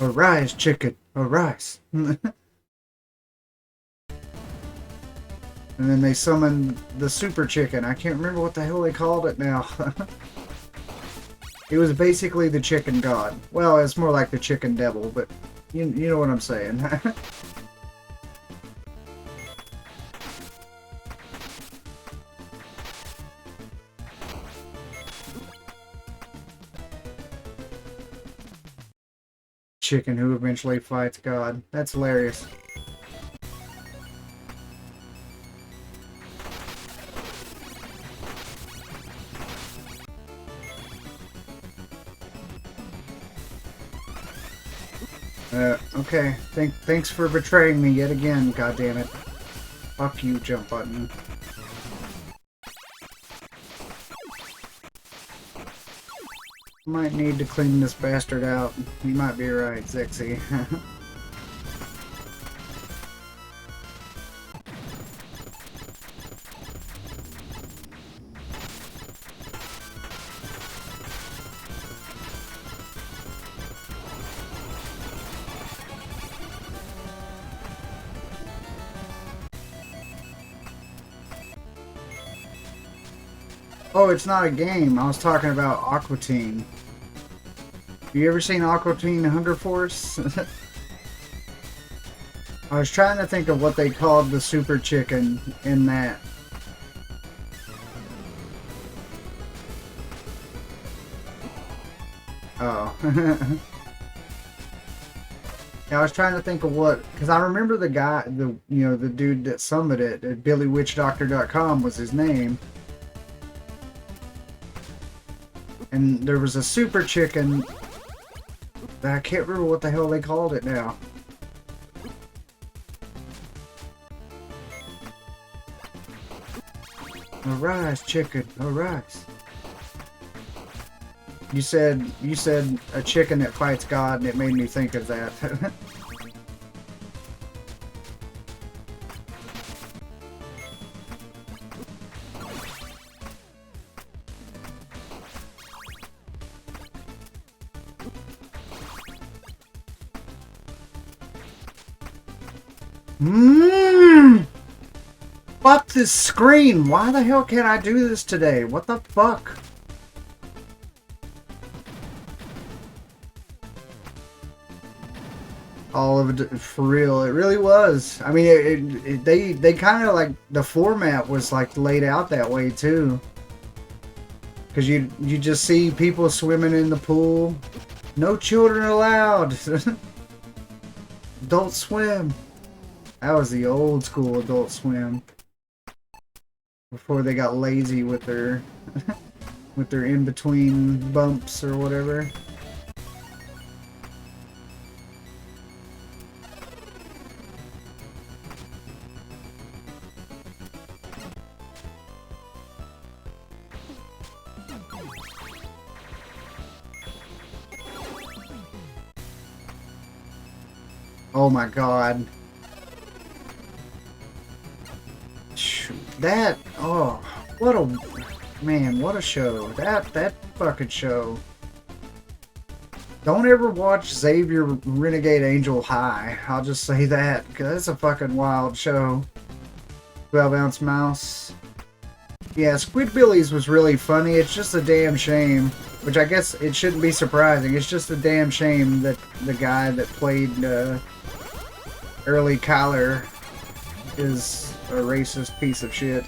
[SPEAKER 1] Arise, chicken, arise. And then they summoned the super chicken. I can't remember what the hell they called it now. It was basically the chicken god. Well, it's more like the chicken devil, but you know what I'm saying. Chicken who eventually fights God. That's hilarious. Okay. Thanks for betraying me yet again, goddammit. Fuck you, jump button. Might need to clean this bastard out. You might be right, Zexy. Oh, it's not a game. I was talking about Aqua Teen. You ever seen Aqua Teen Hunger Force? I was trying to think of what they called the super chicken in that. Oh. Yeah, I was trying to think of what, because I remember the guy, the dude that summoned it, BillyWitchDoctor.com was his name. And there was a super chicken that I can't remember what the hell they called it now. Arise, chicken, arise. You said a chicken that fights God, and it made me think of that. Fuck this screen! Why the hell can't I do this today? What the fuck? All of it, for real, it really was. I mean, they kind of like, the format was like laid out that way too. Because you just see people swimming in the pool. No children allowed. Adult Swim. That was the old school Adult Swim. Before they got lazy with their with their in-between bumps or whatever. Oh my god. That, oh, what a, man, what a show. That fucking show. Don't ever watch Xavier Renegade Angel High. I'll just say that, because it's a fucking wild show. 12-ounce mouse. Yeah, Squidbillies was really funny. It's just a damn shame, which I guess it shouldn't be surprising. It's just a damn shame that the guy that played early Kyler is a racist piece of shit.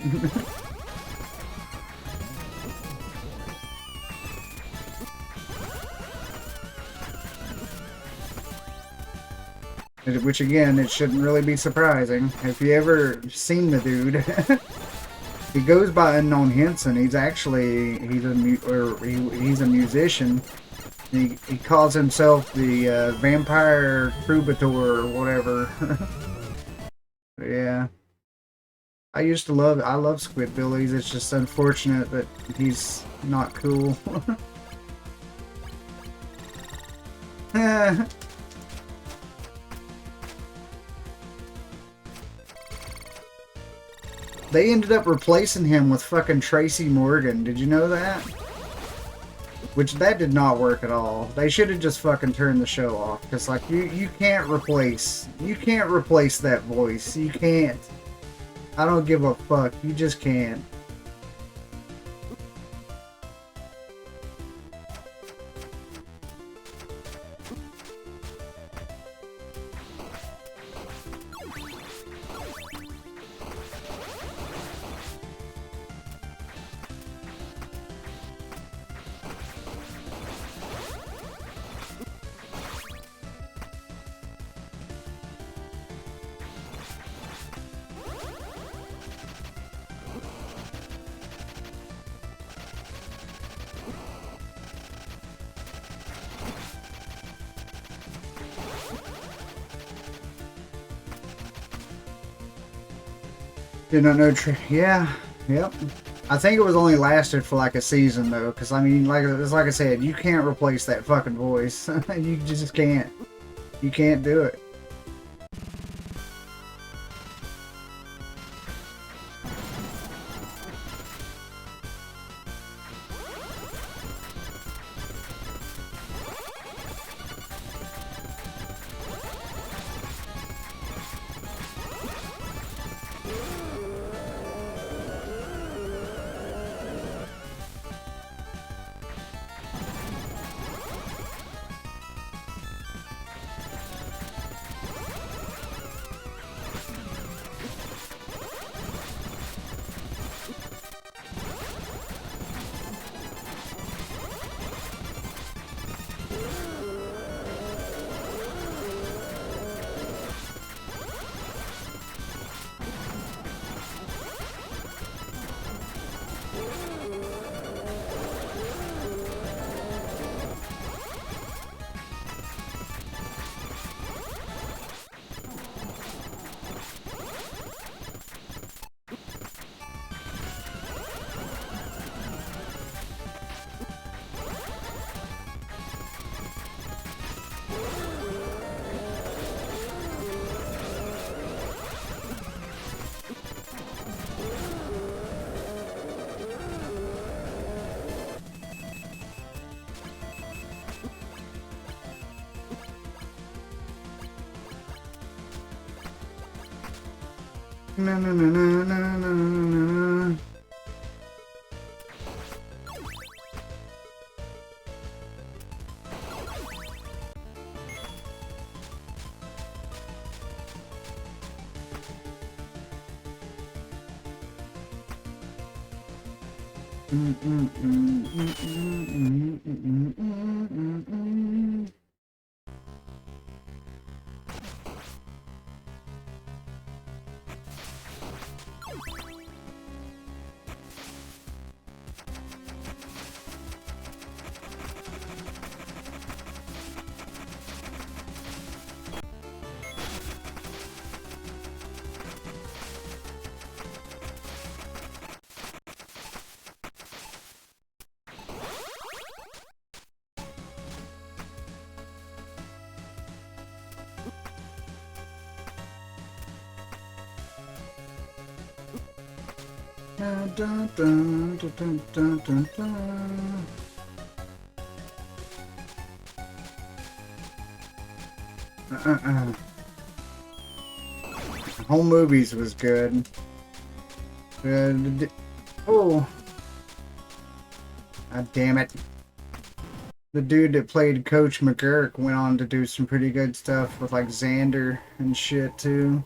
[SPEAKER 1] Which again, it shouldn't really be surprising. If you ever seen the dude, he goes by Unknown Henson. He's actually he's a musician. He calls himself the Vampire Troubadour or whatever. Yeah. I love Squidbillies. It's just unfortunate that he's not cool. They ended up replacing him with fucking Tracy Morgan. Did you know that? Which, that did not work at all. They should have just fucking turned the show off. Because, like, you can't replace that voice. You can't. I don't give a fuck. You just can't. Did not know. Yeah, yep. I think it was only lasted for like a season though, because I mean, like I said, you can't replace that fucking voice. You just can't. You can't do it. Na na na na na na na. Dun, dun, dun, dun, dun, dun, dun. Home Movies was good. Oh, God damn it! The dude that played Coach McGurk went on to do some pretty good stuff with like Xander and shit too.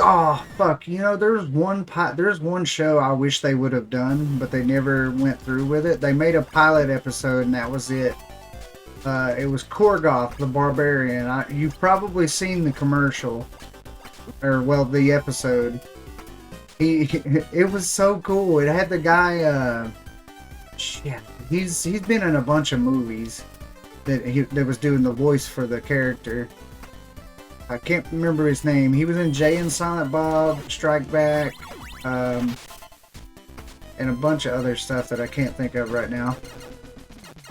[SPEAKER 1] Oh fuck! You know, there's one show I wish they would have done, but they never went through with it. They made a pilot episode, and that was it. It was Korgoth the Barbarian. You've probably seen the commercial, or well, the episode. It was so cool. It had the guy. Shit, he's been in a bunch of movies that was doing the voice for the character. I can't remember his name. He was in Jay and Silent Bob, Strike Back, and a bunch of other stuff that I can't think of right now.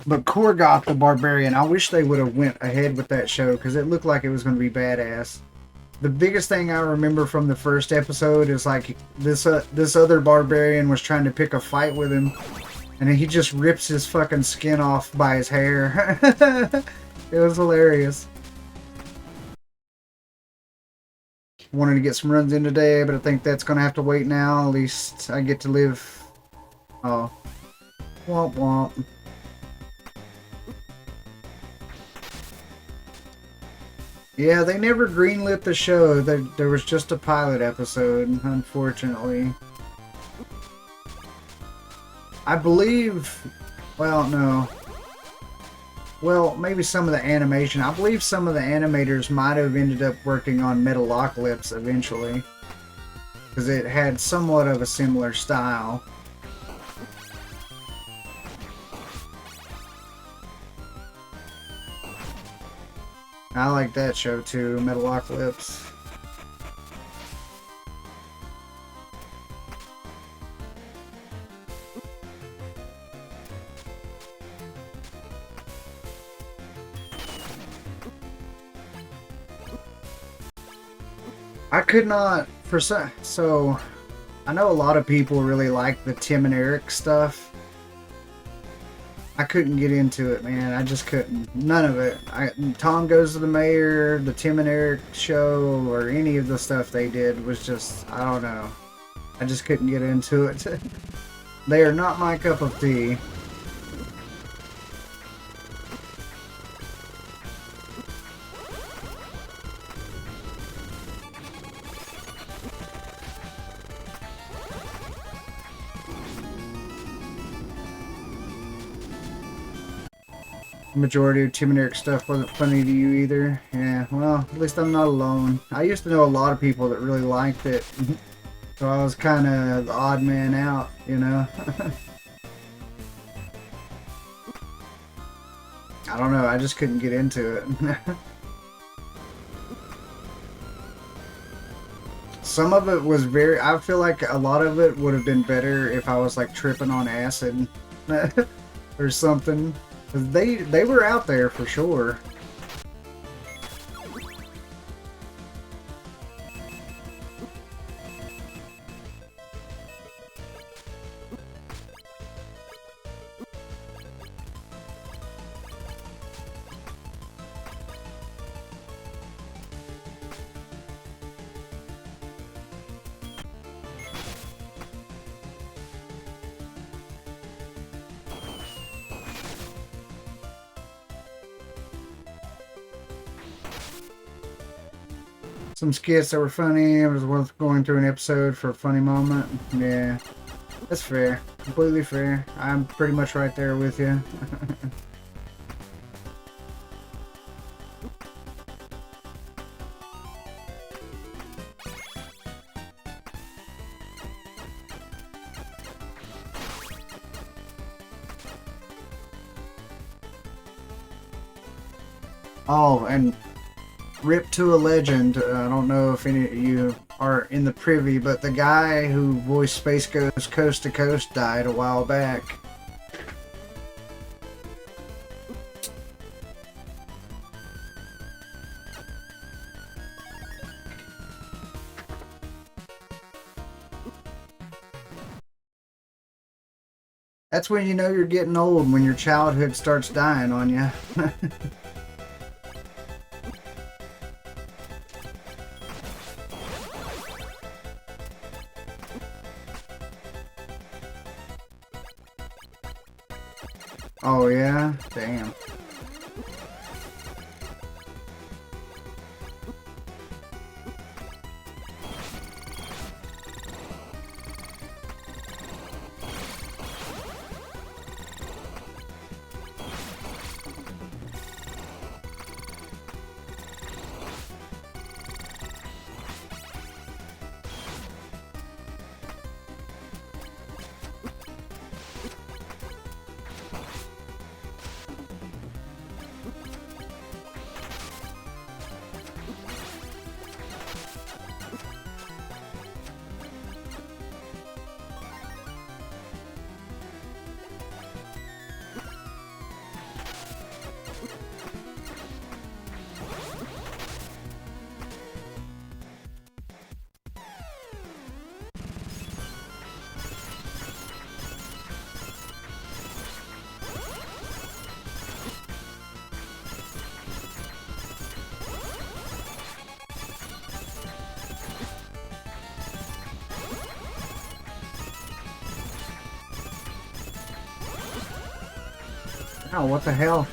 [SPEAKER 1] But Korgoth the Barbarian, I wish they would have went ahead with that show because it looked like it was going to be badass. The biggest thing I remember from the first episode is like this other barbarian was trying to pick a fight with him, and he just rips his fucking skin off by his hair. It was hilarious. Wanted to get some runs in today, but I think that's going to have to wait now. At least I get to live. Oh. Womp womp. Yeah, they never greenlit the show. There was just a pilot episode, unfortunately. I believe... Well, no. Well, maybe some of the animation. I believe some of the animators might have ended up working on Metalocalypse eventually. Because it had somewhat of a similar style. I like that show too, Metalocalypse. I could not, so I know a lot of people really like the Tim and Eric stuff. I couldn't get into it, man. I just couldn't. None of it. Tom Goes to the Mayor, the Tim and Eric show, or any of the stuff they did was just, I don't know. I just couldn't get into it. They are not my cup of tea. Majority of Tim and Eric stuff wasn't funny to you either. Yeah, well, at least I'm not alone. I used to know a lot of people that really liked it. So I was kind of the odd man out, you know? I don't know, I just couldn't get into it. Some of it was I feel like a lot of it would have been better if I was like tripping on acid. or something. 'Cause they were out there for sure. Some skits that were funny. It was worth going through an episode for a funny moment. Yeah, that's fair. Completely fair. I'm pretty much right there with you. Oh, and rip to a legend. I don't know if any of you are in the privy, but the guy who voiced Space Ghost Coast to Coast died a while back. That's when you know you're getting old, when your childhood starts dying on you. Oh yeah? Damn. Oh, what the hell?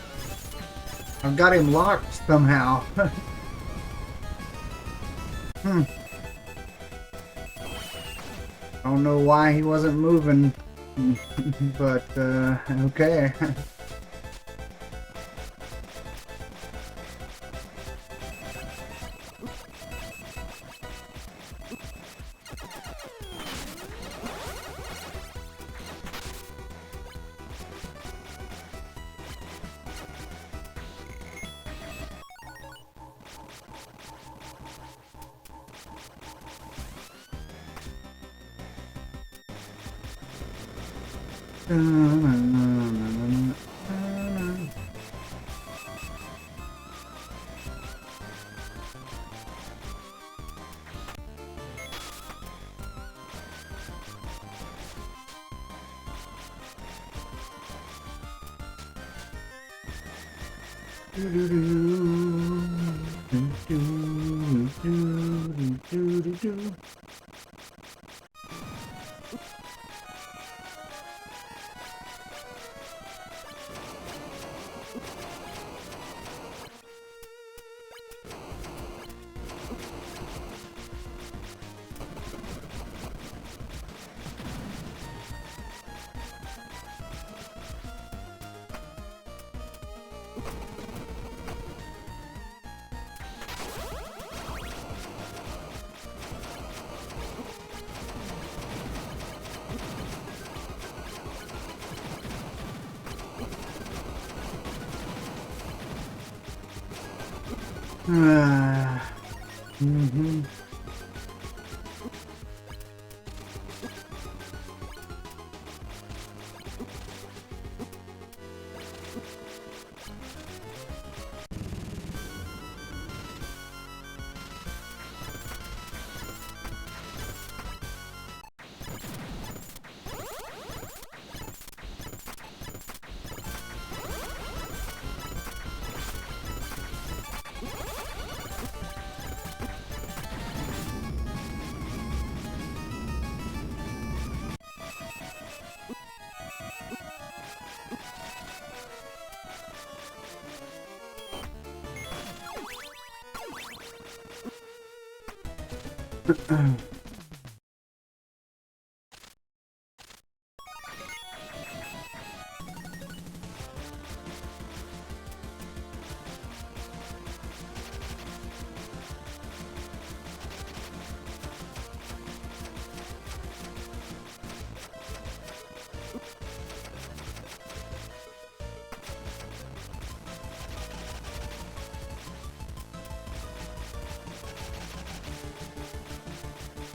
[SPEAKER 1] I've got him locked somehow. Hmm. I don't know why he wasn't moving, but okay. Mm-hmm.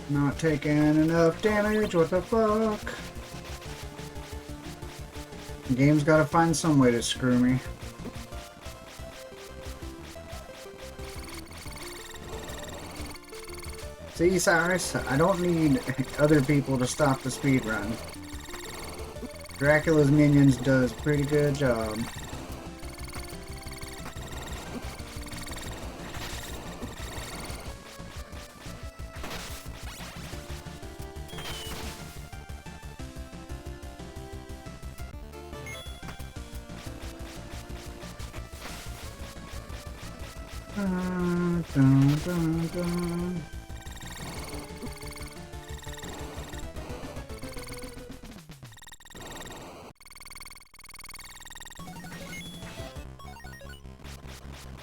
[SPEAKER 1] Not taking enough damage, what the fuck? The game's gotta find some way to screw me. See, Cyrus, I don't need other people to stop the speedrun. Dracula's Minions does a pretty good job. Dun, dun, dun.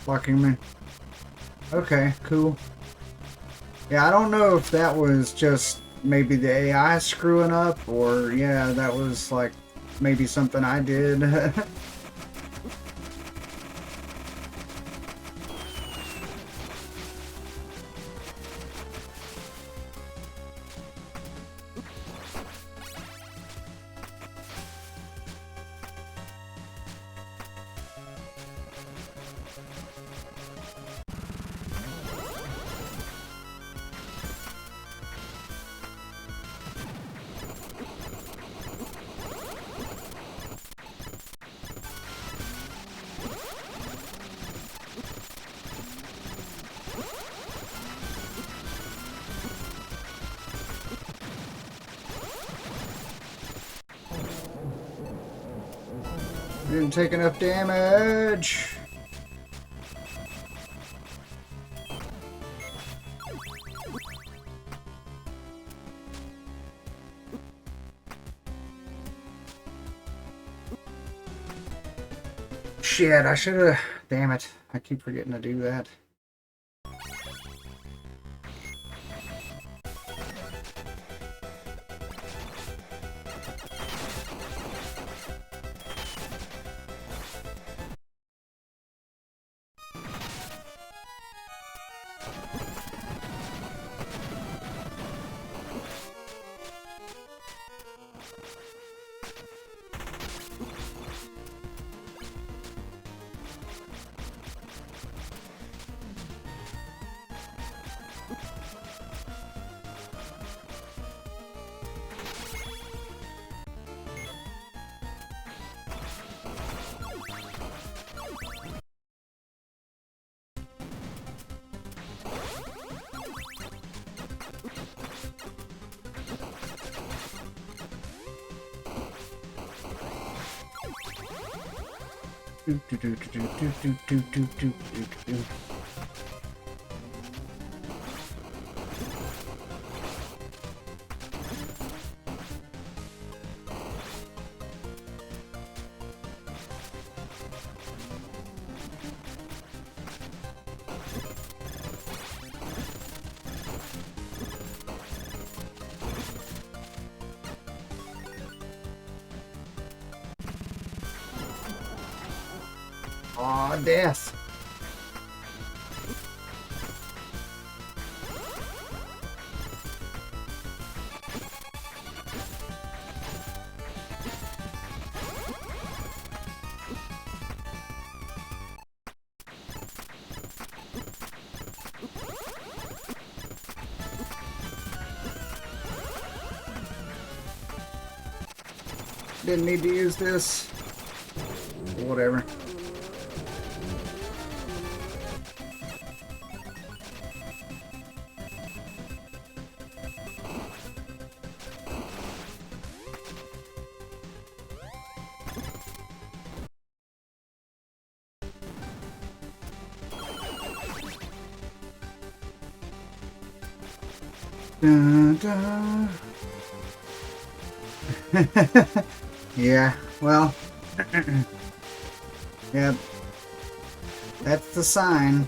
[SPEAKER 1] Blocking me. Okay, cool. Yeah, I don't know if that was just maybe the AI screwing up, or yeah, that was like maybe something I did. Didn't take enough damage. Shit, I should have. Damn it. I keep forgetting to do that. Aw, death. Didn't need to use this. Whatever. Dun, dun. Yeah, well, yeah, that's the sign.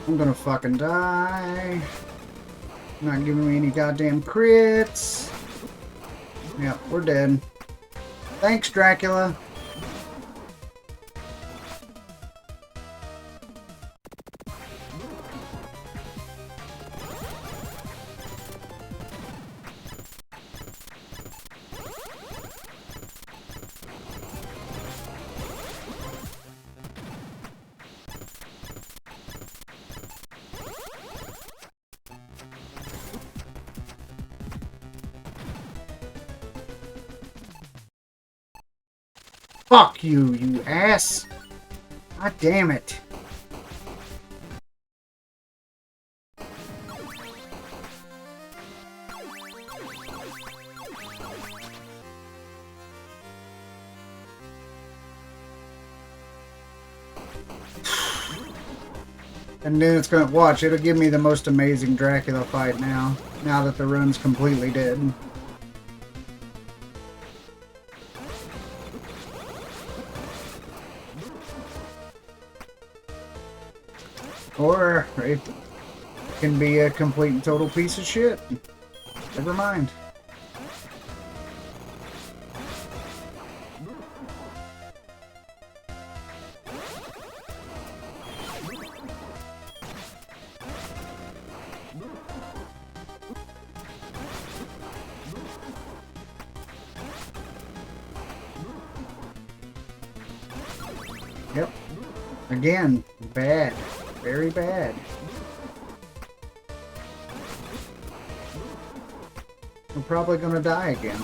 [SPEAKER 1] I'm gonna fucking die. Not giving me any goddamn crits. Yep, we're dead. Thanks, Dracula. Fuck you, you ass! God damn it. And then it's gonna watch, it'll give me the most amazing Dracula fight now that the run's completely dead. Or it can be a complete and total piece of shit. Never mind. Yep. Again, bad. Very bad. I'm probably gonna die again.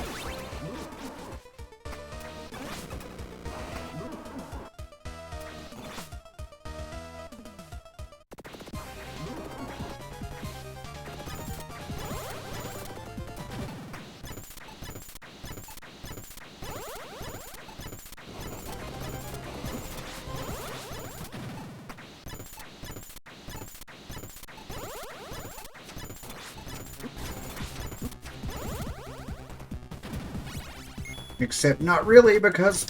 [SPEAKER 1] Except not really, because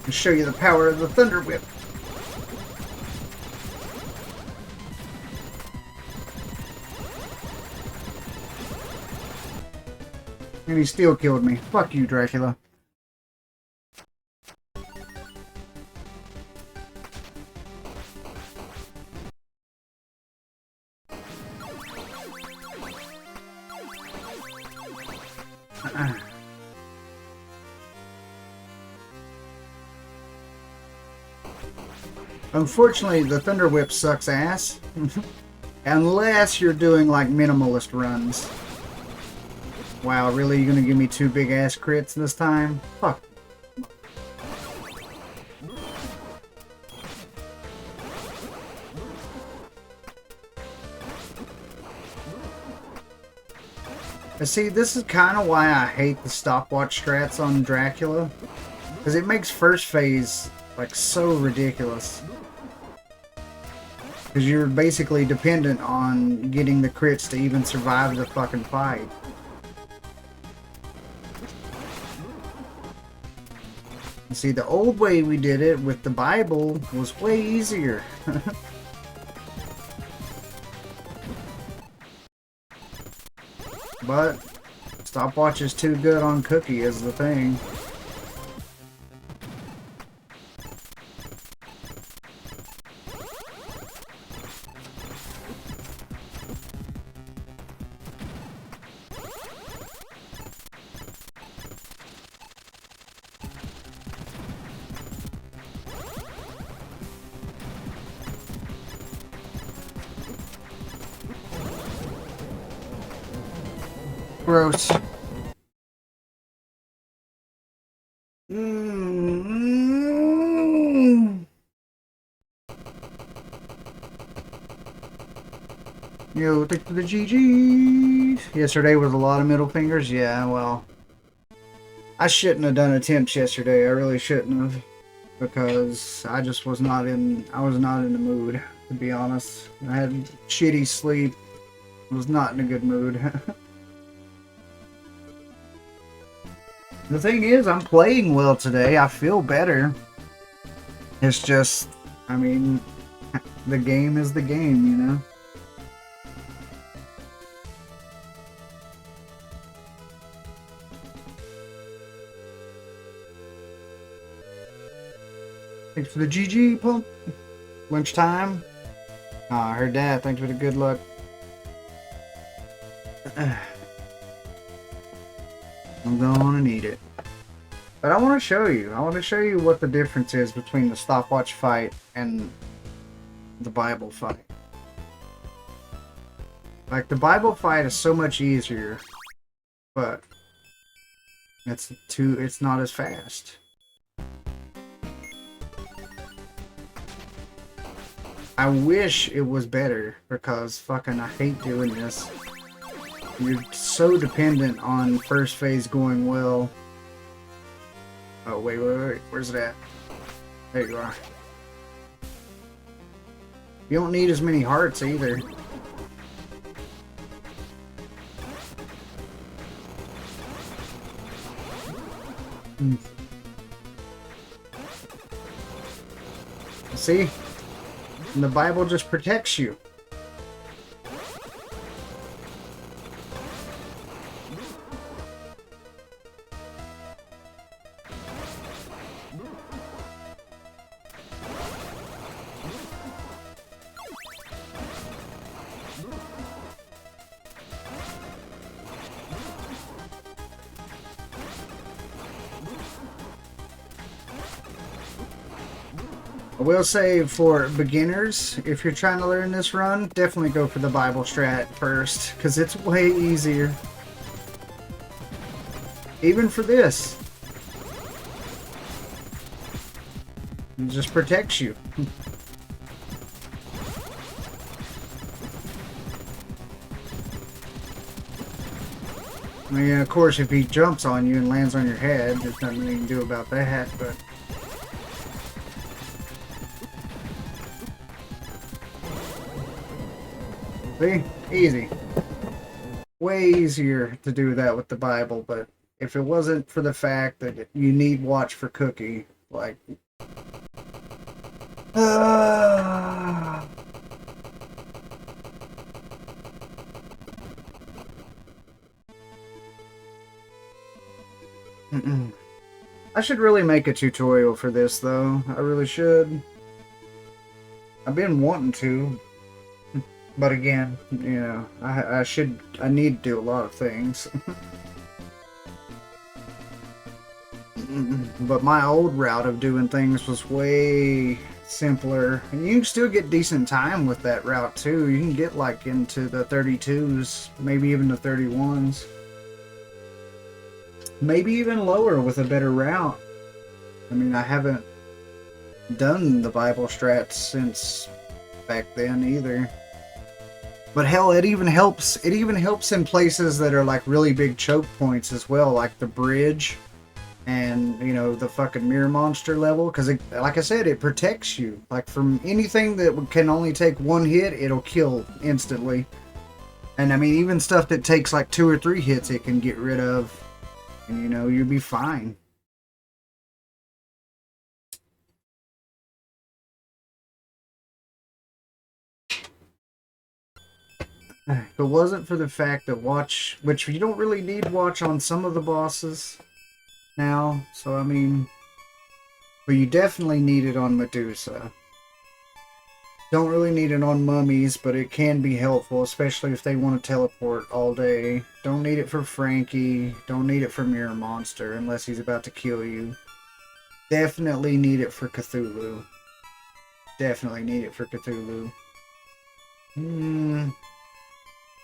[SPEAKER 1] I'll show you the power of the Thunder Whip. And he still killed me. Fuck you, Dracula. Unfortunately, the Thunder Whip sucks ass. Unless you're doing like minimalist runs. Wow, really? You're gonna give me 2 big ass crits this time? Fuck. And see, this is kind of why I hate the stopwatch strats on Dracula. Because it makes first phase, like, so ridiculous. Because you're basically dependent on getting the crits to even survive the fucking fight. And see, the old way we did it with the Bible was way easier. But stopwatch is too good on Cookie is the thing. Gross. Yo, thanks for the GGs. Yesterday was a lot of middle fingers. Yeah, well, I shouldn't have done attempts yesterday. I really shouldn't have, because I just was not in. I was not in the mood, to be honest. I had shitty sleep. I was not in a good mood. The thing is, I'm playing well today. I feel better. It's just, I mean, the game is the game, you know? Thanks for the GG, pump. Lunchtime. Oh, I heard that. Thanks for the good luck. I'm going to need it. But I want to show you. I want to show you what the difference is between the stopwatch fight and the Bible fight. Like, the Bible fight is so much easier, but it's not as fast. I wish it was better, because fucking I hate doing this. You're so dependent on first phase going well. Oh, wait. Where's it at? There you are. You don't need as many hearts either. See? And the Bible just protects you. I will say, for beginners, if you're trying to learn this run, definitely go for the Bible strat first, because it's way easier. Even for this. It just protects you. I mean, of course, if he jumps on you and lands on your head, there's nothing you can do about that, but... See? Easy. Way easier to do that with the Bible, but if it wasn't for the fact that you need watch for Cookie, like... I should really make a tutorial for this, though. I really should. I've been wanting to. But again, you know, I need to do a lot of things. But my old route of doing things was way simpler. And you can still get decent time with that route too. You can get like into the 32s, maybe even the 31s. Maybe even lower with a better route. I mean, I haven't done the Bible strats since back then either. But hell, it even helps. It even helps in places that are like really big choke points as well, like the bridge, and you know the fucking mirror monster level. Because like I said, it protects you. Like from anything that can only take one hit, it'll kill instantly. And I mean, even stuff that takes like 2 or 3 hits, it can get rid of, and you know you'll be fine. If it wasn't for the fact that watch, which you don't really need watch on some of the bosses now, so I mean, but you definitely need it on Medusa. Don't really need it on mummies, but it can be helpful, especially if they want to teleport all day. Don't need it for Frankie. Don't need it for Mirror Monster unless he's about to kill you. Definitely need it for Cthulhu. Definitely need it for Cthulhu.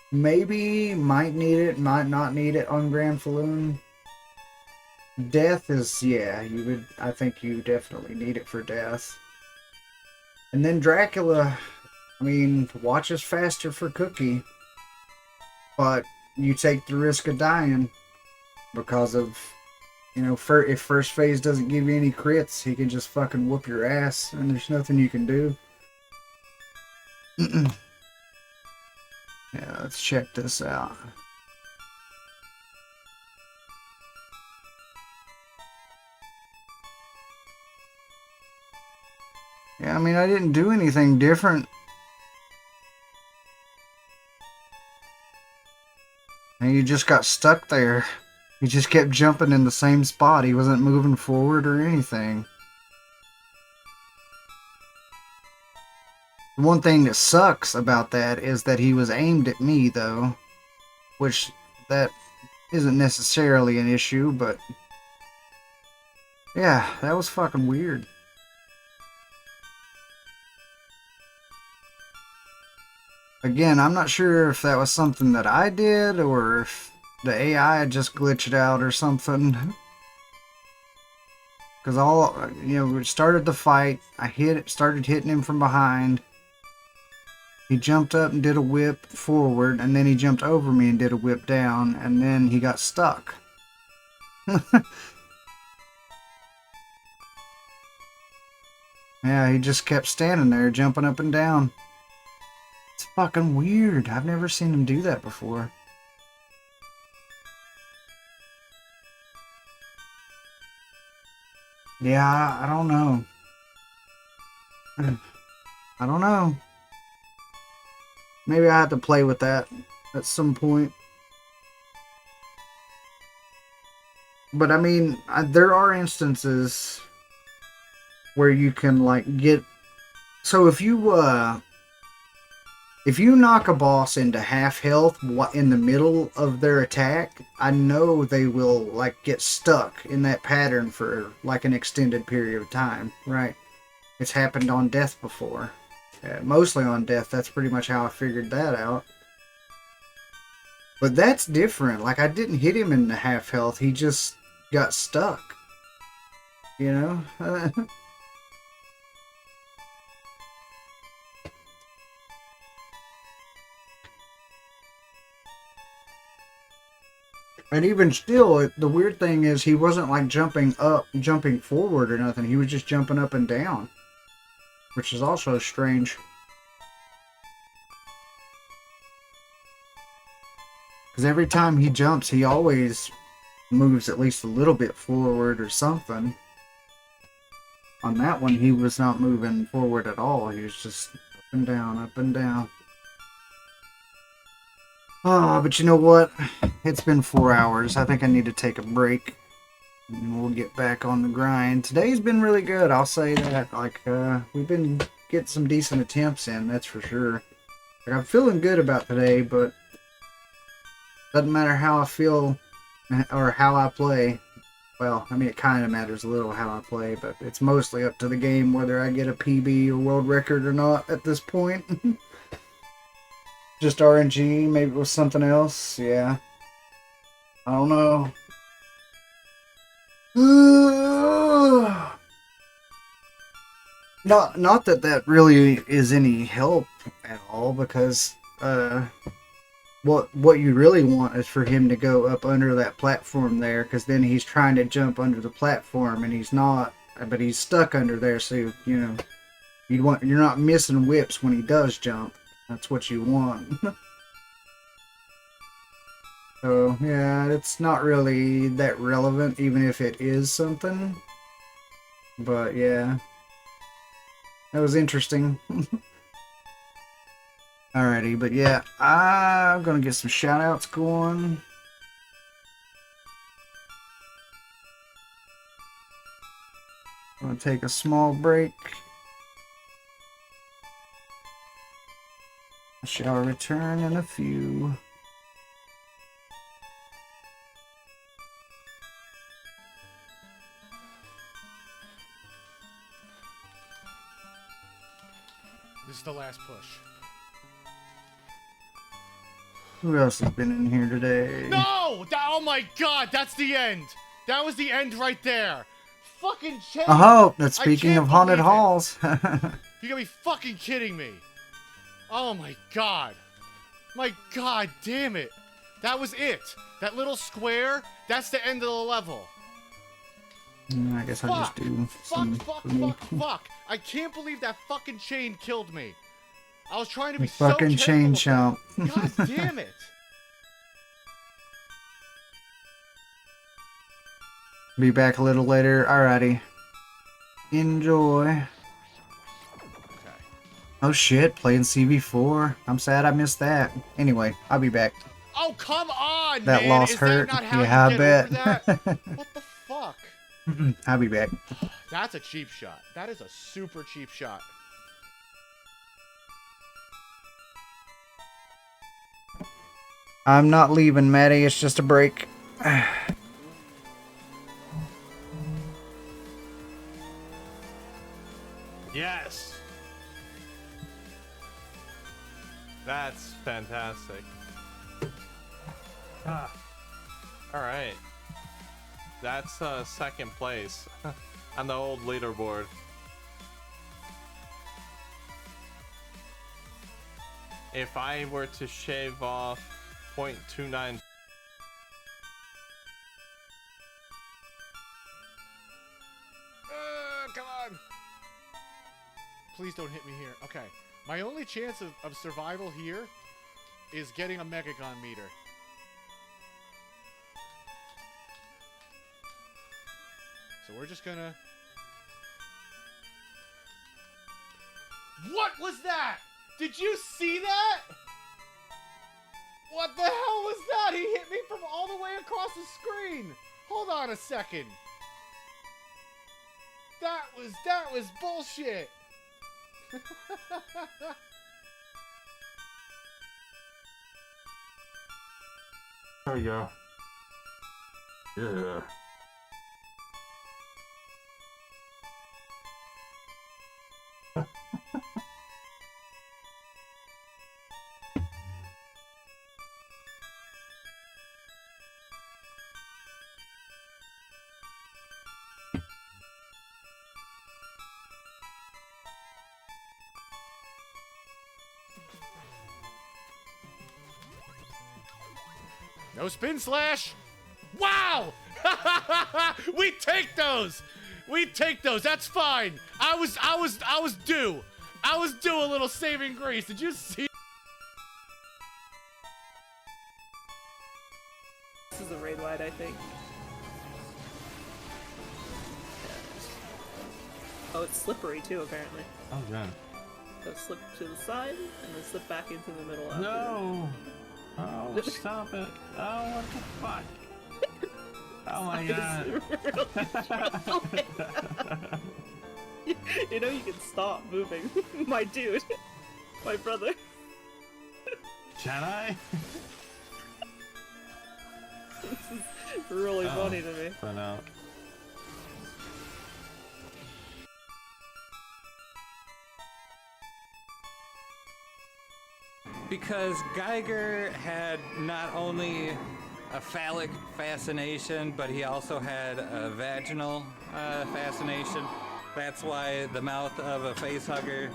[SPEAKER 1] Maybe might need it, might not need it on Grand Falloon. Death is, yeah, you would, I think you definitely need it for Death. And then Dracula, I mean, watch is faster for Cookie, but you take the risk of dying because of, you know, if first phase doesn't give you any crits, he can just fucking whoop your ass and there's nothing you can do. Yeah, let's check this out. Yeah, I mean, I didn't do anything different. And you just got stuck there. He just kept jumping in the same spot. He wasn't moving forward or anything. The one thing that sucks about that is that he was aimed at me, though. Which, that isn't necessarily an issue, but... yeah, that was fucking weird. Again, I'm not sure if that was something that I did, or if the AI just glitched out or something. Because all, you know, we started the fight, I started hitting him from behind. He jumped up and did a whip forward, and then he jumped over me and did a whip down, and then he got stuck. Yeah, he just kept standing there, jumping up and down. It's fucking weird. I've never seen him do that before. Yeah, I don't know. I don't know. Maybe I have to play with that at some point. But I mean, there are instances where you can like get. So if you knock a boss into half health in the middle of their attack, I know they will like get stuck in that pattern for like an extended period of time, right? It's happened on Death before. Mostly on Death, that's pretty much how I figured that out. But that's different. Like, I didn't hit him in the half health, he just got stuck. You know? And even still, the weird thing is he wasn't like jumping forward or nothing. He was just jumping up and down. Which is also strange. Because every time he jumps, he always moves at least a little bit forward or something. On that one, he was not moving forward at all. He was just up and down, up and down. Oh, but you know what? It's been 4 hours. I think I need to take a break. And we'll get back on the grind. Today's been really good, I'll say that. Like, we've been getting some decent attempts in, that's for sure. Like, I'm feeling good about today, but doesn't matter how I feel or how I play. Well, I mean, it kind of matters a little how I play, but it's mostly up to the game whether I get a PB or world record or not at this point. Just RNG, maybe it was something else, yeah. I don't know. Not that that really is any help at all, because what you really want is for him to go up under that platform there, because then he's trying to jump under the platform and he's not, but he's stuck under there. So you know, you're not missing whips when he does jump. That's what you want. So yeah, it's not really that relevant, even if it is something. But yeah, that was interesting. Alrighty, but yeah, I'm gonna get some shout outs going. I'm gonna take a small break. I shall return in a few.
[SPEAKER 2] This is the last push.
[SPEAKER 1] Who else has been in here today?
[SPEAKER 2] No! Oh my god, that's the end! That was the end right there! Fucking chain!
[SPEAKER 1] Oh, that's speaking of haunted halls.
[SPEAKER 2] You gotta be fucking kidding me! Oh my god! My god damn it! That was it! That little square, that's the end of the level.
[SPEAKER 1] I guess I'll just do some
[SPEAKER 2] Fuck! I can't believe that fucking chain killed me. I was trying to be
[SPEAKER 1] fucking
[SPEAKER 2] so
[SPEAKER 1] chain
[SPEAKER 2] careful.
[SPEAKER 1] chomp.
[SPEAKER 2] God damn it!
[SPEAKER 1] Be back a little later. Alrighty. Enjoy.
[SPEAKER 2] Okay.
[SPEAKER 1] Oh shit, playing CV4. I'm sad I missed that. Anyway, I'll be back.
[SPEAKER 2] Oh come on,
[SPEAKER 1] that
[SPEAKER 2] man!
[SPEAKER 1] loss
[SPEAKER 2] Is
[SPEAKER 1] hurt.
[SPEAKER 2] That not how
[SPEAKER 1] Yeah,
[SPEAKER 2] you
[SPEAKER 1] I
[SPEAKER 2] get
[SPEAKER 1] bet.
[SPEAKER 2] over that? What the fuck?
[SPEAKER 1] I'll be back.
[SPEAKER 2] That's a cheap shot. That is a super cheap shot.
[SPEAKER 1] I'm not leaving, Maddie. It's just a break.
[SPEAKER 3] Yes! That's fantastic. Ah. Alright. That's second place on the old leaderboard. If I were to shave off 0.29...
[SPEAKER 2] Come on! Please don't hit me here. Okay. My only chance of survival here is getting a Megagon meter. So we're just gonna... What was that? Did you see that? What the hell was that? He hit me from all the way across the screen. Hold on a second. That was bullshit.
[SPEAKER 3] There we go. Yeah.
[SPEAKER 2] No spin slash. Wow! We take those. We take those. That's fine. I was due. I was due a little saving grace. Did you see?
[SPEAKER 4] This is a raid wide, I think. Oh, it's slippery too, apparently.
[SPEAKER 3] Oh, good.
[SPEAKER 4] So slip to the side and then slip back into the middle. After
[SPEAKER 3] No! Oh, stop it. Oh, what the fuck? Oh my god.
[SPEAKER 4] You know you can stop moving. My dude. My brother.
[SPEAKER 3] Can I?
[SPEAKER 4] This is really funny to me.
[SPEAKER 3] For now.
[SPEAKER 5] Because Geiger had not only a phallic fascination, but he also had a vaginal fascination. That's why the mouth of a facehugger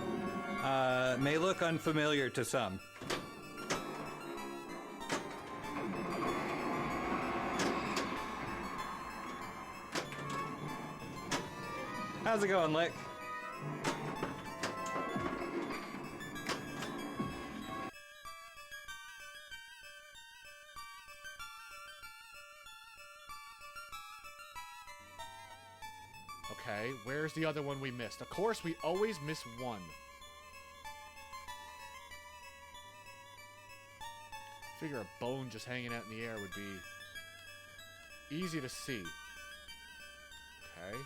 [SPEAKER 5] may look unfamiliar to some. How's it going, Lick?
[SPEAKER 2] Okay, where's the other one we missed? Of course, we always miss one. Figure a bone just hanging out in the air would be easy to see. Okay.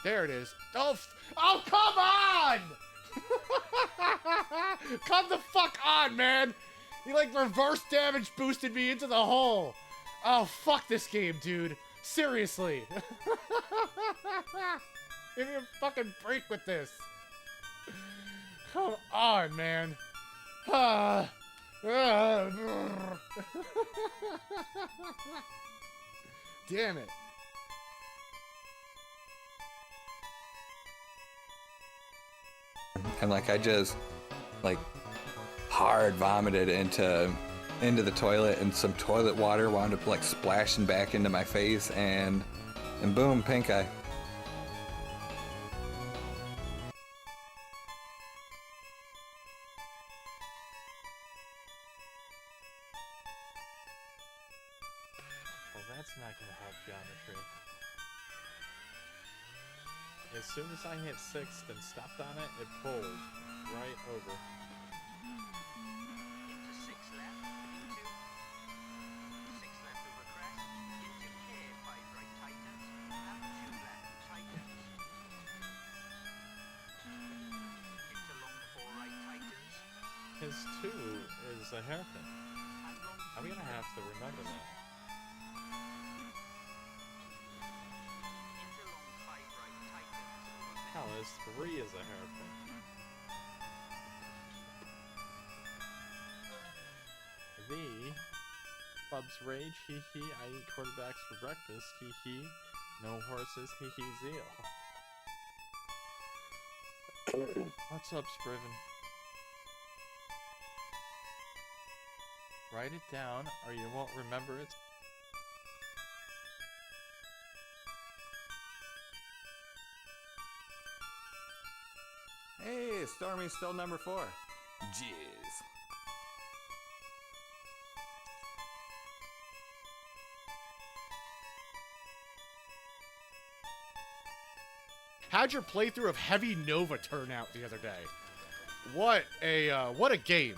[SPEAKER 2] There it is. Oh, oh, come on! Come the fuck on, man! You, like, reverse damage boosted me into the hole. Oh, fuck this game, dude. Seriously. Give me a fucking break with this. Come on, man. Damn it.
[SPEAKER 5] And like I just like hard vomited into the toilet, and some toilet water wound up like splashing back into my face, and boom, pink eye.
[SPEAKER 3] Well, that's not gonna help geometry. As soon as I hit 6 and stopped on it, it pulled right over.
[SPEAKER 6] Into 6 left, into 6 left over crest, into K, 5 right tightens, and 2 left tightens. Into long 4 right tightens,
[SPEAKER 3] His 2 is a hairpin.
[SPEAKER 6] and long
[SPEAKER 3] I'm gonna have to remember that.
[SPEAKER 6] into long 5 right tightens, over
[SPEAKER 3] Hell, his 3 is a hairpin. The Bub's Rage, hee hee, I eat quarterbacks for breakfast, hee hee. No horses, hee hee zeal. What's up, Spriven? Write it down or you won't remember it.
[SPEAKER 5] Hey, Stormy's still number 4. Jizz.
[SPEAKER 2] How'd your playthrough of Heavy Nova turn out the other day? What a game.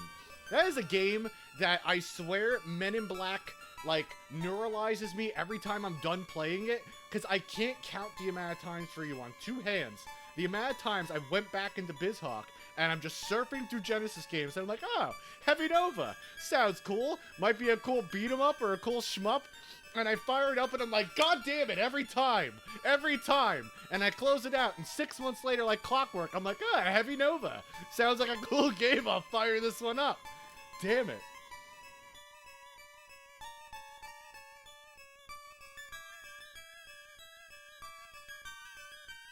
[SPEAKER 2] That is a game that I swear Men in Black, like, neuralizes me every time I'm done playing it, because I can't count the amount of times for you on 2 hands. The amount of times I went back into BizHawk, and I'm just surfing through Genesis games, and I'm like, oh, Heavy Nova. Sounds cool. Might be a cool beat-em-up or a cool shmup. And I fire it up, and I'm like, God damn it, every time. Every time. And I close it out, and 6 months later, like clockwork, I'm like, ah, Heavy Nova. Sounds like a cool game. I'll fire this one up. Damn it.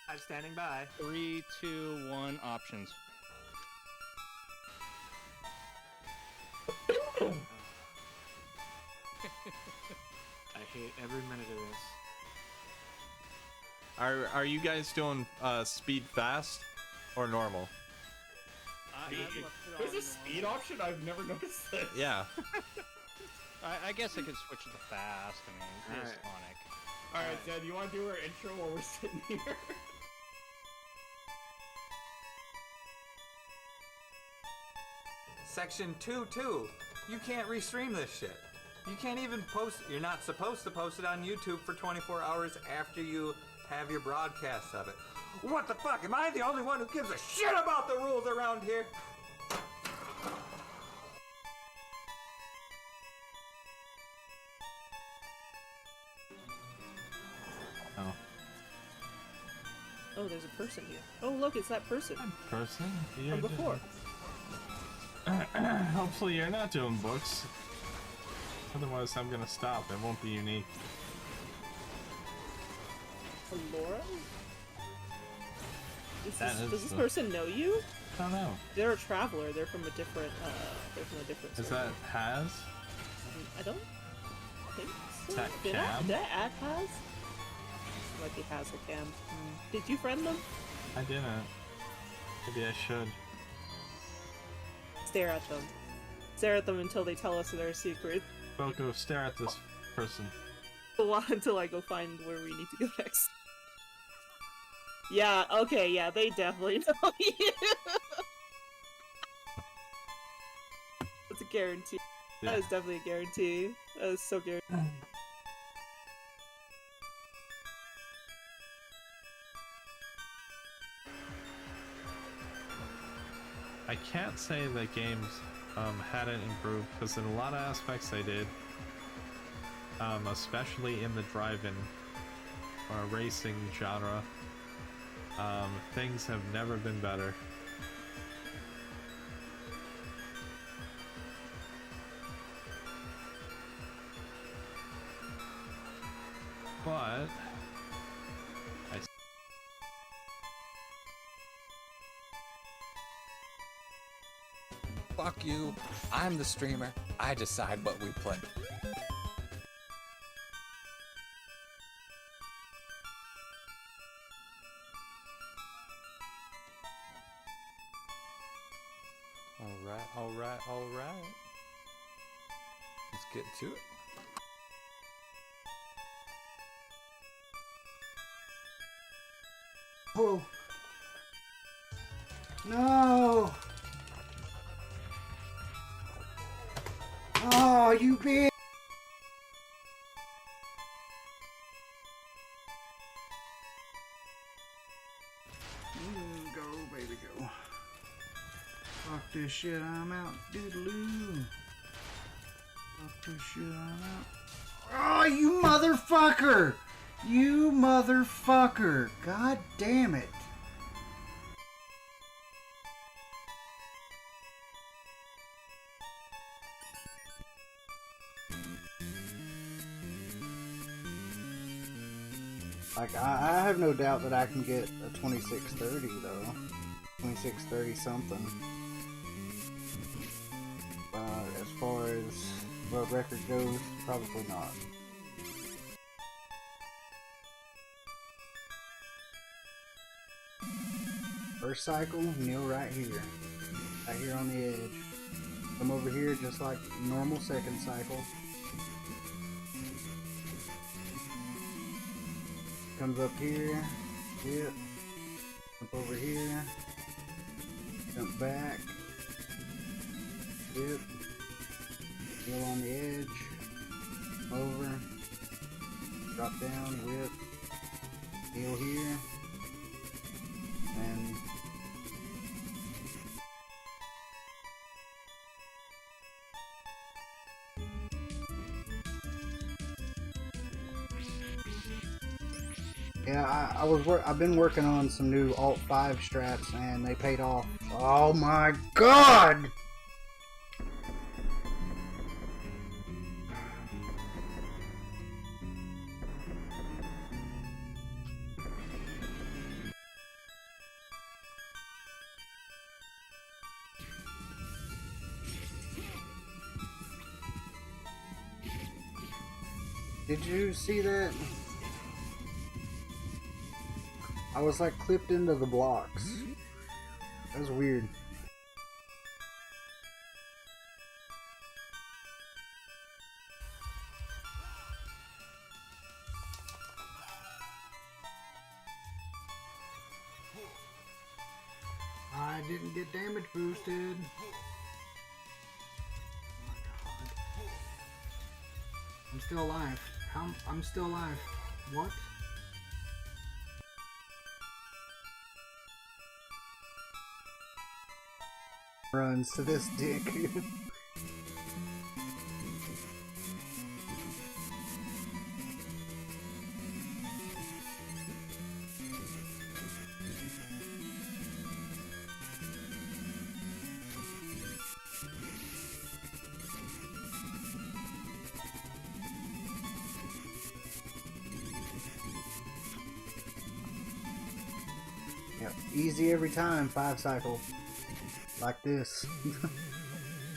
[SPEAKER 7] I'm standing by.
[SPEAKER 8] 3, 2, 1, options.
[SPEAKER 7] I hate every minute of this.
[SPEAKER 9] Are you guys doing speed fast or normal?
[SPEAKER 4] There's a speed option? I've never noticed this.
[SPEAKER 9] Yeah.
[SPEAKER 8] I guess I could switch to the fast. I mean, it's tonic.
[SPEAKER 4] Alright, Zed, you want to do our intro while we're sitting here?
[SPEAKER 5] Section 2.2. You can't restream this shit. You can't even post. You're not supposed to post it on YouTube for 24 hours after you have your broadcast of it. What the fuck? Am I the only one who gives a shit about the rules around here?
[SPEAKER 9] Oh.
[SPEAKER 4] Oh, there's a person here. Oh, look, it's that person
[SPEAKER 3] Person?
[SPEAKER 4] from before.
[SPEAKER 3] Hopefully you're not doing books. Otherwise I'm gonna stop. It won't be unique.
[SPEAKER 4] Laura?
[SPEAKER 3] That is
[SPEAKER 4] Does this
[SPEAKER 3] the-
[SPEAKER 4] person know you?
[SPEAKER 3] I don't know.
[SPEAKER 4] They're a traveler. They're from a different.
[SPEAKER 3] Is that Has?
[SPEAKER 4] I don't think so.
[SPEAKER 3] Is that
[SPEAKER 4] Did
[SPEAKER 3] Cam?
[SPEAKER 4] I add Has? Might be Has or Cam. Did you friend them?
[SPEAKER 3] I didn't. Maybe I should.
[SPEAKER 4] Stare at them. Stare at them until they tell us their secret.
[SPEAKER 3] Boko, stare at this person.
[SPEAKER 4] Until I go find where we need to go next. Yeah, okay, yeah, they definitely know you. That's a guarantee.
[SPEAKER 3] Yeah.
[SPEAKER 4] That is definitely a guarantee. That is so guaranteed.
[SPEAKER 3] I can't say that games hadn't improved, because in a lot of aspects they did. Especially in the drive-in or racing genre. Things have never been better. But
[SPEAKER 10] Fuck you. I'm the streamer. I decide what we play.
[SPEAKER 5] Alright. Let's get to it.
[SPEAKER 1] Oh. No. Oh, you bitch. Go, baby, go. Fuck this shit, I'm out. Doodaloo. Fuck this shit, I'm out. Oh, you motherfucker! You motherfucker! God damn it. Like, I have no doubt that I can get a 2630 though. 2630 something. As far as what record goes, probably not. First cycle, kneel right here. Right here on the edge. Come over here just like normal second cycle. Comes up here, yep. Jump over here, jump back, yep. Kneel on the edge, over, drop down, whip, kneel here, and yeah, I've been working on some new Alt 5 strats and they paid off. Oh my god! Did you see that? I was like clipped into the blocks. That was weird. I didn't get damage boosted. I'm still alive. I'm still alive. What? Runs to this dick. Yep, easy every time, 5 cycle. Like this.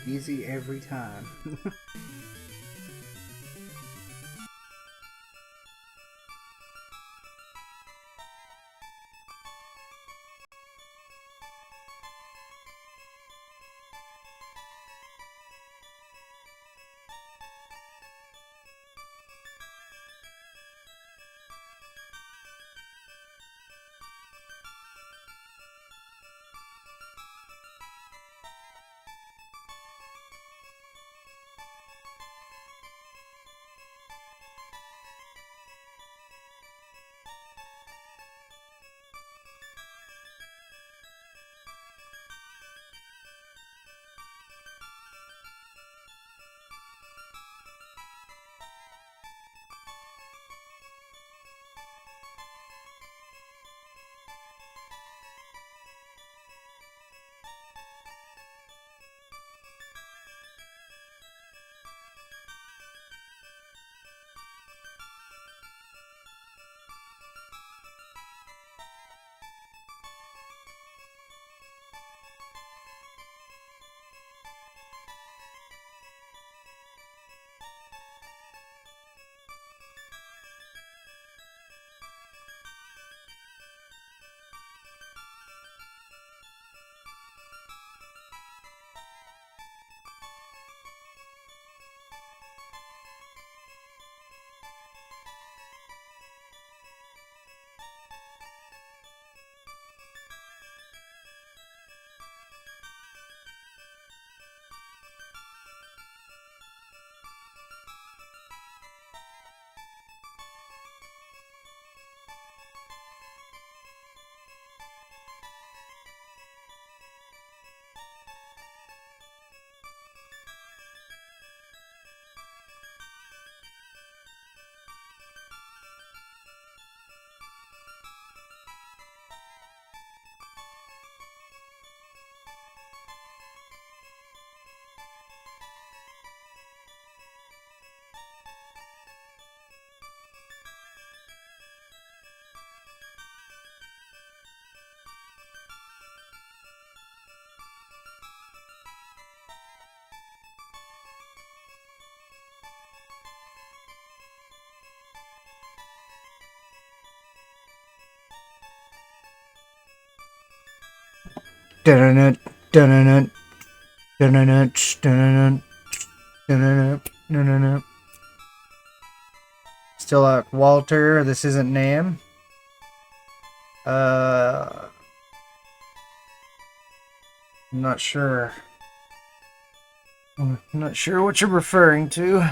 [SPEAKER 1] Easy every time. Dun-dun-dun, dun-dun-dun, dun-dun-dun, dun-dun-dun, dun-dun-dun, dun-dun-dun. Still like Walter, this isn't Nam. I'm not sure. I'm not sure what you're referring to.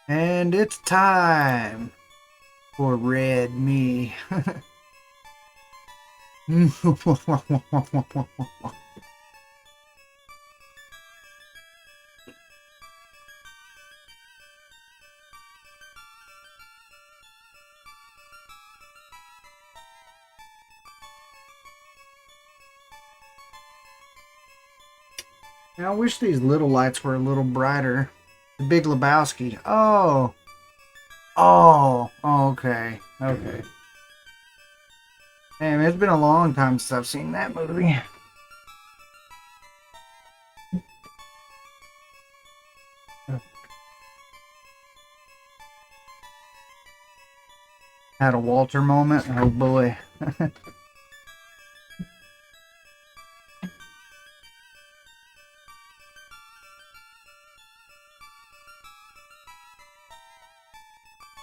[SPEAKER 1] And it's time for Red Me. I wish these little lights were a little brighter. The Big Lebowski. Oh. Oh. Okay. Okay. Damn, it's been a long time since I've seen that movie. Had a Walter moment. Oh boy.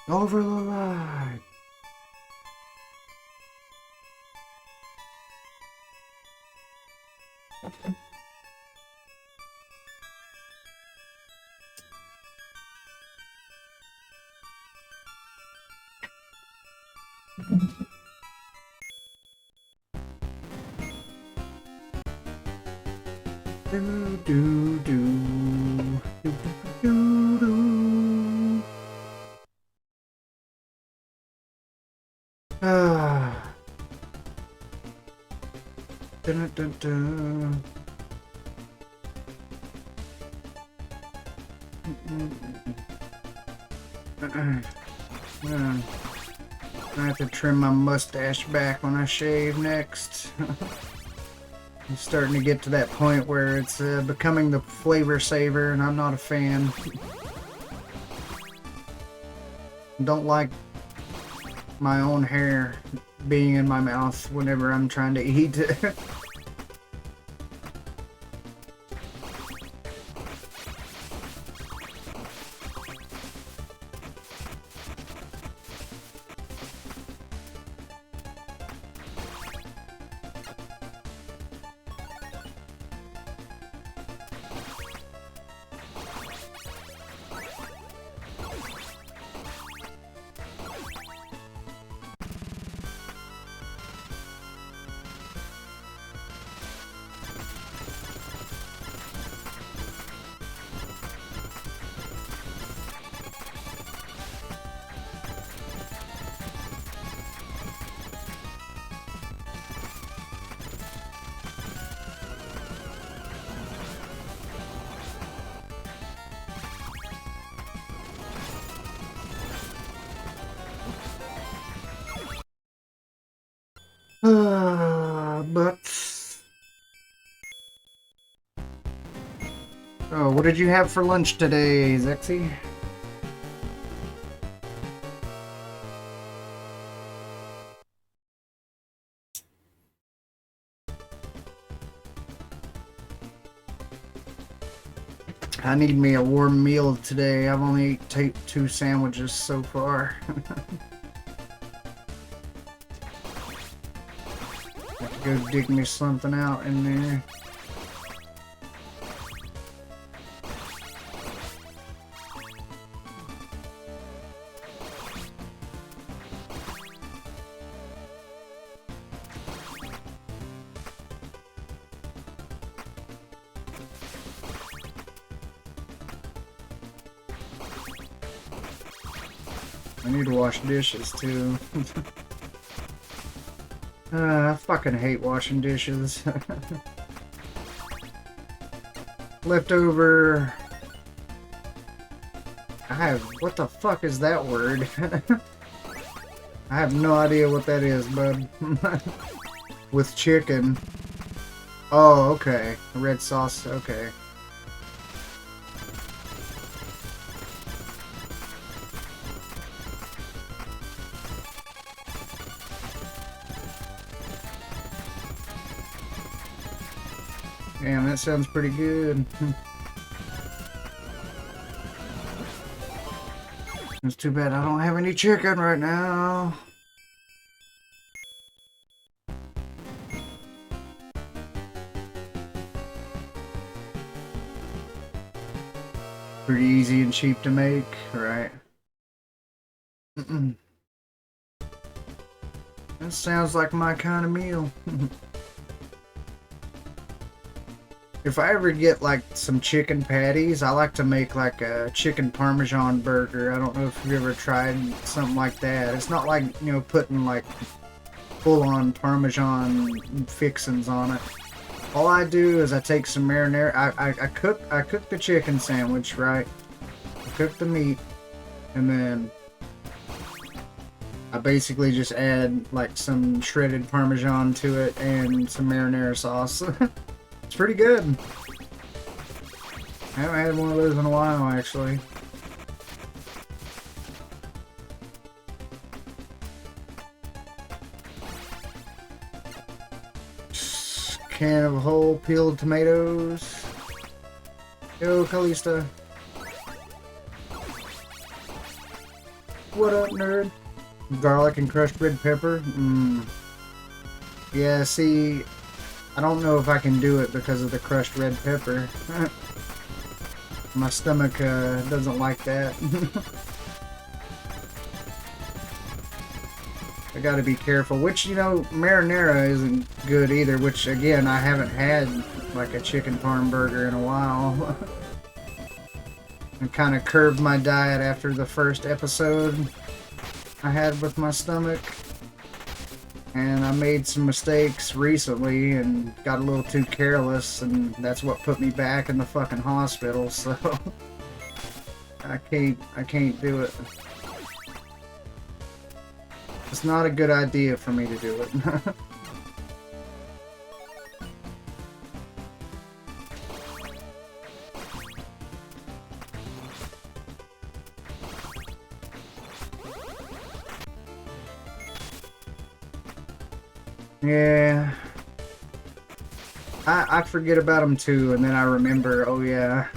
[SPEAKER 1] Over the line. Do do do do do do. Ah. Dun dun dun. I have to trim my mustache back when I shave next. I'm starting to get to that point where it's becoming the flavor saver, and I'm not a fan. Don't like my own hair being in my mouth whenever I'm trying to eat. But oh, what did you have for lunch today, Zexy? I need me a warm meal today. I've only eaten 2 sandwiches so far. Have to go dig me something out in there. I need to wash dishes too. I fucking hate washing dishes. Leftover. What the fuck is that word? I have no idea what that is, bud. With chicken. Oh, okay. Red sauce, okay. Damn, that sounds pretty good. It's too bad I don't have any chicken right now. Pretty easy and cheap to make, right? That sounds like my kind of meal. If I ever get like some chicken patties, I like to make like a chicken parmesan burger. I don't know if you've ever tried something like that. It's not like, you know, putting like full-on parmesan fixins on it. All I do is I take some marinara. I cook the chicken sandwich, right? I cook the meat, and then I basically just add like some shredded parmesan to it and some marinara sauce. It's pretty good. I haven't had one of those in a while, actually. Can of whole peeled tomatoes. Yo, Kalista. What up, nerd? Garlic and crushed red pepper. Yeah, see, I don't know if I can do it because of the crushed red pepper. My stomach doesn't like that. I gotta be careful, which, you know, marinara isn't good either, which, again, I haven't had like a chicken parm burger in a while. I kind of curbed my diet after the first episode I had with my stomach. And I made some mistakes recently and got a little too careless, and that's what put me back in the fucking hospital, so I can't do it. It's not a good idea for me to do it. Yeah, I forget about them too, and then I remember, oh yeah,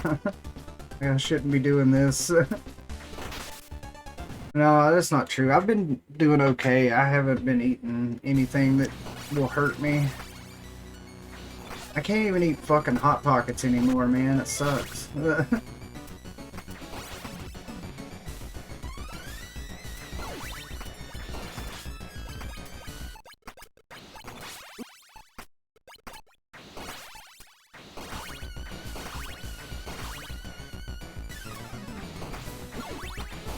[SPEAKER 1] I shouldn't be doing this. No, that's not true. I've been doing okay. I haven't been eating anything that will hurt me. I can't even eat fucking Hot Pockets anymore, man. It sucks.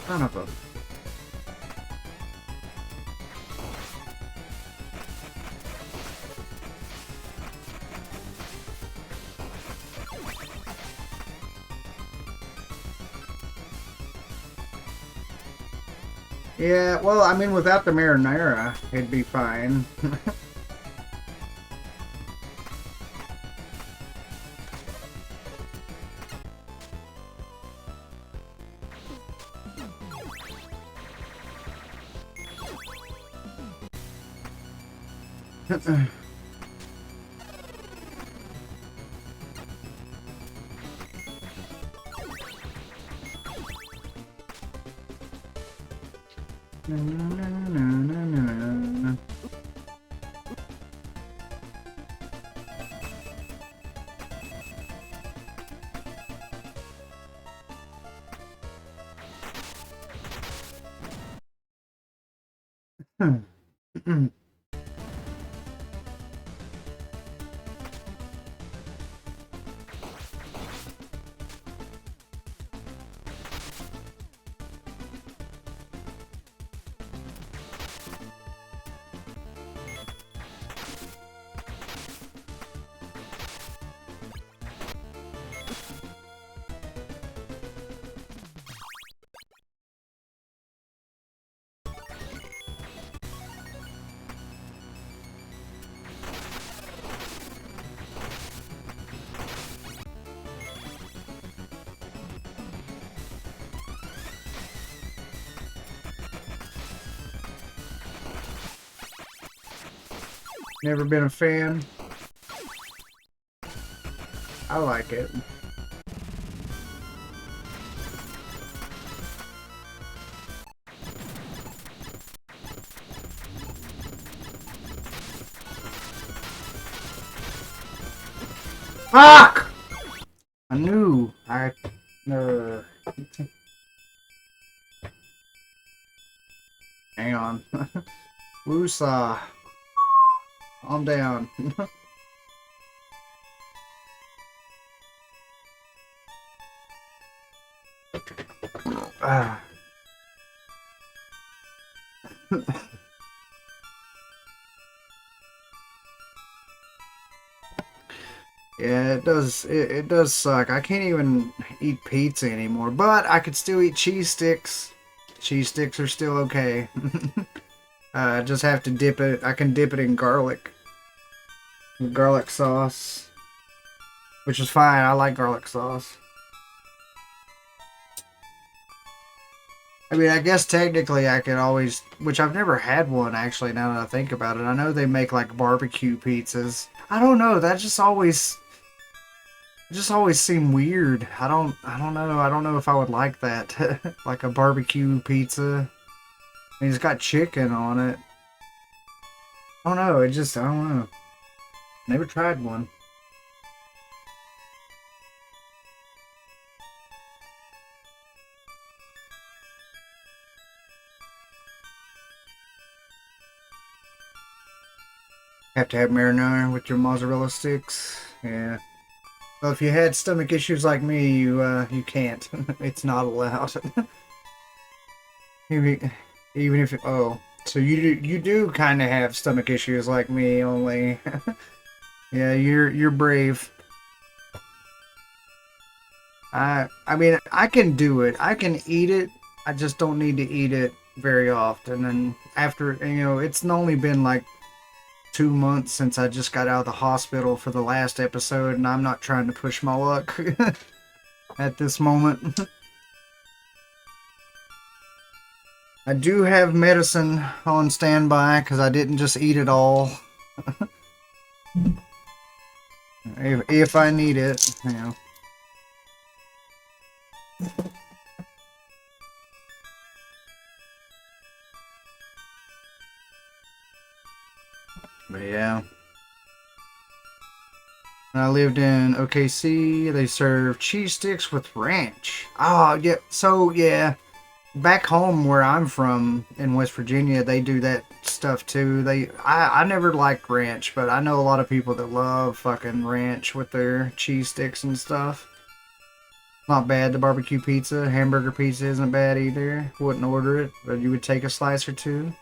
[SPEAKER 1] Son of a... Yeah, well, I mean, without the marinara, it'd be fine. Never been a fan. I like it. Fuck! I knew. Hang on. Woosah. Calm down. Ah. Yeah, it does. It does suck. I can't even eat pizza anymore, but I could still eat cheese sticks. Cheese sticks are still okay. I just have to dip it. I can dip it in garlic sauce, which is fine. I like garlic sauce. I mean, I guess technically I could always, which I've never had one actually. Now that I think about it, I know they make like barbecue pizzas. I don't know. That just always seemed weird. I don't know. I don't know if I would like that. Like a barbecue pizza. I mean, it's got chicken on it. I don't know. I don't know. Never tried one. Have to have marinara with your mozzarella sticks. Yeah. Well, if you had stomach issues like me, you can't. It's not allowed. Even if so you do kind of have stomach issues like me, only. Yeah, you're brave. I mean, I can do it. I can eat it. I just don't need to eat it very often. And after, it's only been like 2 months since I just got out of the hospital for the last episode, and I'm not trying to push my luck at this moment. I do have medicine on standby because I didn't just eat it all. if I need it, But yeah. When I lived in OKC, they served cheese sticks with ranch. Oh, yeah. So, yeah. Back home where I'm from in West Virginia, they do that stuff too. I never liked ranch, but I know a lot of people that love fucking ranch with their cheese sticks and stuff. Not bad. The barbecue pizza, hamburger pizza isn't bad either. Wouldn't order it, but you would take a slice or two.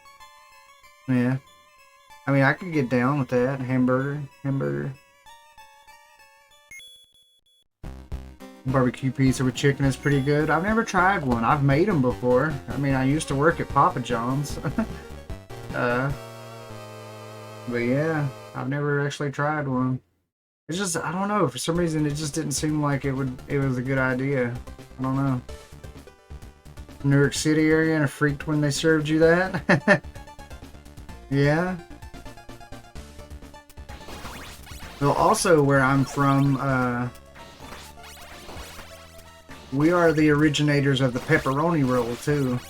[SPEAKER 1] Yeah. I mean, I could get down with that. Hamburger. Barbecue pizza with chicken is pretty good. I've never tried one. I've made them before. I mean, I used to work at Papa John's. But yeah, I've never actually tried one. It's just, I don't know. For some reason, it just didn't seem like it was a good idea. I don't know. New York City area, and I freaked when they served you that. Yeah. Well, also where I'm from, we are the originators of the pepperoni roll, too.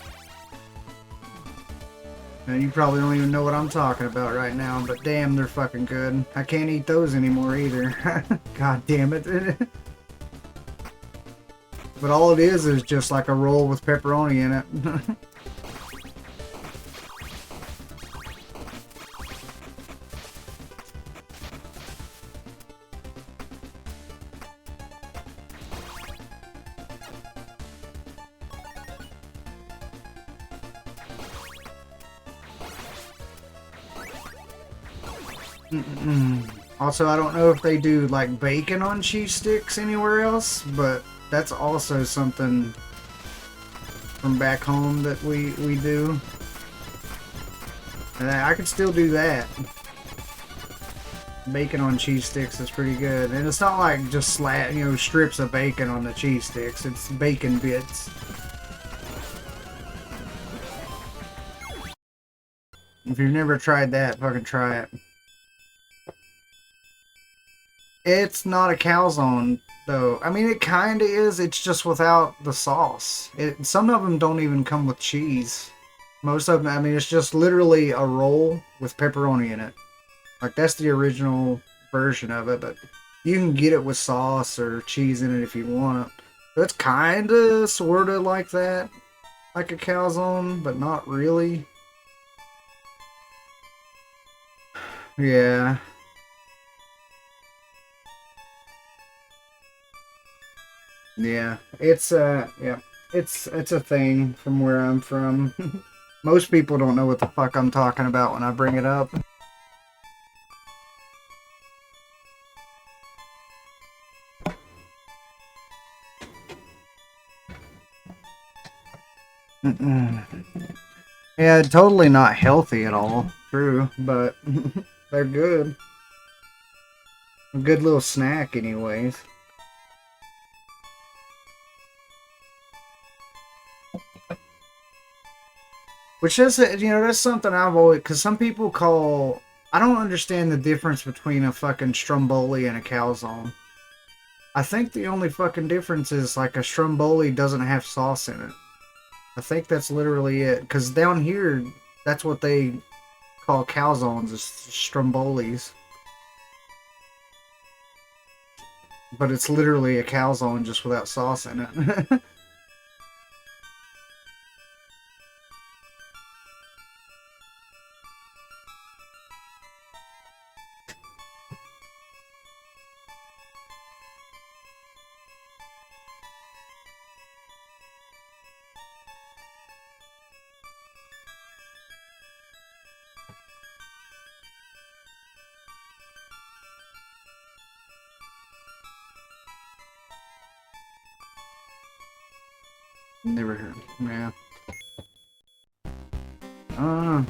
[SPEAKER 1] And you probably don't even know what I'm talking about right now, but damn, they're fucking good. I can't eat those anymore either. God damn it. But all it is just like a roll with pepperoni in it. Also, I don't know if they do like bacon on cheese sticks anywhere else, but that's also something from back home that we do. And I could still do that. Bacon on cheese sticks is pretty good, and it's not like just strips of bacon on the cheese sticks. It's bacon bits. If you've never tried that, fucking try it. It's not a calzone, though. I mean, it kind of is. It's just without the sauce. Some of them don't even come with cheese. Most of them, I mean, it's just literally a roll with pepperoni in it. Like, that's the original version of it, but you can get it with sauce or cheese in it if you want it. But it's kind of, sort of like that. Like a calzone, but not really. Yeah. Yeah. It's it's a thing from where I'm from. Most people don't know what the fuck I'm talking about when I bring it up. Yeah, totally not healthy at all. True, but they're good. A good little snack anyways. Which is, that's something I've always, because some people call, I don't understand the difference between a fucking stromboli and a calzone. I think the only fucking difference is, like, a stromboli doesn't have sauce in it. I think that's literally it. Because down here, that's what they call calzones, is strombolis. But it's literally a calzone just without sauce in it. Never heard. Yeah. Uh,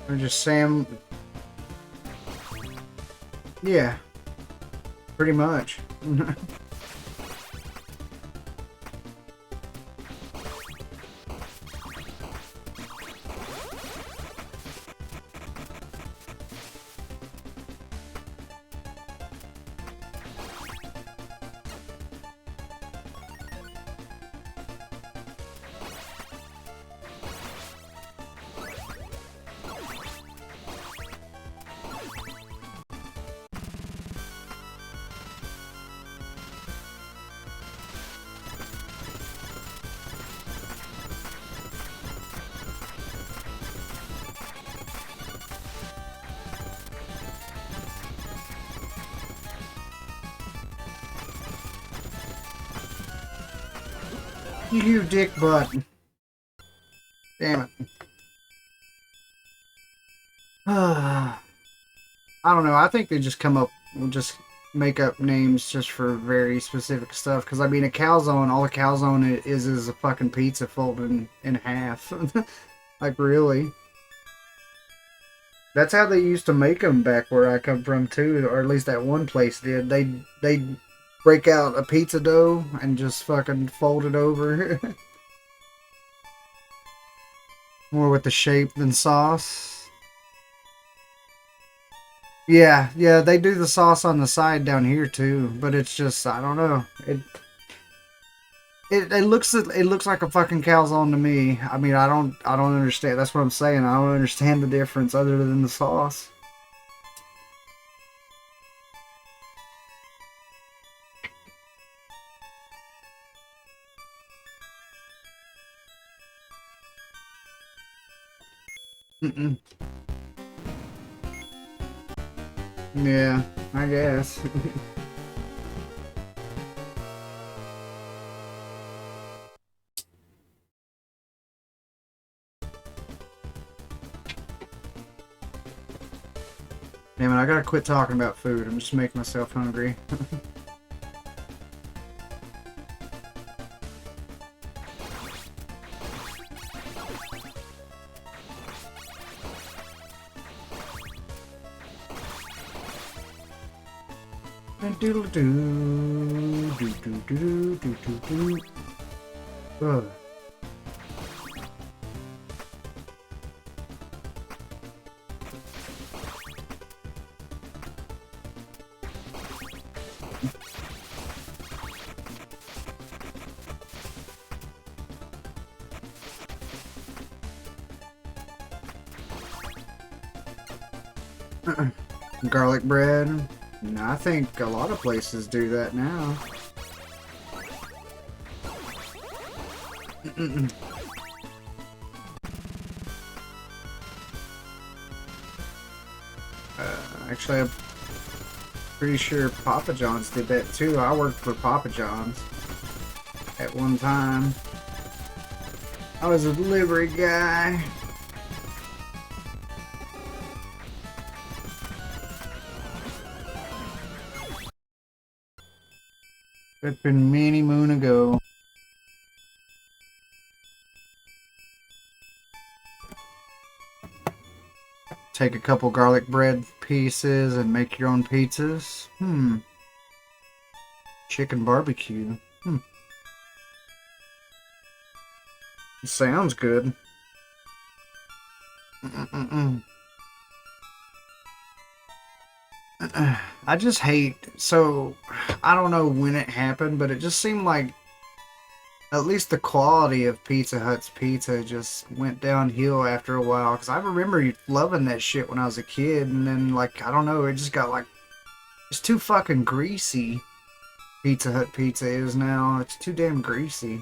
[SPEAKER 1] Or just Sam. Yeah. Pretty much. You dick butt. Damn it. I don't know. I think they just come up, just make up names just for very specific stuff. Because, I mean, a calzone, all a calzone is a fucking pizza folded in half. Like, really. That's how they used to make them back where I come from, too. Or at least that one place did. They break out a pizza dough and just fucking fold it over. More with the shape than sauce. Yeah, they do the sauce on the side down here too, but it's just, I don't know. It looks like a fucking calzone to me. I mean, I don't understand. That's what I'm saying. I don't understand the difference other than the sauce. Yeah, I guess. I gotta quit talking about food. I'm just making myself hungry. Doodle doo, doo doo doo doo doo doo. Ugh. Garlic bread. I think a lot of places do that now. Actually, I'm pretty sure Papa John's did that too. I worked for Papa John's at one time. I was a delivery guy. It's been many moon ago. Take a couple garlic bread pieces and make your own pizzas. Chicken barbecue. Sounds good. I just hate, so I don't know when it happened, but it just seemed like at least the quality of Pizza Hut's pizza just went downhill after a while, because I remember loving that shit when I was a kid, and then like, I don't know, it just got like, it's too fucking greasy. Pizza Hut pizza is now. It's too damn greasy.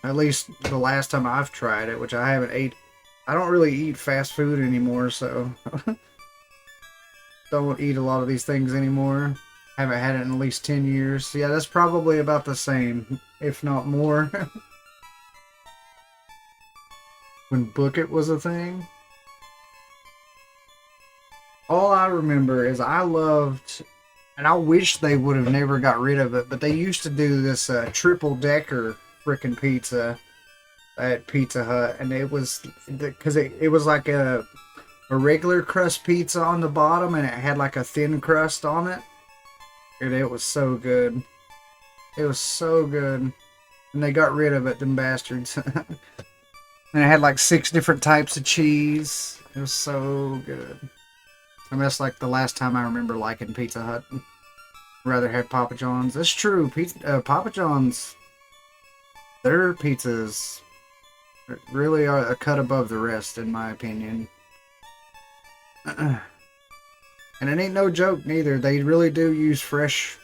[SPEAKER 1] At least the last time I've tried it, which I haven't ate. I don't really eat fast food anymore, so don't eat a lot of these things anymore. Haven't had it in at least 10 years. Yeah, that's probably about the same, if not more. When Book It was a thing. All I remember is I loved, and I wish they would have never got rid of it, but they used to do this triple-decker frickin' pizza at Pizza Hut, and it was, because it was like a regular crust pizza on the bottom, and it had like a thin crust on it. And it was so good. It was so good. And they got rid of it, them bastards. And it had like 6 different types of cheese. It was so good. I mean, that's like the last time I remember liking Pizza Hut. Rather have Papa John's. That's true. Papa John's, their pizzas really are a cut above the rest, in my opinion. And it ain't no joke neither. They really do use fresh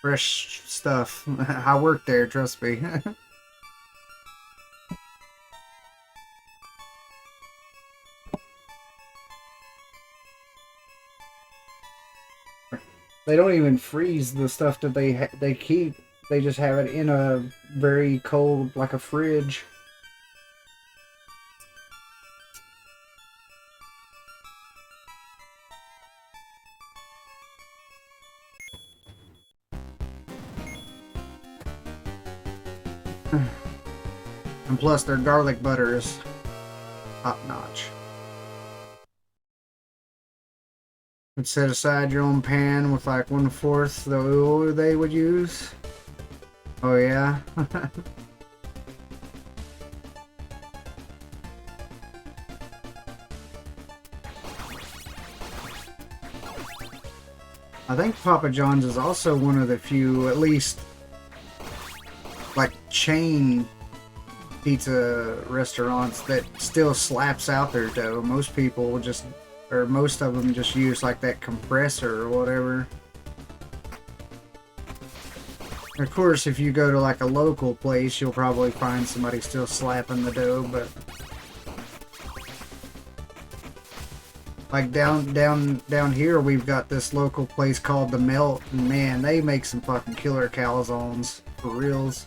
[SPEAKER 1] stuff. I worked there, trust me. They don't even freeze the stuff that they keep. They just have it in a very cold, like a fridge. And plus their garlic butter is top notch. And set aside your own pan with like 1/4 the oil they would use. Oh yeah. I think Papa John's is also one of the few, at least, like chain pizza restaurants that still slaps out their dough. Most people just, or most of them just use like that compressor or whatever. Of course, if you go to like a local place, you'll probably find somebody still slapping the dough, but like down here, we've got this local place called The Melt, and man, they make some fucking killer calzones for reals.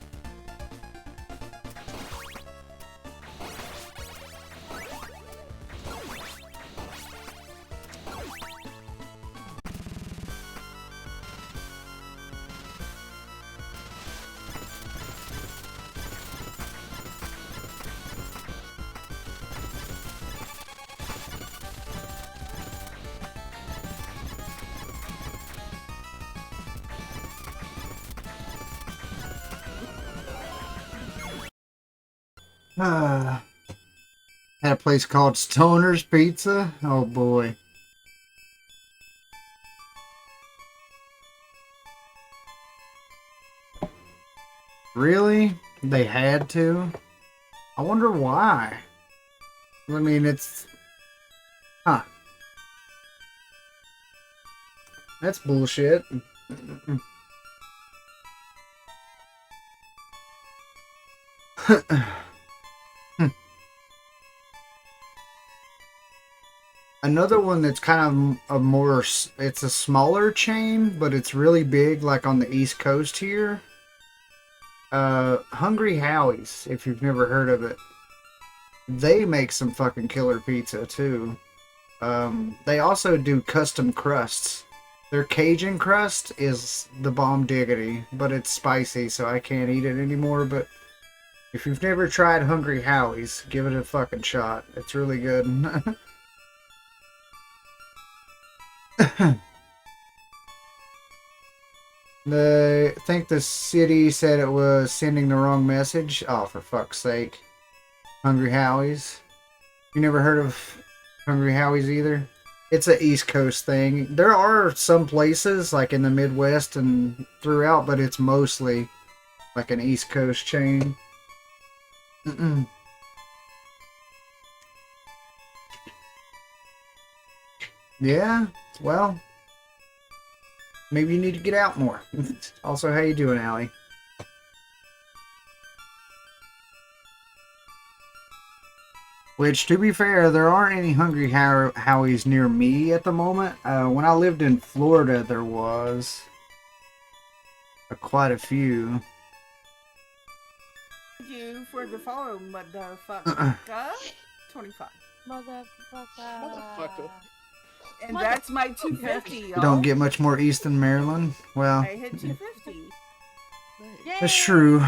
[SPEAKER 1] Had a place called Stoner's Pizza. Oh boy. Really? They had to? I wonder why. I mean, it's... Huh. That's bullshit. Another one that's kind of a more... It's a smaller chain, but it's really big, like on the East Coast here. Hungry Howie's, if you've never heard of it. They make some fucking killer pizza, too. They also do custom crusts. Their Cajun crust is the bomb diggity, but it's spicy, so I can't eat it anymore, but if you've never tried Hungry Howie's, give it a fucking shot. It's really good. I think the city said it was sending the wrong message. Oh, for fuck's sake. Hungry Howie's. You never heard of Hungry Howie's either? It's an East Coast thing. There are some places, like in the Midwest and throughout, but it's mostly like an East Coast chain. Yeah, well... Maybe you need to get out more. Also, how you doing, Allie? Which, to be fair, there aren't any Hungry Howie's near me at the moment. When I lived in Florida, there was quite a few.
[SPEAKER 11] Thank you for the follow, motherfucker. 25.
[SPEAKER 2] Motherfucker.
[SPEAKER 11] And that's my 250, y'all.
[SPEAKER 1] Don't get much more east than Maryland. Well,
[SPEAKER 11] I hit 250.
[SPEAKER 1] that's true.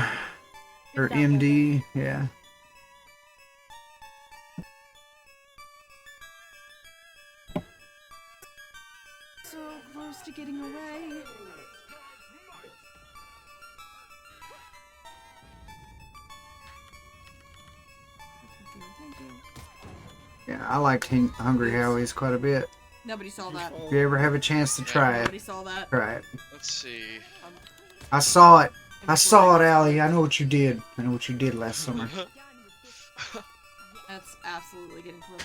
[SPEAKER 1] Or MD, yeah.
[SPEAKER 11] So close to getting away.
[SPEAKER 1] Yeah, I liked Hungry Howie's quite a bit.
[SPEAKER 11] Nobody saw that.
[SPEAKER 1] If you ever have a chance to try it,
[SPEAKER 11] Nobody saw that.
[SPEAKER 1] try it.
[SPEAKER 8] Let's see.
[SPEAKER 1] I saw it. I saw it, Allie. I know what you did. I know what you did last summer.
[SPEAKER 11] That's absolutely getting close.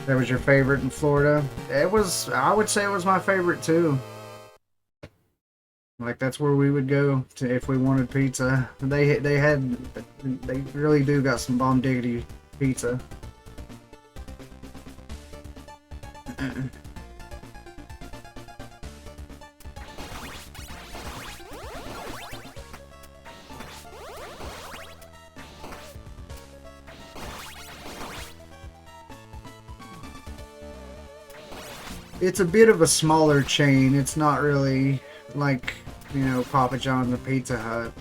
[SPEAKER 1] That was your favorite in Florida? It was, I would say it was my favorite too. Like, that's where we would go to if we wanted pizza. They really do got some bomb diggity pizza. It's a bit of a smaller chain. It's not really like, you know, Papa John's and Pizza Hut,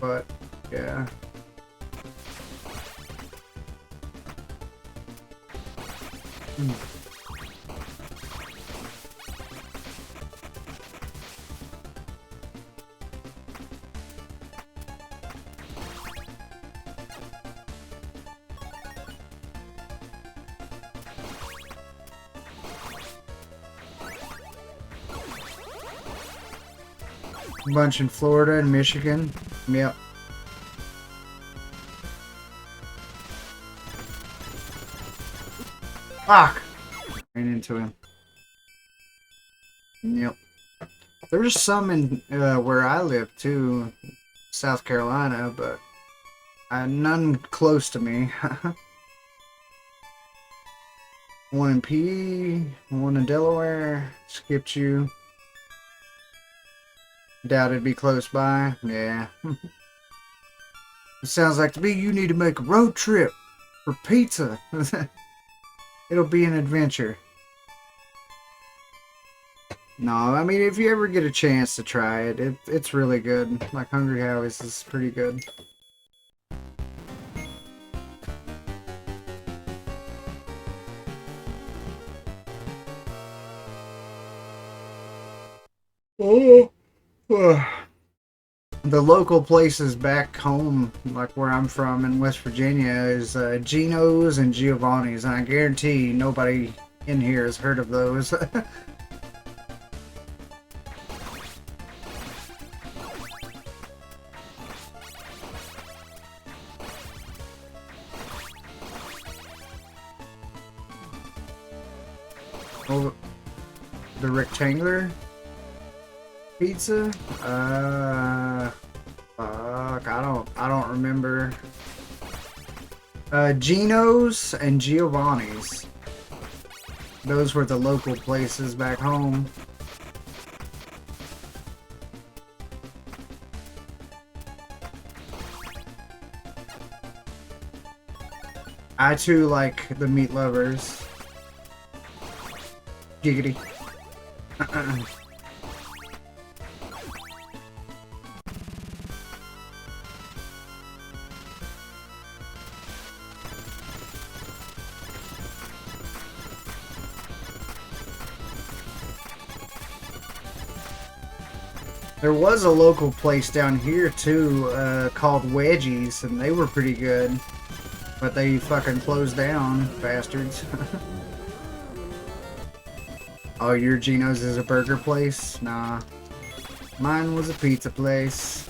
[SPEAKER 1] but yeah. Bunch in Florida and Michigan. Yep. Fuck! Ran into him. Yep. There's some in where I live too, South Carolina, but none close to me. One in PE, one in Delaware. Skipped you. Doubt it'd be close by. Yeah. It sounds like to me you need to make a road trip for pizza. It'll be an adventure. No, I mean, if you ever get a chance to try it, it's really good. Like Hungry Howie's is pretty good. Oh. The local places back home, like where I'm from in West Virginia, is Gino's and Giovanni's, and I guarantee nobody in here has heard of those. Oh, the rectangular pizza? Fuck, I don't remember. Gino's and Giovanni's. Those were the local places back home. I too like the meat lovers. Giggity. There was a local place down here too, called Wedgies, and they were pretty good. But they fucking closed down, bastards. Oh, your Gino's is a burger place? Nah. Mine was a pizza place.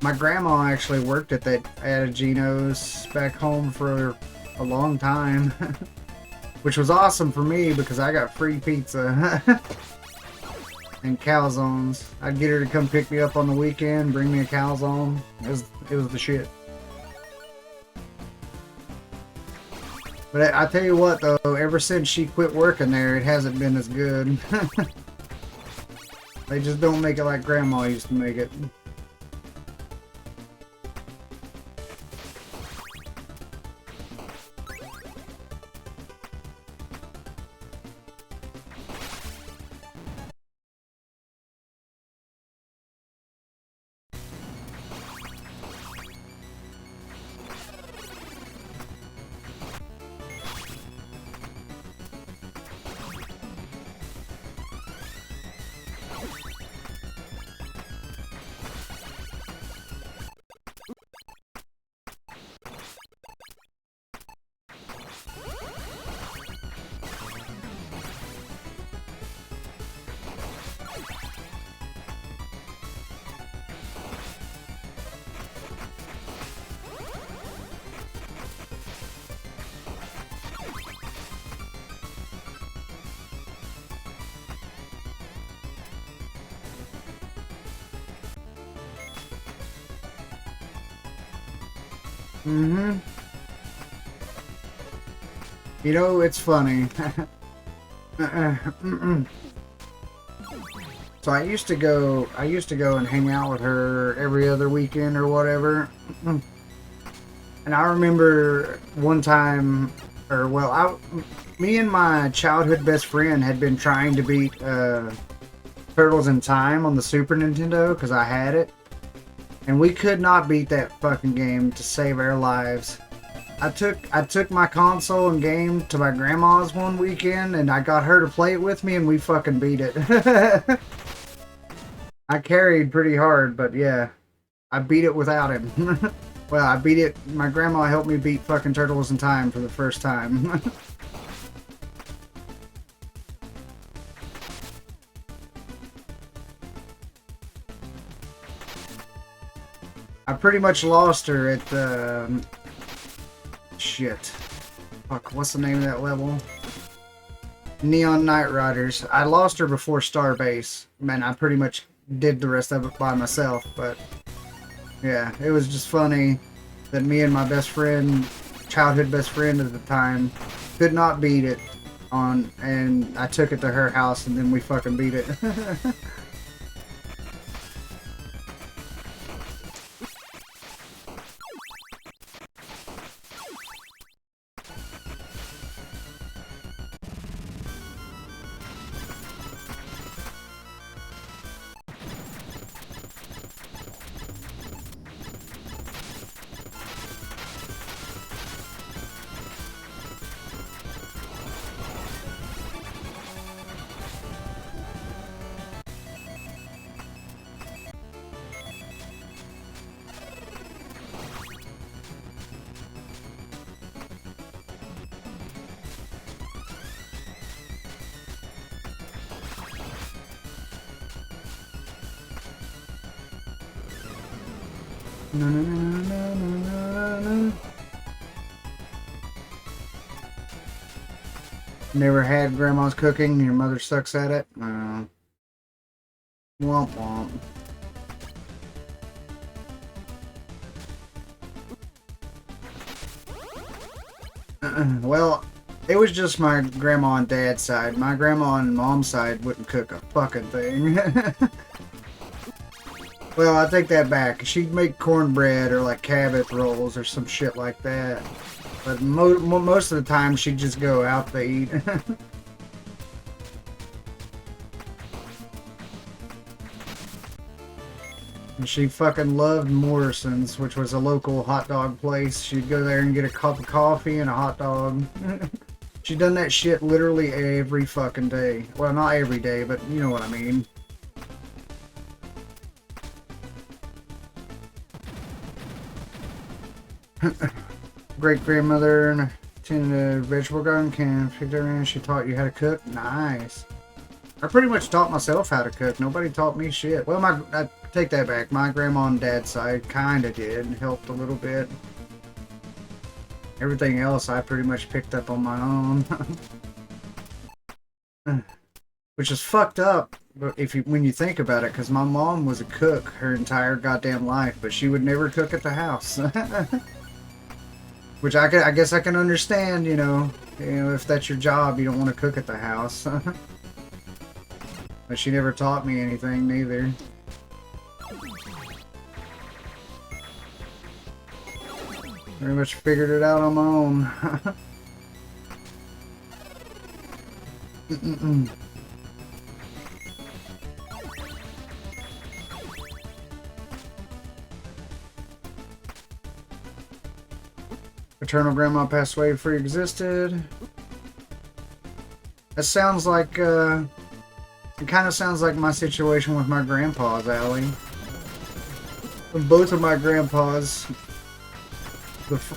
[SPEAKER 1] My grandma actually worked at a Gino's back home for a long time. Which was awesome for me because I got free pizza. And calzones. I'd get her to come pick me up on the weekend, bring me a calzone. It was the shit. But I tell you what though, ever since she quit working there, it hasn't been as good. They just don't make it like Grandma used to make it. Mm-hmm. You know, it's funny. So I used to go and hang out with her every other weekend or whatever. And I remember one time, or well, me and my childhood best friend had been trying to beat Turtles in Time on the Super Nintendo because I had it. And we could not beat that fucking game to save our lives. I took my console and game to my grandma's one weekend and I got her to play it with me and we fucking beat it. I carried pretty hard, but yeah. I beat it without him. Well, I beat it. My grandma helped me beat fucking Turtles in Time for the first time. I pretty much lost her at shit. Fuck, what's the name of that level? Neon Knight Riders. I lost her before Starbase. Man, I pretty much did the rest of it by myself, but yeah, it was just funny that me and my best friend, childhood best friend at the time, could not beat it on, and I took it to her house and then we fucking beat it. No, no, no, no, no, no, no. Never had grandma's cooking. Your mother sucks at it. Womp womp. Well, it was just my grandma and dad's side. My grandma and mom's side wouldn't cook a fucking thing. Well, I take that back. She'd make cornbread or like cabbage rolls or some shit like that. But most of the time, she'd just go out to eat. And she fucking loved Morrison's, which was a local hot dog place. She'd go there and get a cup of coffee and a hot dog. She'd done that shit literally every fucking day. Well, not every day, but you know what I mean. Great-grandmother tended a vegetable garden, can picked her in. She taught you how to cook. Nice. I pretty much taught myself how to cook. Nobody taught me shit. Well, I take that back. My grandma and dad's side kind of did. Helped a little bit. Everything else I pretty much picked up on my own. Which is fucked up when you think about it, because my mom was a cook her entire goddamn life, but she would never cook at the house. Which I guess I can understand, you know, if that's your job, you don't want to cook at the house. But she never taught me anything, neither. Pretty much figured it out on my own. Paternal grandma passed away before he existed. That sounds like, it kind of sounds like my situation with my grandpa's, Allie. Both of my grandpas,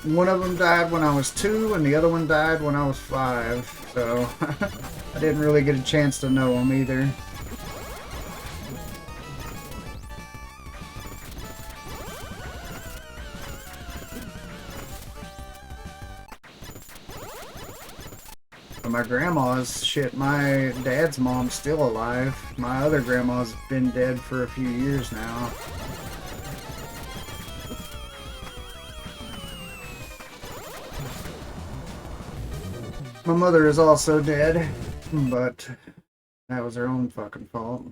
[SPEAKER 1] one of them died when I was 2 and the other one died when I was 5. So, I didn't really get a chance to know them either. My grandma's, shit, my dad's mom's still alive. My other grandma's been dead for a few years now. My mother is also dead, but that was her own fucking fault.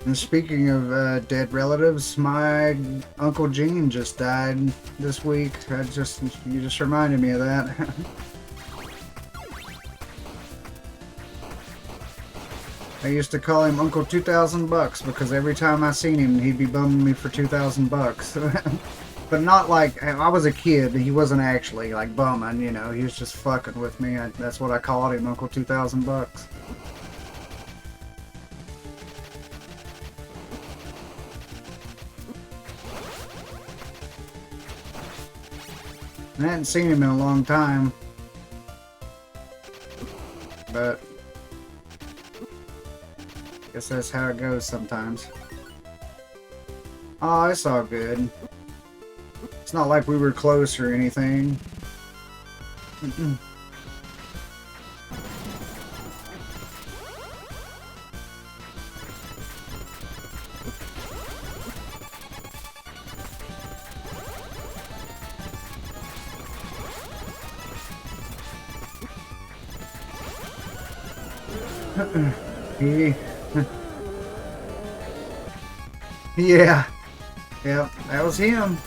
[SPEAKER 1] And speaking of dead relatives, my Uncle Gene just died this week. You just reminded me of that. I used to call him Uncle 2,000 bucks because every time I seen him, he'd be bumming me for 2,000 bucks. But not like, I was a kid, he wasn't actually like bumming, you know, he was just fucking with me. That's what I called him, Uncle 2,000 bucks. I hadn't seen him in a long time, but I guess that's how it goes sometimes. Oh, it's all good. It's not like we were close or anything. Yeah. Yep, that was him.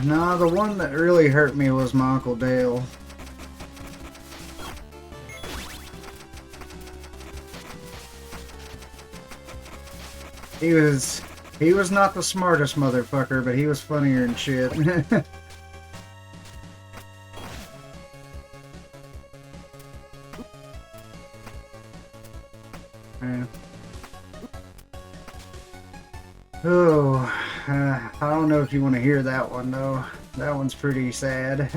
[SPEAKER 1] No, the one that really hurt me was my Uncle Dale. He was not the smartest motherfucker, but he was funnier than shit. Yeah. Oh, I don't know if you want to hear that one though. That one's pretty sad.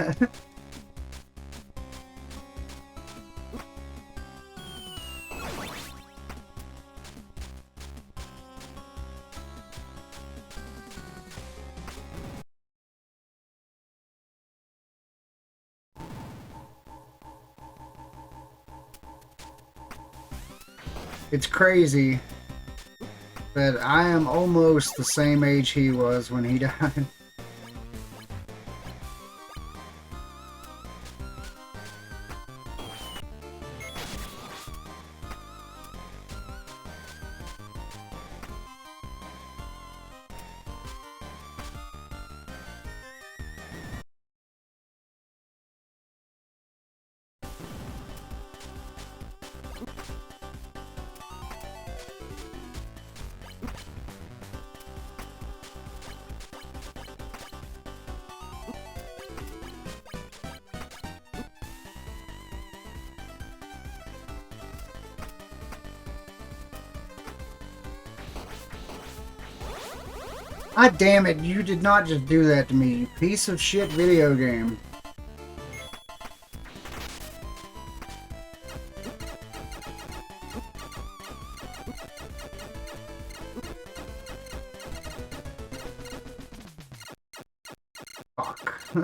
[SPEAKER 1] It's crazy that I am almost the same age he was when he died. God damn it, you did not just do that to me, you piece of shit video game. Fuck.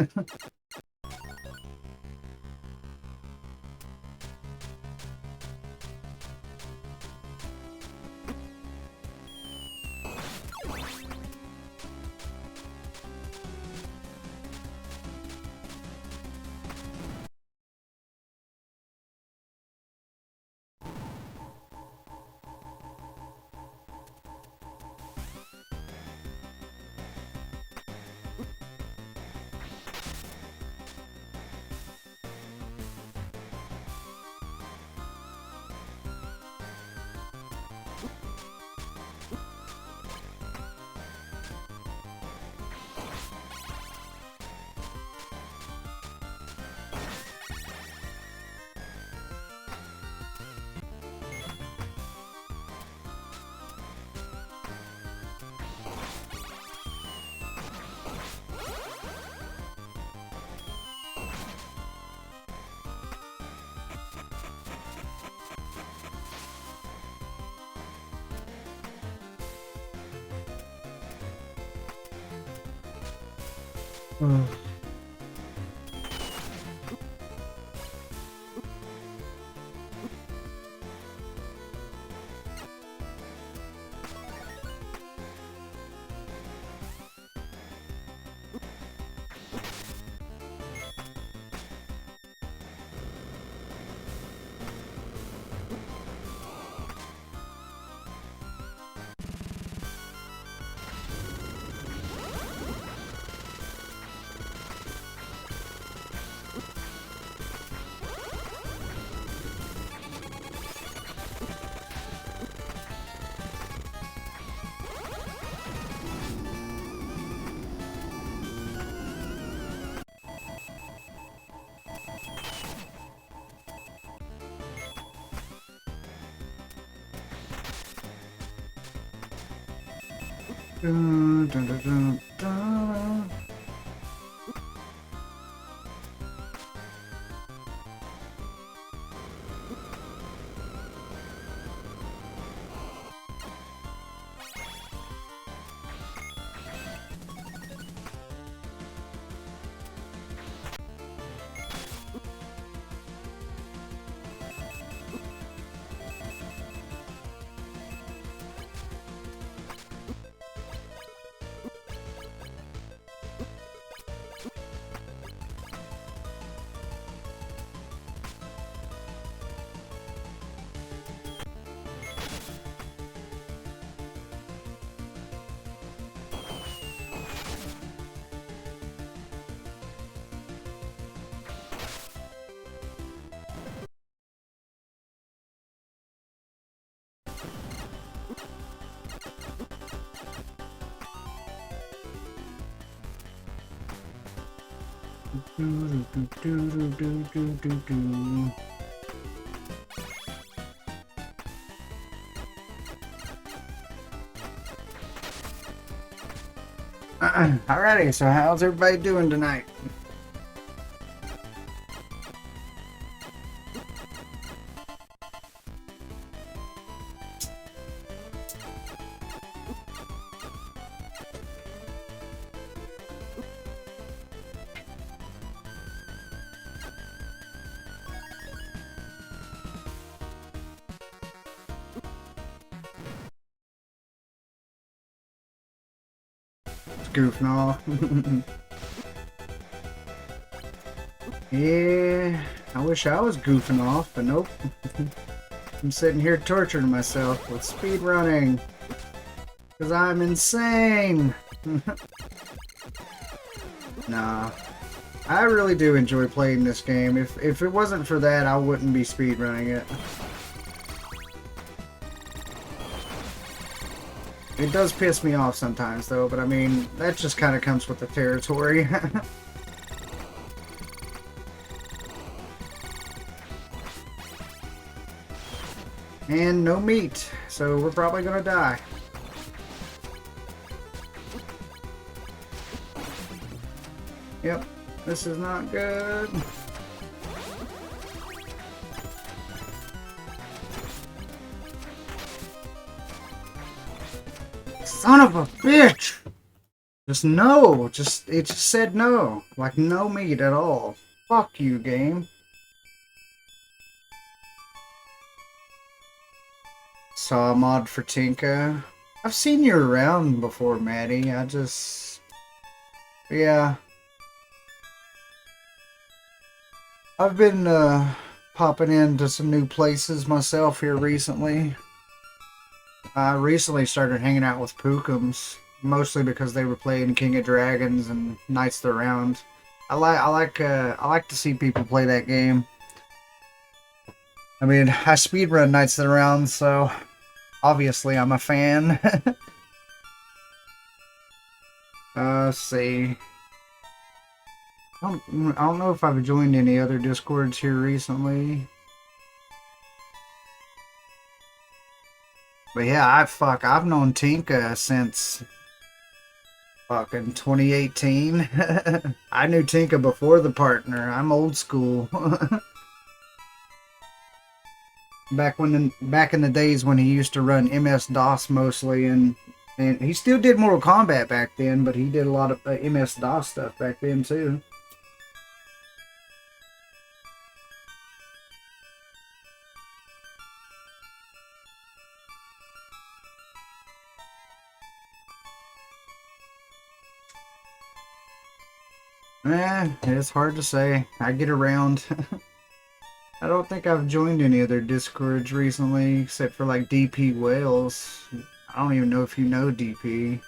[SPEAKER 1] Dun, dun, dun, dun, dun. Alrighty, so how's everybody doing tonight? Goofing off. Yeah, I wish I was goofing off, but nope. I'm sitting here torturing myself with speedrunning. Because I'm insane. Nah. I really do enjoy playing this game. If it wasn't for that, I wouldn't be speedrunning it. It does piss me off sometimes, though, but I mean, that just kind of comes with the territory. And no meat, so we're probably gonna die. Yep, this is not good. Son of a bitch! Just no. It just said no. Like no meat at all. Fuck you, game. Saw a mod for Tinka. I've seen you around before, Maddie. Yeah. I've been popping into some new places myself here recently. I recently started hanging out with Pookum's, mostly because they were playing King of Dragons and Knights of the Round. I like to see people play that game. I mean, I speedrun Knights of the Round, so obviously I'm a fan. Let's see. I don't know if I've joined any other Discords here recently. But yeah, I've known Tinka since fucking 2018. I knew Tinka before the partner. I'm old school. Back in the days when he used to run MS-DOS mostly, and he still did Mortal Kombat back then, but he did a lot of MS-DOS stuff back then too. It's hard to say. I get around. I don't think I've joined any other Discords recently, except for like DP Wales. I don't even know if you know DP.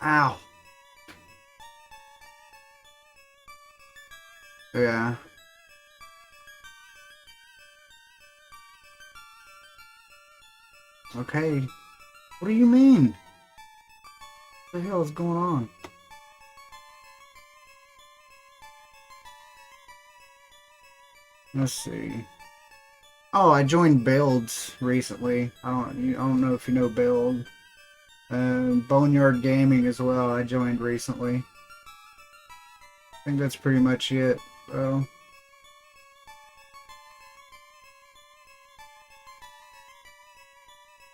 [SPEAKER 1] Ow. Yeah. Okay. What do you mean? What the hell is going on? Let's see. Oh, I joined Builds recently. I don't know if you know Build. Boneyard Gaming as well. I joined recently. I think that's pretty much it, though.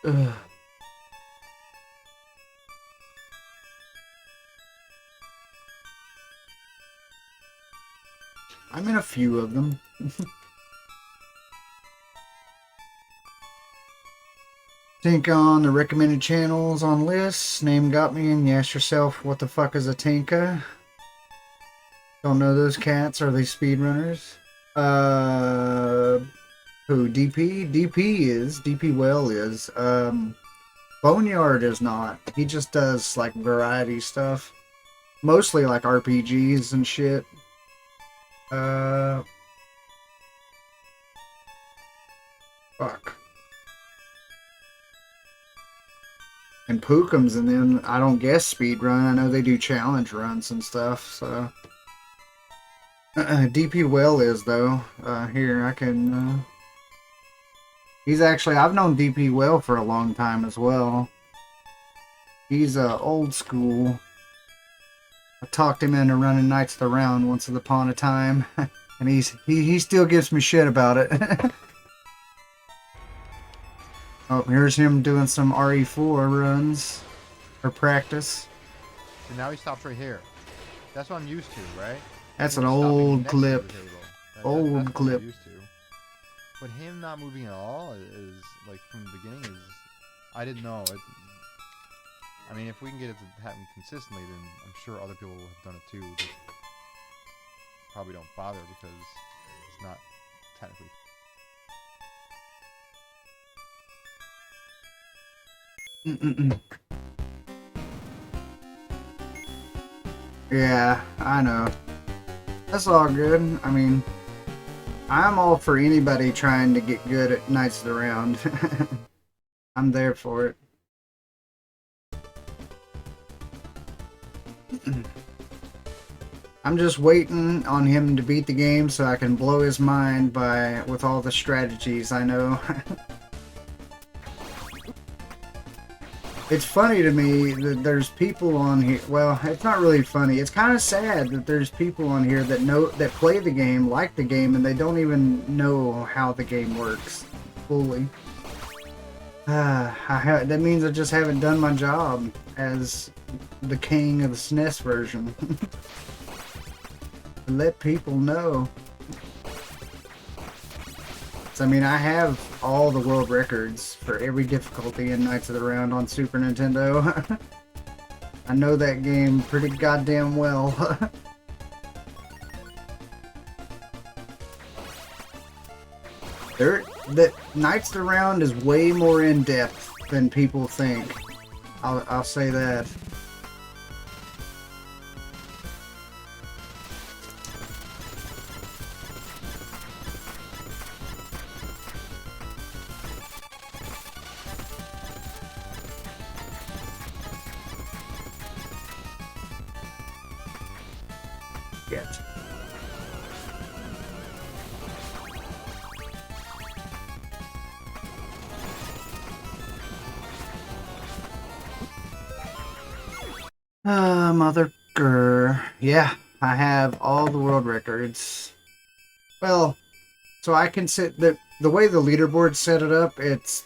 [SPEAKER 1] Ugh. I'm in a few of them. Think on the recommended channels on lists. Name got me, and you ask yourself, what the fuck is a Tinka? Don't know those cats. Are they speedrunners? Who? DP? DP Well is. Boneyard is not. He just does like variety stuff. Mostly like RPGs and shit. Fuck. And Pookums, and then I don't guess speedrun. I know they do challenge runs and stuff, so. DP Well is, though. Here, I can. He's actually. I've known DP Well for a long time as well. He's old school. I talked him into running Knights of the Round once upon a time, and he still gives me shit about it. Oh, here's him doing some RE4 runs or practice.
[SPEAKER 12] And now he stops right here. That's what I'm used to, right?
[SPEAKER 1] That's
[SPEAKER 12] Him
[SPEAKER 1] an
[SPEAKER 12] stopping
[SPEAKER 1] old
[SPEAKER 12] next to the
[SPEAKER 1] clip.
[SPEAKER 12] table.
[SPEAKER 1] Old
[SPEAKER 12] That's what I'm
[SPEAKER 1] clip.
[SPEAKER 12] used to. But him not moving at all is like from the beginning is I didn't know. I mean, if we can get it to happen consistently, then I'm sure other people have done it too. Just probably don't bother because it's not technically.
[SPEAKER 1] Yeah, I know. That's all good. I mean, I'm all for anybody trying to get good at Knights of the Round. I'm there for it. I'm just waiting on him to beat the game so I can blow his mind with all the strategies I know. It's funny to me that there's people on here. Well, it's not really funny. It's kind of sad that there's people on here that play the game, like the game, and they don't even know how the game works fully. That means I just haven't done my job as the king of the SNES version. To let people know. I mean, I have all the world records for every difficulty in Knights of the Round on Super Nintendo. I know that game pretty goddamn well. The Knights of the Round is way more in depth than people think. I'll say that. Yet. Mother grr. Yeah, I have all the world records. Well, so I can sit the way the leaderboard set it up, it's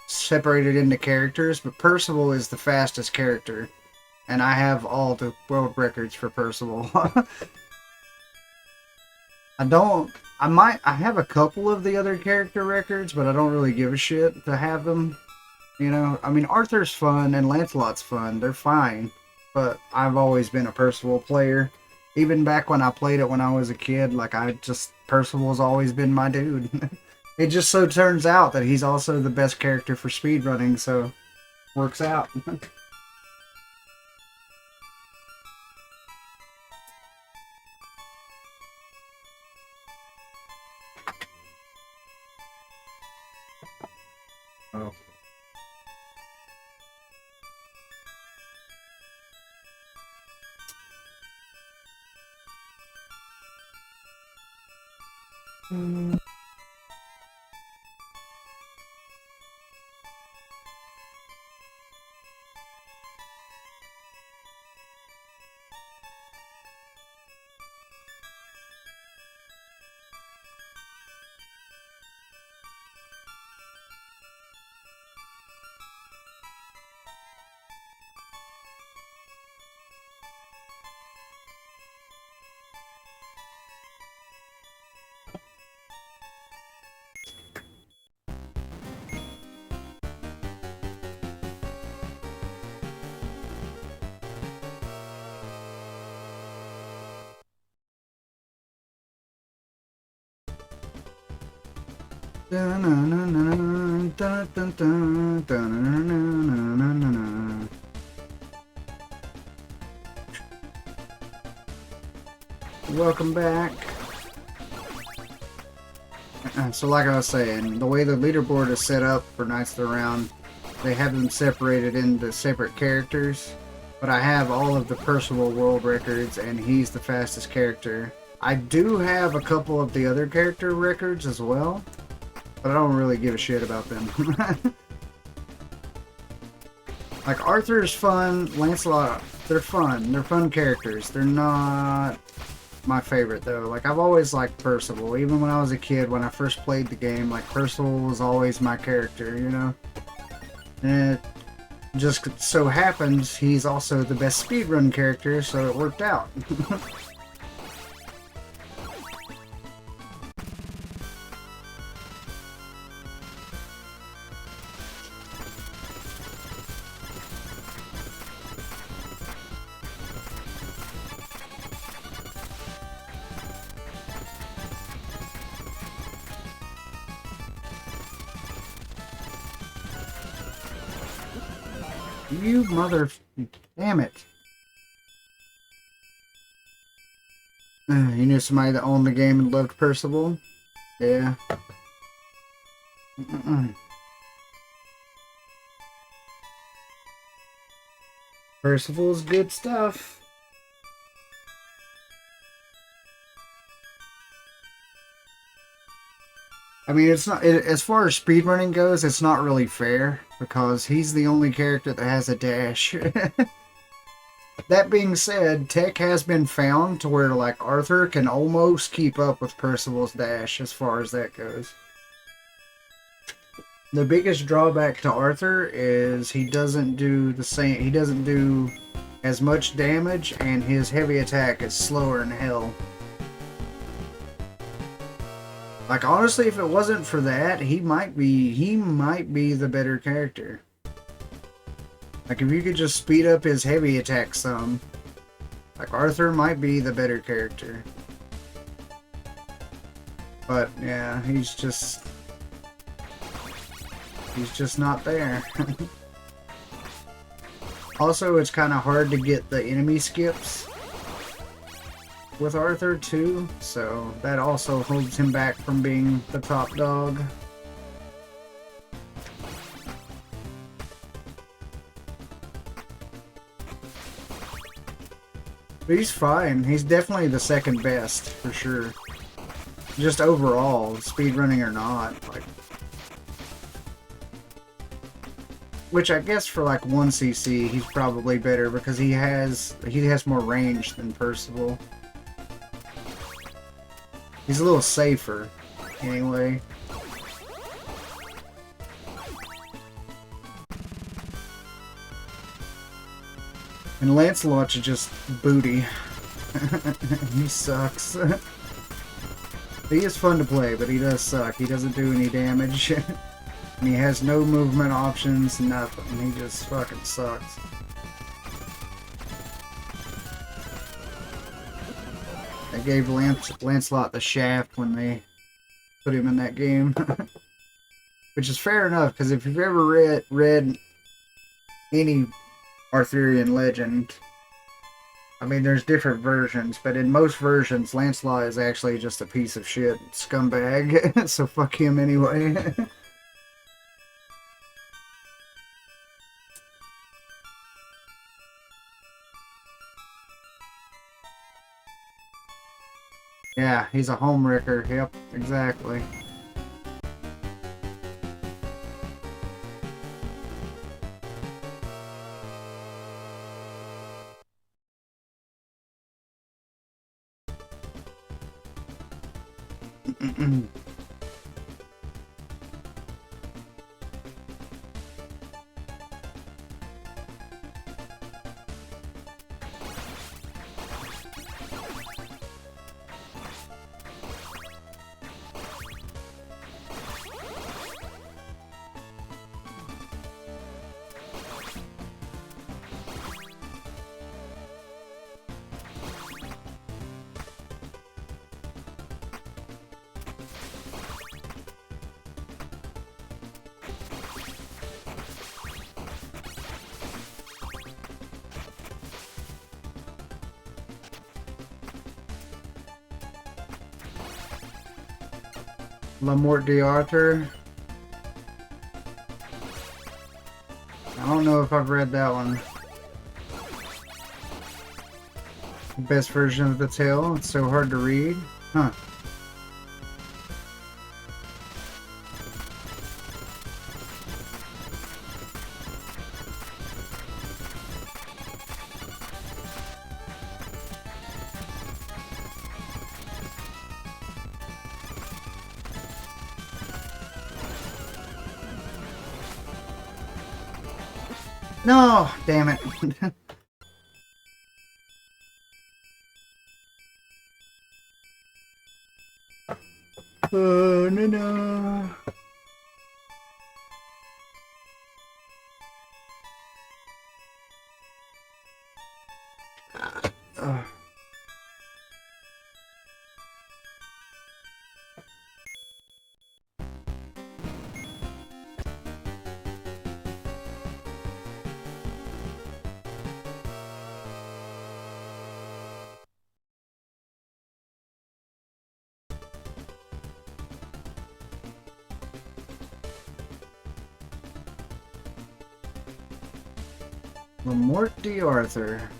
[SPEAKER 1] separated into characters, but Percival is the fastest character. And I have all the world records for Percival. I have a couple of the other character records, but I don't really give a shit to have them. You know, I mean, Arthur's fun and Lancelot's fun. They're fine. But I've always been a Percival player. Even back when I played it when I was a kid, like Percival's always been my dude. It just so turns out that he's also the best character for speedrunning, so works out. Oh. Welcome back. So like I was saying, the way the leaderboard is set up for Knights of the Round, they have them separated into separate characters. But I have all of the Percival world records, and he's the fastest character. I do have a couple of the other character records as well, but I don't really give a shit about them. Like, Arthur's fun, Lancelot, they're fun. They're fun characters. They're not my favorite, though. Like, I've always liked Percival. Even when I was a kid, when I first played the game, like, Percival was always my character, you know? And it just so happens he's also the best speedrun character, so it worked out. You mother... Damn it. You knew somebody that owned the game and loved Percival? Yeah. Percival's good stuff. I mean, it's not, as far as speedrunning goes, it's not really fair, because he's the only character that has a dash. That being said, tech has been found to where, like, Arthur can almost keep up with Percival's dash as far as that goes. The biggest drawback to Arthur is he doesn't do the same, he doesn't do as much damage, and his heavy attack is slower than hell. Like, honestly, if it wasn't for that, he might be the better character. Like, if you could just speed up his heavy attack some, like, Arthur might be the better character. But, yeah, he's just not there. Also, it's kind of hard to get the enemy skips with Arthur too, so that also holds him back from being the top dog. But he's fine. He's definitely the second best, for sure. Just overall, speedrunning or not, like... Which I guess for like 1cc, he's probably better because he has more range than Percival. He's a little safer, anyway. And Lancelot's just booty. He sucks. He is fun to play, but he does suck. He doesn't do any damage. And he has no movement options, nothing. He just fucking sucks. They gave Lancelot the shaft when they put him in that game. Which is fair enough, because if you've ever read any Arthurian legend, I mean, there's different versions, but in most versions, Lancelot is actually just a piece of shit scumbag, so fuck him anyway. Yeah, he's a home wrecker. Yep, exactly. La Mort d'Arthur. I don't know if I've read that one. Best version of the tale. It's so hard to read. Huh. No, damn it. Oh, no, no. La Mort d'Arthur.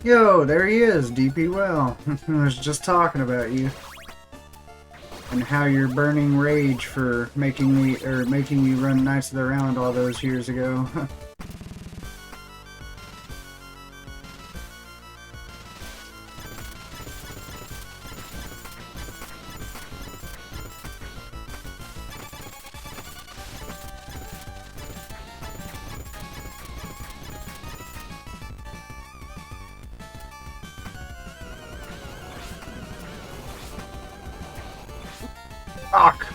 [SPEAKER 1] Yo, there he is, DP Well. I was just talking about you. And how you're burning rage for making you run Knights of the Round all those years ago. Fuck!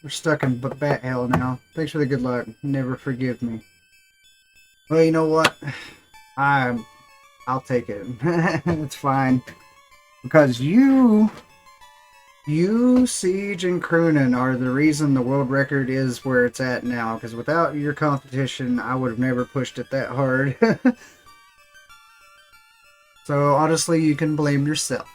[SPEAKER 1] We're stuck in bat hell now. Thanks for the good luck. Never forgive me. Well, you know what? I'll take it. It's fine. Because you, Siege, and Croonin are the reason the world record is where it's at now. Because without your competition, I would have never pushed it that hard. So honestly, you can blame yourself.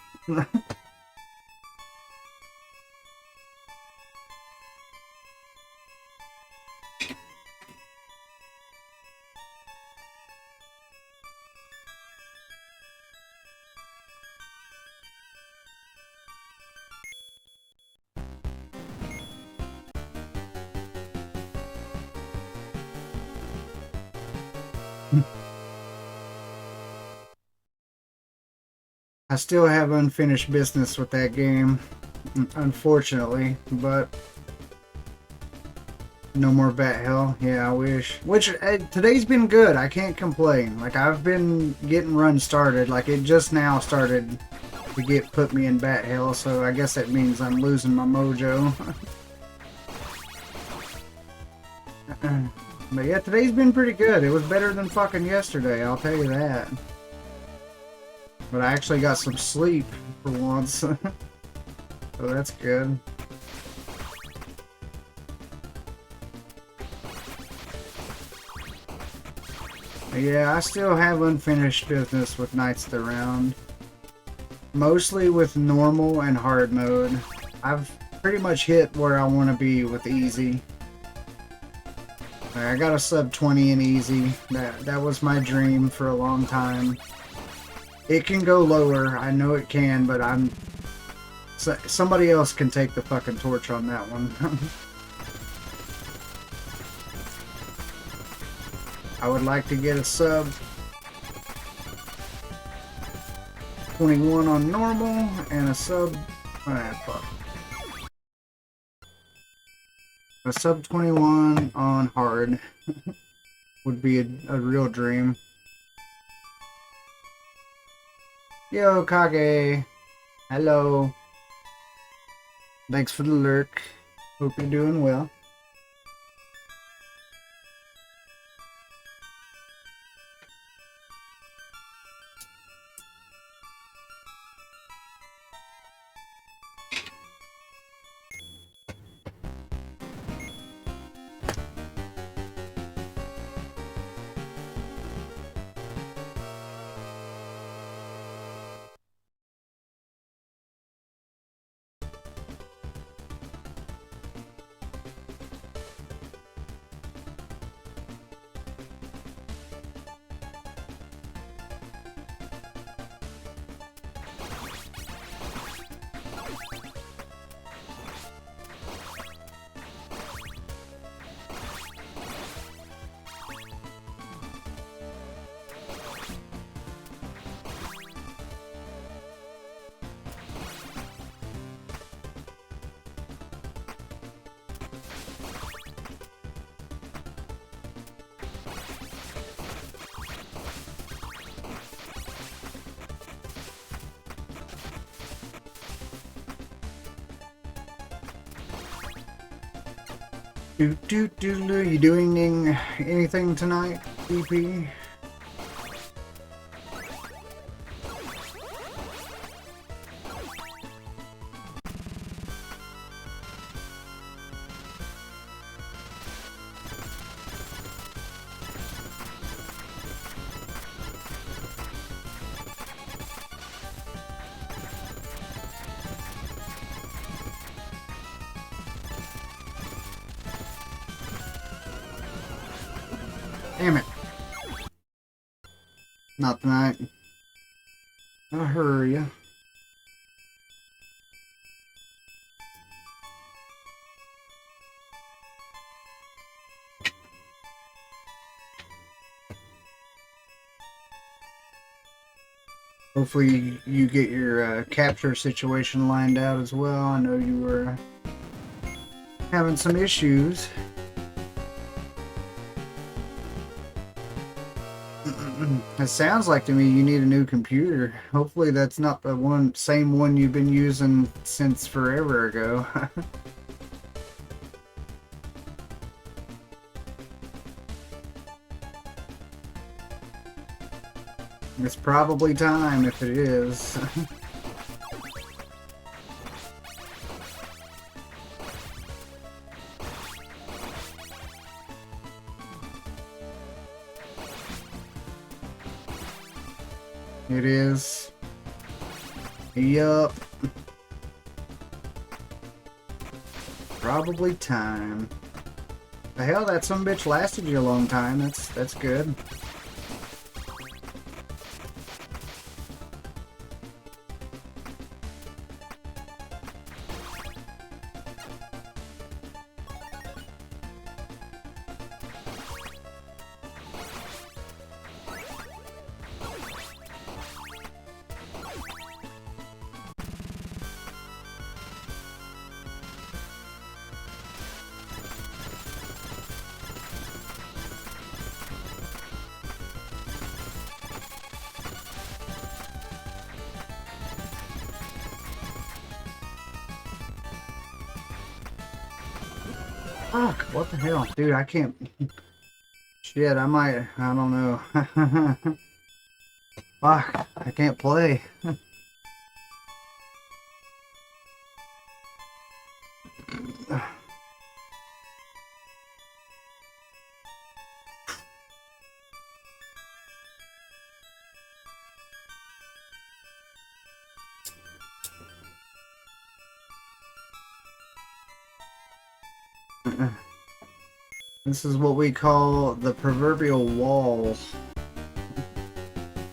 [SPEAKER 1] I still have unfinished business with that game, unfortunately, but no more bat hell. Yeah, I wish. Which, today's been good. I can't complain. Like, I've been getting runs started. Like, it just now started to put me in bat hell, so I guess that means I'm losing my mojo. But yeah, today's been pretty good. It was better than fucking yesterday, I'll tell you that. But I actually got some sleep for once. So that's good. But yeah, I still have unfinished business with Knights of the Round. Mostly with normal and hard mode. I've pretty much hit where I want to be with easy. I got a sub 20 in easy. That was my dream for a long time. It can go lower, I know it can, but somebody else can take the fucking torch on that one. I would like to get a sub 21 on normal and a sub fuck. A sub 21 on hard would be a real dream. Yo, Kage. Hello. Thanks for the lurk. Hope you're doing well. You doing anything tonight, DP? Damn it. Not tonight. I'll hurry ya. Hopefully you get your capture situation lined out as well. I know you were having some issues. It sounds like to me you need a new computer. Hopefully that's not the same one you've been using since forever ago. It's probably time if it is. It is. Yup. Probably time. The hell, that sumbitch lasted you a long time. That's good. Fuck, what the hell? Dude, I can't... Shit, I don't know. Fuck, I can't play. This is what we call the proverbial wall.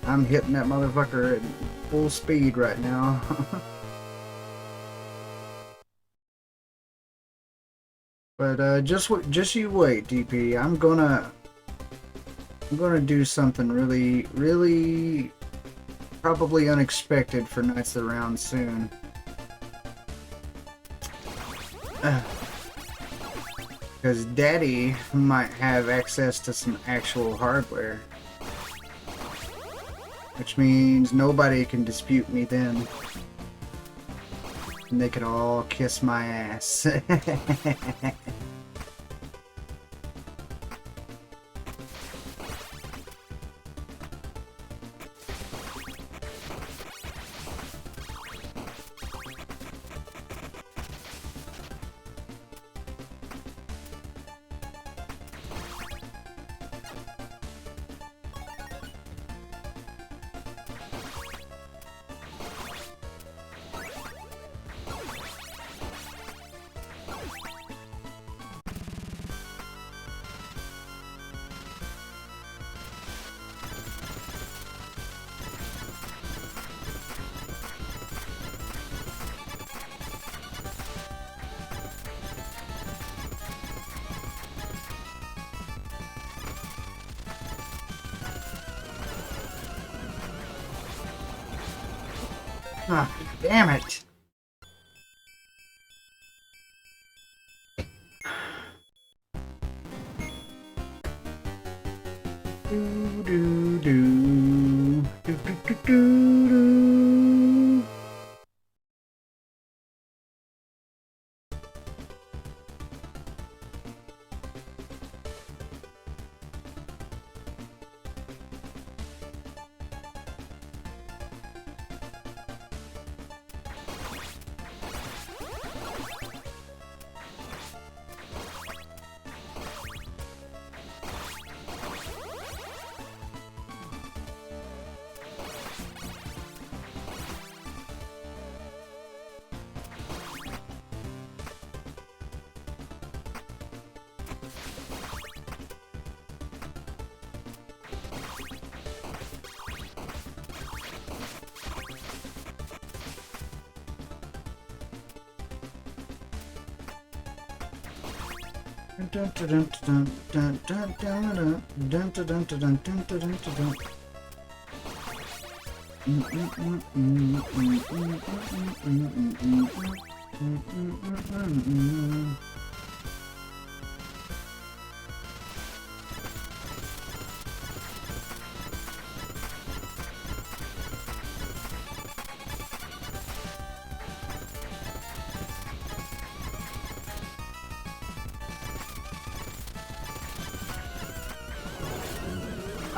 [SPEAKER 1] I'm hitting that motherfucker at full speed right now. But just you wait, DP. I'm gonna do something really probably unexpected for Knights of the Round soon. Because Daddy might have access to some actual hardware. Which means nobody can dispute me then. And they could all kiss my ass. Ah, damn it! Do do do do do do do.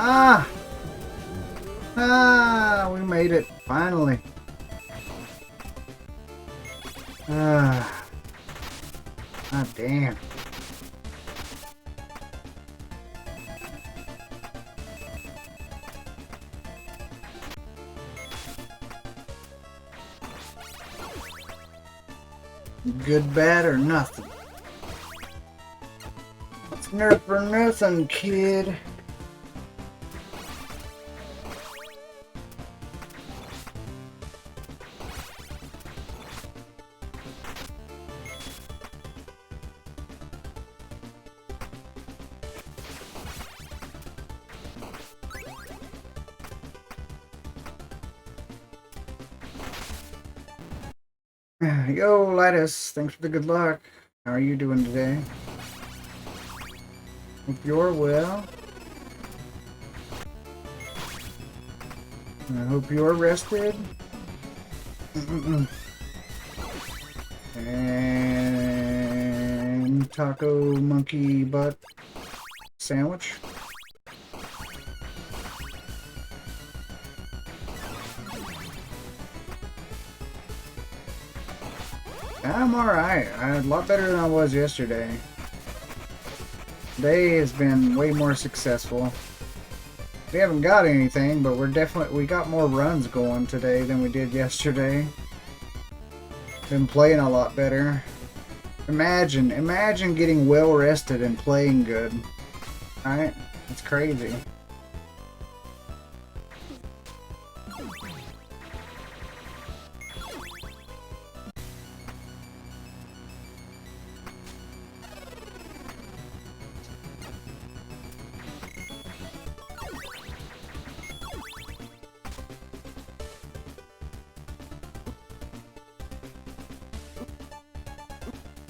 [SPEAKER 1] Ah! Ah! We made it, finally. Ah. Ah, damn. Good, bad, or nothing. It's nerf for nothing, kid. Yo, Lightus, thanks for the good luck. How are you doing today? Hope you're well. I hope you're rested. And taco monkey butt sandwich. I'm alright. I'm a lot better than I was yesterday. Today has been way more successful. We haven't got anything, but we got more runs going today than we did yesterday. Been playing a lot better. Imagine getting well rested and playing good. Alright? It's crazy.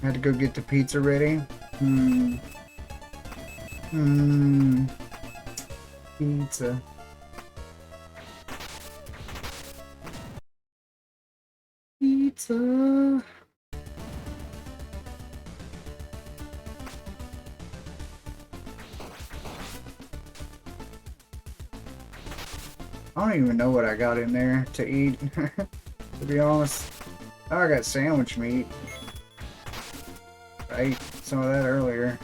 [SPEAKER 1] Had to go get the pizza ready. Pizza. Pizza. I don't even know what I got in there to eat, to be honest. Oh, I got sandwich meat. I ate some of that earlier.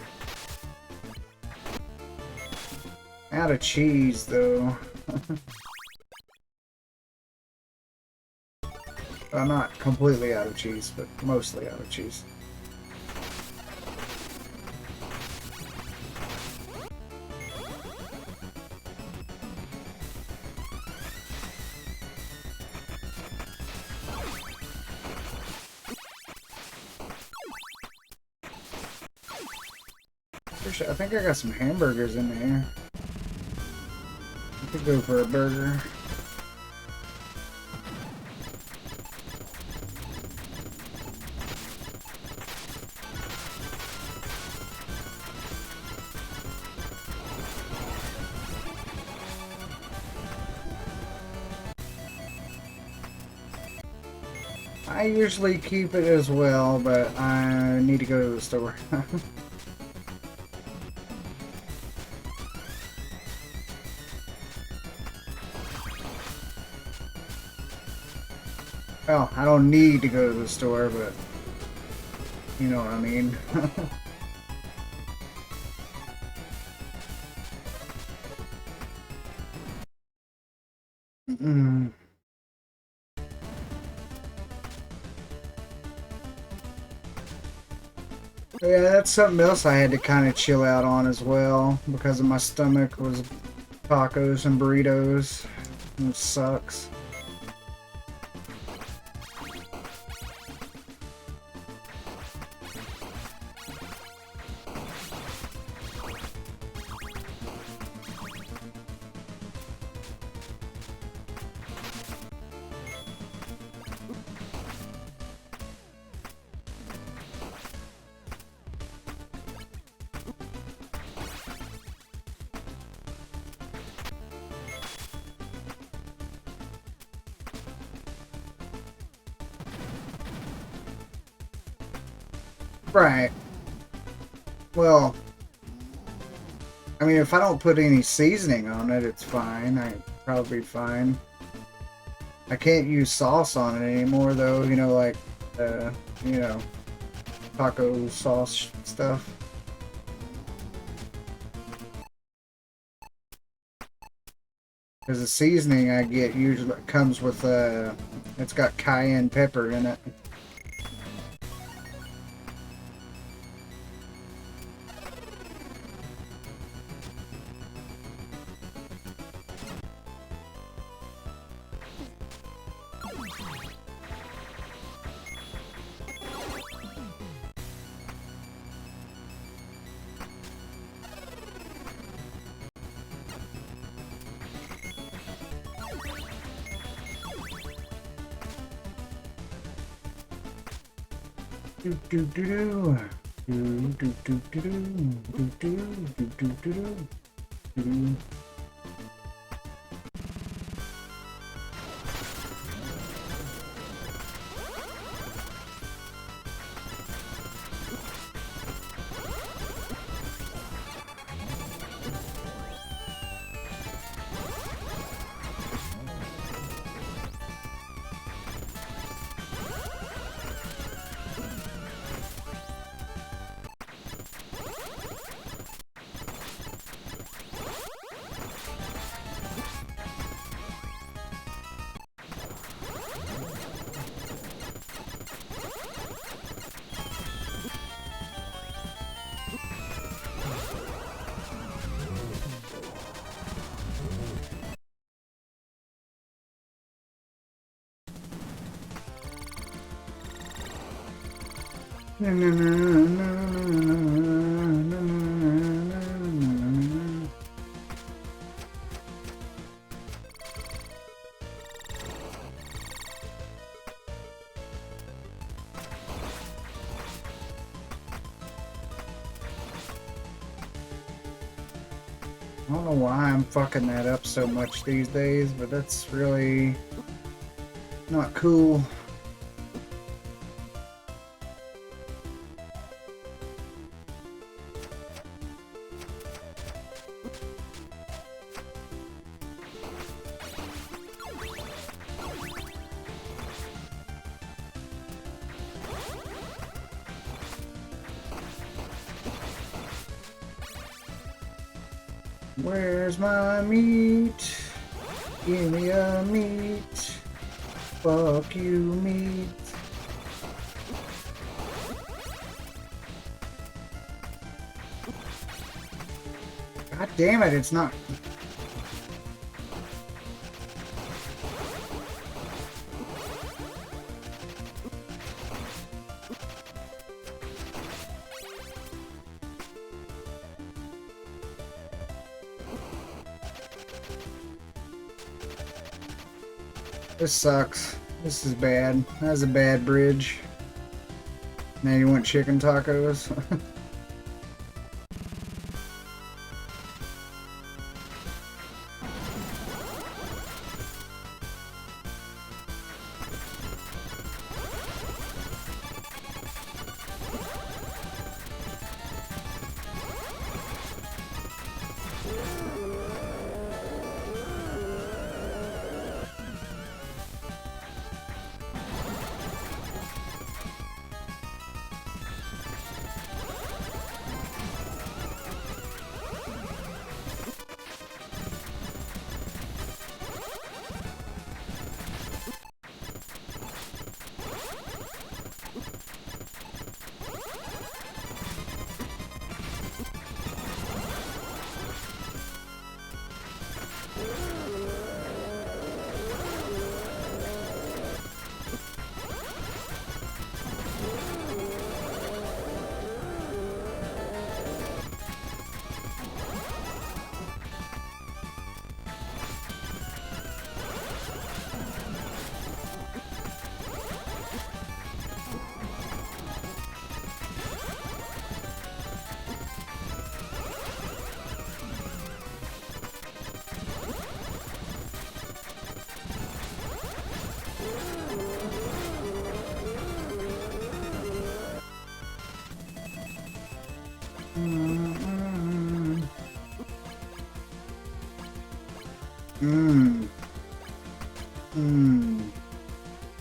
[SPEAKER 1] Out of cheese, though. Well, not completely out of cheese, but mostly out of cheese. I think I got some hamburgers in there. I could go for a burger. I usually keep it as well, but I need to go to the store. Well, I don't need to go to the store, but you know what I mean. Yeah, that's something else I had to kind of chill out on as well, because of my stomach was tacos and burritos. It sucks. Right. Well, I mean, if I don't put any seasoning on it, it's fine. I'd probably be fine. I can't use sauce on it anymore, though. You know, like, you know, taco sauce stuff. Because the seasoning I get usually comes with, it's got cayenne pepper in it. Do do do do do do do do do do do do do. I don't know why I'm fucking that up so much these days, but that's really not cool. Where's my meat? Give me a meat. Fuck you, meat. God damn it, it's not. This sucks. This is bad. That was a bad bridge. Now you want chicken tacos?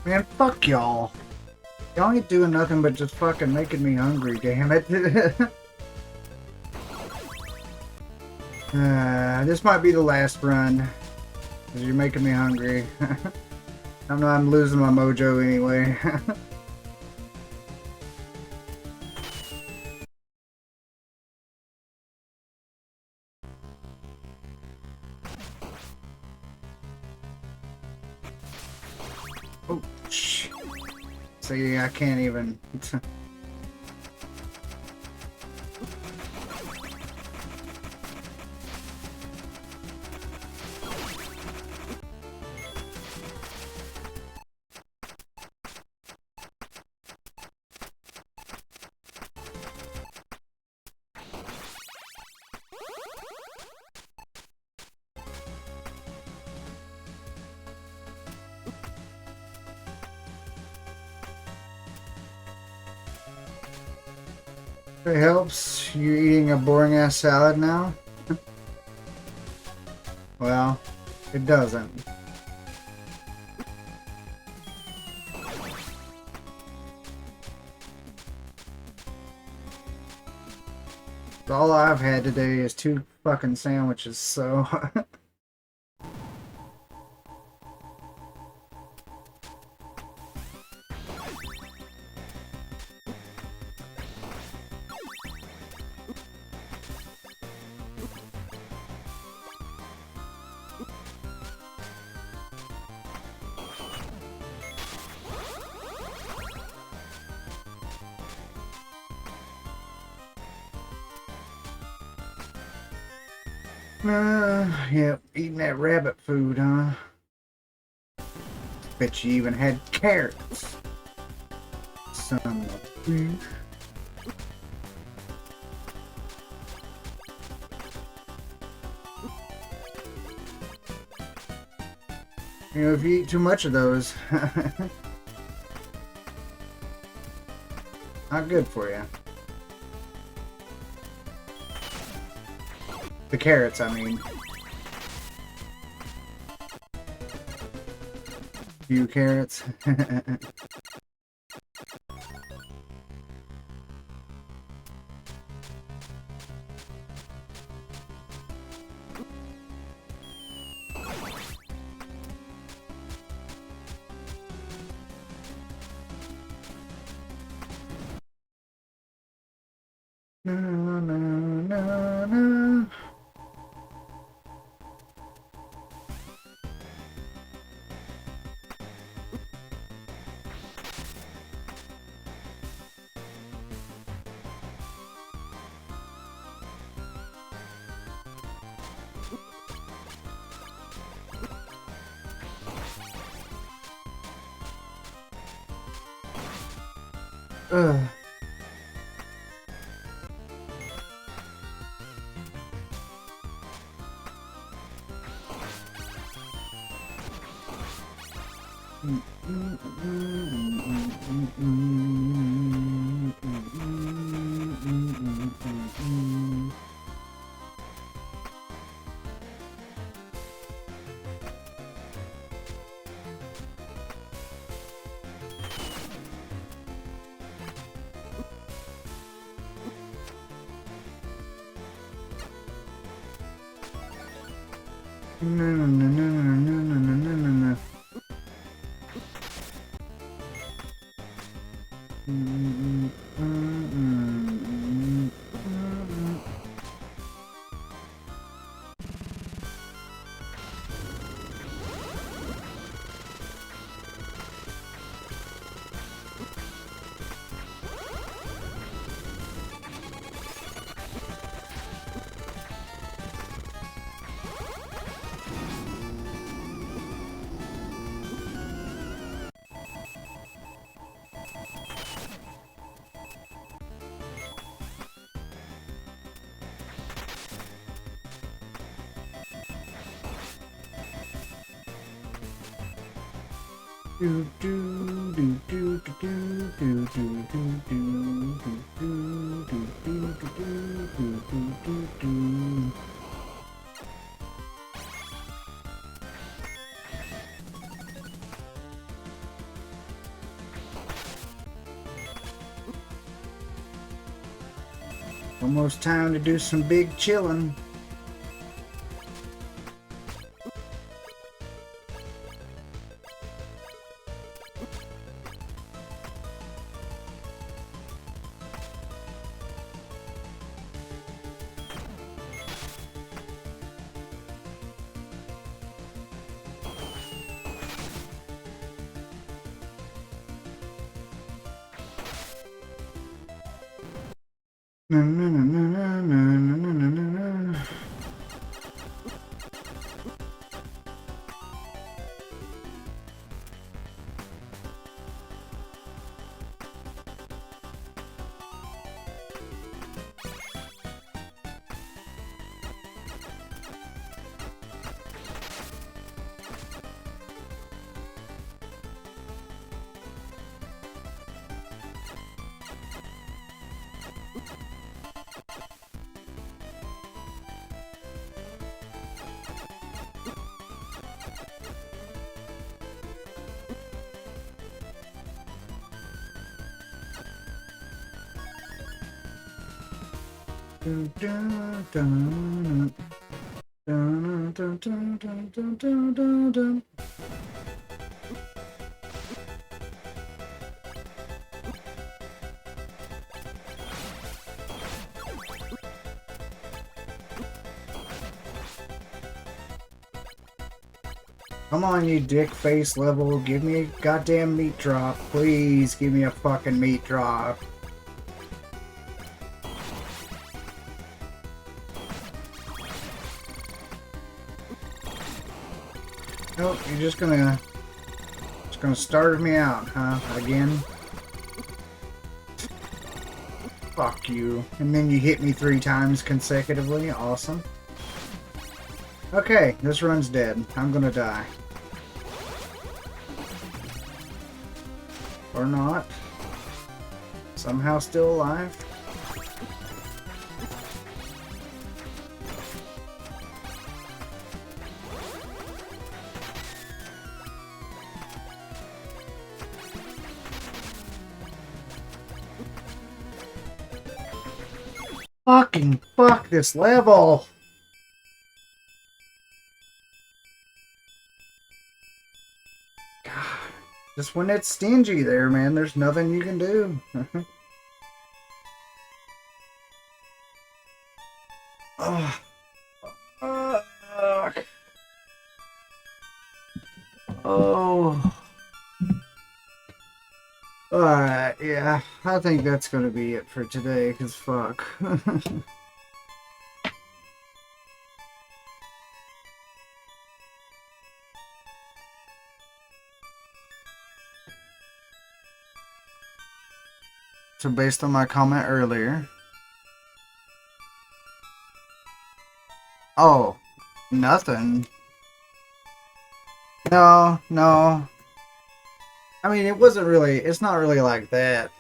[SPEAKER 1] Man, fuck y'all. Y'all ain't doing nothing but just fucking making me hungry, damn it. This might be the last run. Cause you're making me hungry. I know I'm losing my mojo anyway. Oh, shit. See, I can't even. It helps. You eating a boring ass salad now? Well, it doesn't. All I've had today is 2 fucking sandwiches, so. Yep, eating that rabbit food, huh? Bet you even had carrots. Son of a bitch. You know, if you eat too much of those, not good for you. The carrots, I mean. Few carrots. No, no, no, no. Ugh. No, no, no, no, no, no, no, no, no. Do do do do do do do do do do do do do do do do. Almost time to do some big chillin'. No, no, no, no, no, no, no, no, no. Dun, dun, dun, dun, dun, dun, dun, dun, dun, dun, dun. Come on, you dick face level. Give me a goddamn meat drop. Please give me a fucking meat drop. Nope, you're just gonna starve me out, huh? Again? Fuck you. And then you hit me 3 times consecutively. Awesome. Okay, this run's dead. I'm gonna die. Or not. Somehow still alive. Fucking fuck this level! God, just when it's stingy there, man, there's nothing you can do. Oh. Oh. Alright, yeah. I think that's gonna be it for today, cause fuck. So based on my comment earlier. Oh, nothing. No. I mean, it's not really like that.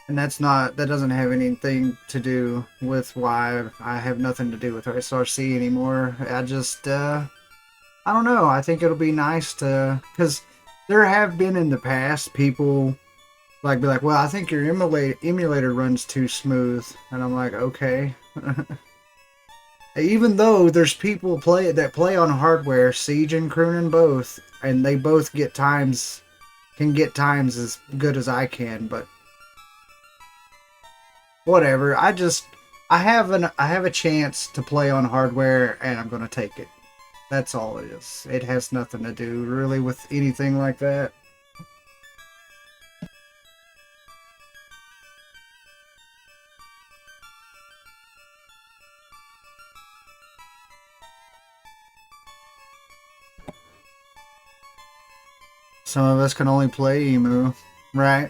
[SPEAKER 1] And that doesn't have anything to do with why I have nothing to do with SRC anymore. I just, I don't know. I think it'll be nice to, because there have been in the past people like be like, well, I think your emulator runs too smooth. And I'm like, okay. Even though there's people that play on hardware, Siege and Croonin both, and they both can get times as good as I can, but whatever. I have a chance to play on hardware, and I'm gonna take it. That's all it is. It has nothing to do really with anything like that. Some of us can only play Emu, right?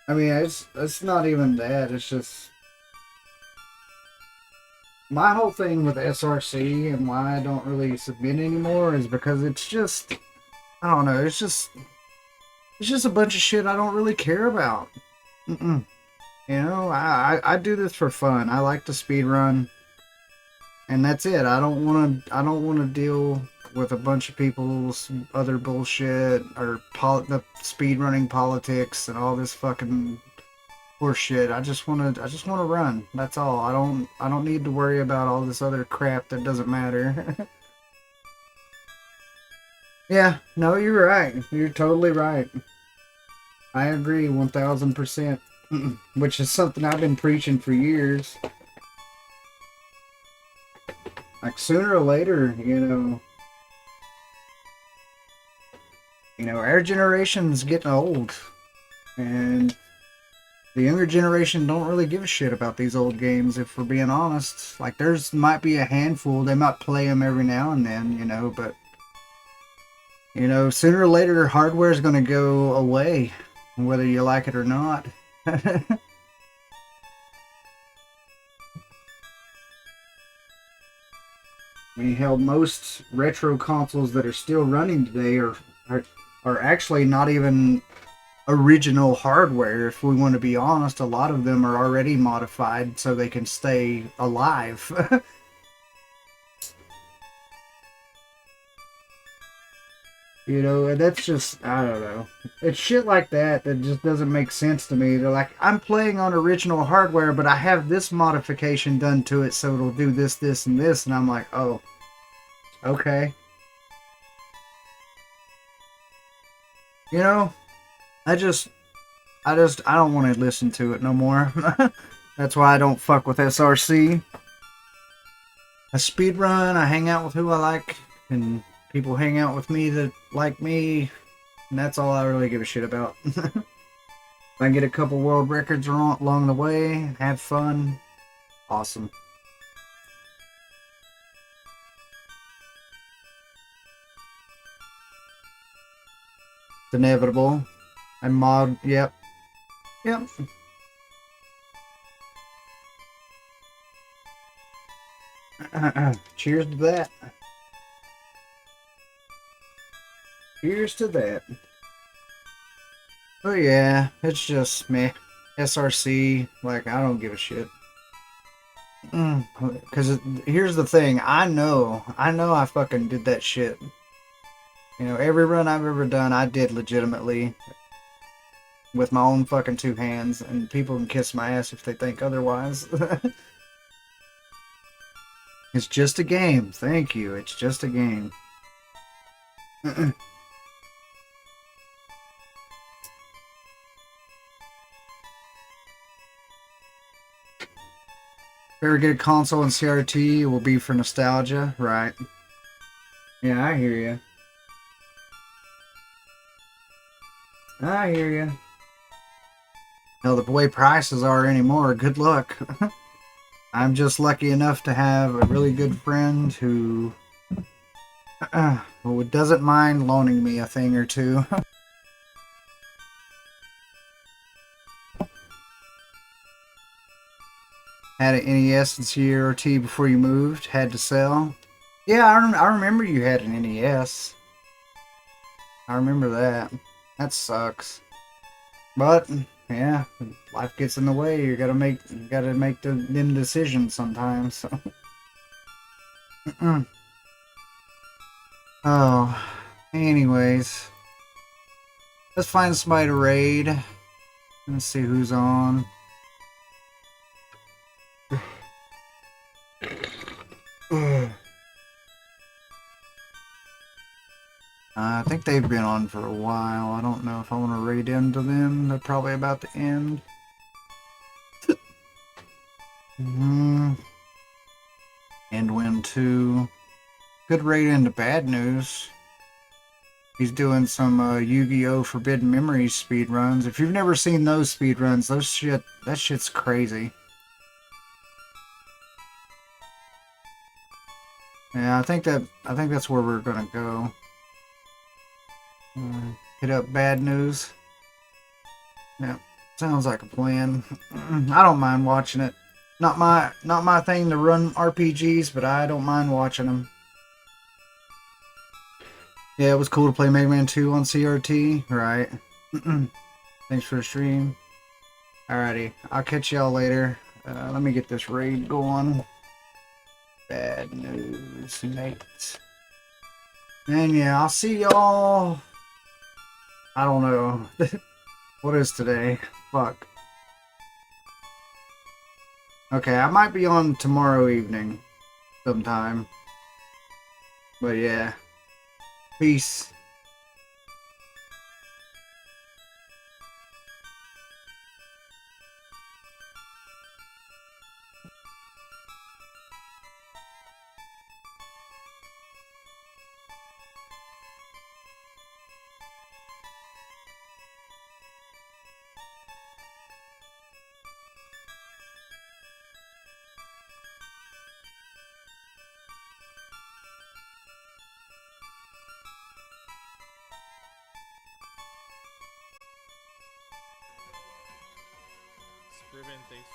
[SPEAKER 1] I mean, it's not even that. It's just my whole thing with SRC and why I don't really submit anymore is because it's just, I don't know. It's just a bunch of shit I don't really care about. You know, I do this for fun. I like to speedrun. And that's it. I don't want to deal with a bunch of people's other bullshit or the speedrunning politics and all this fucking horse shit. I just want to run. That's all. I don't need to worry about all this other crap that doesn't matter. Yeah, no, you're right. You're totally right. I agree 1000%. Which is something I've been preaching for years. Like sooner or later, you know, our generation's getting old, and the younger generation don't really give a shit about these old games. If we're being honest, like might be a handful, they might play them every now and then, you know, but you know, sooner or later, hardware is gonna go away, whether you like it or not. I mean, hell, most retro consoles that are still running today are actually not even original hardware. If we want to be honest, a lot of them are already modified so they can stay alive. You know, and that's just, I don't know. It's shit like that just doesn't make sense to me. They're like, I'm playing on original hardware, but I have this modification done to it so it'll do this, this, and this. And I'm like, oh, okay. You know, I don't want to listen to it no more. That's why I don't fuck with SRC. I speedrun, I hang out with who I like, and people hang out with me that like me, and that's all I really give a shit about. If I can get a couple world records along the way, have fun, awesome. inevitable. And mod, yep. Yep. Cheers to that. Cheers to that. Oh yeah, it's just meh. SRC, like, I don't give a shit. Because here's the thing, I know I fucking did that shit. You know, every run I've ever done, I did legitimately. With my own fucking 2 hands, and people can kiss my ass if they think otherwise. It's just a game, thank you, it's just a game. If ever get a console in CRT, it will be for nostalgia, right? Yeah, I hear you. I hear you. Hell, the way prices are anymore, good luck. I'm just lucky enough to have a really good friend who doesn't mind loaning me a thing or two. Had an NES and CRT before you moved, had to sell. Yeah, I remember you had an NES. I remember that. That sucks. But yeah, life gets in the way. You gotta make them decisions sometimes. So. Oh, anyways, let's find somebody to raid. Let's see who's on. I think they've been on for a while. I don't know if I want to raid into them. They're probably about to end. And win 2. Good raid into Bad News. He's doing some Yu-Gi-Oh! Forbidden Memories speedruns. If you've never seen those speedruns, that shit's crazy. Yeah, I think that's where we're gonna go. Hit up Bad News. Yeah, sounds like a plan. I don't mind watching it. Not my thing to run RPGs, but I don't mind watching them. Yeah, it was cool to play Mega Man 2 on CRT, right? Thanks for the stream. Alrighty, I'll catch y'all later. Let me get this raid going. Bad News, mates. And yeah, I'll see y'all. I don't know. What is today? Fuck. Okay, I might be on tomorrow evening sometime. But yeah. Peace.
[SPEAKER 3] Ruben, thanks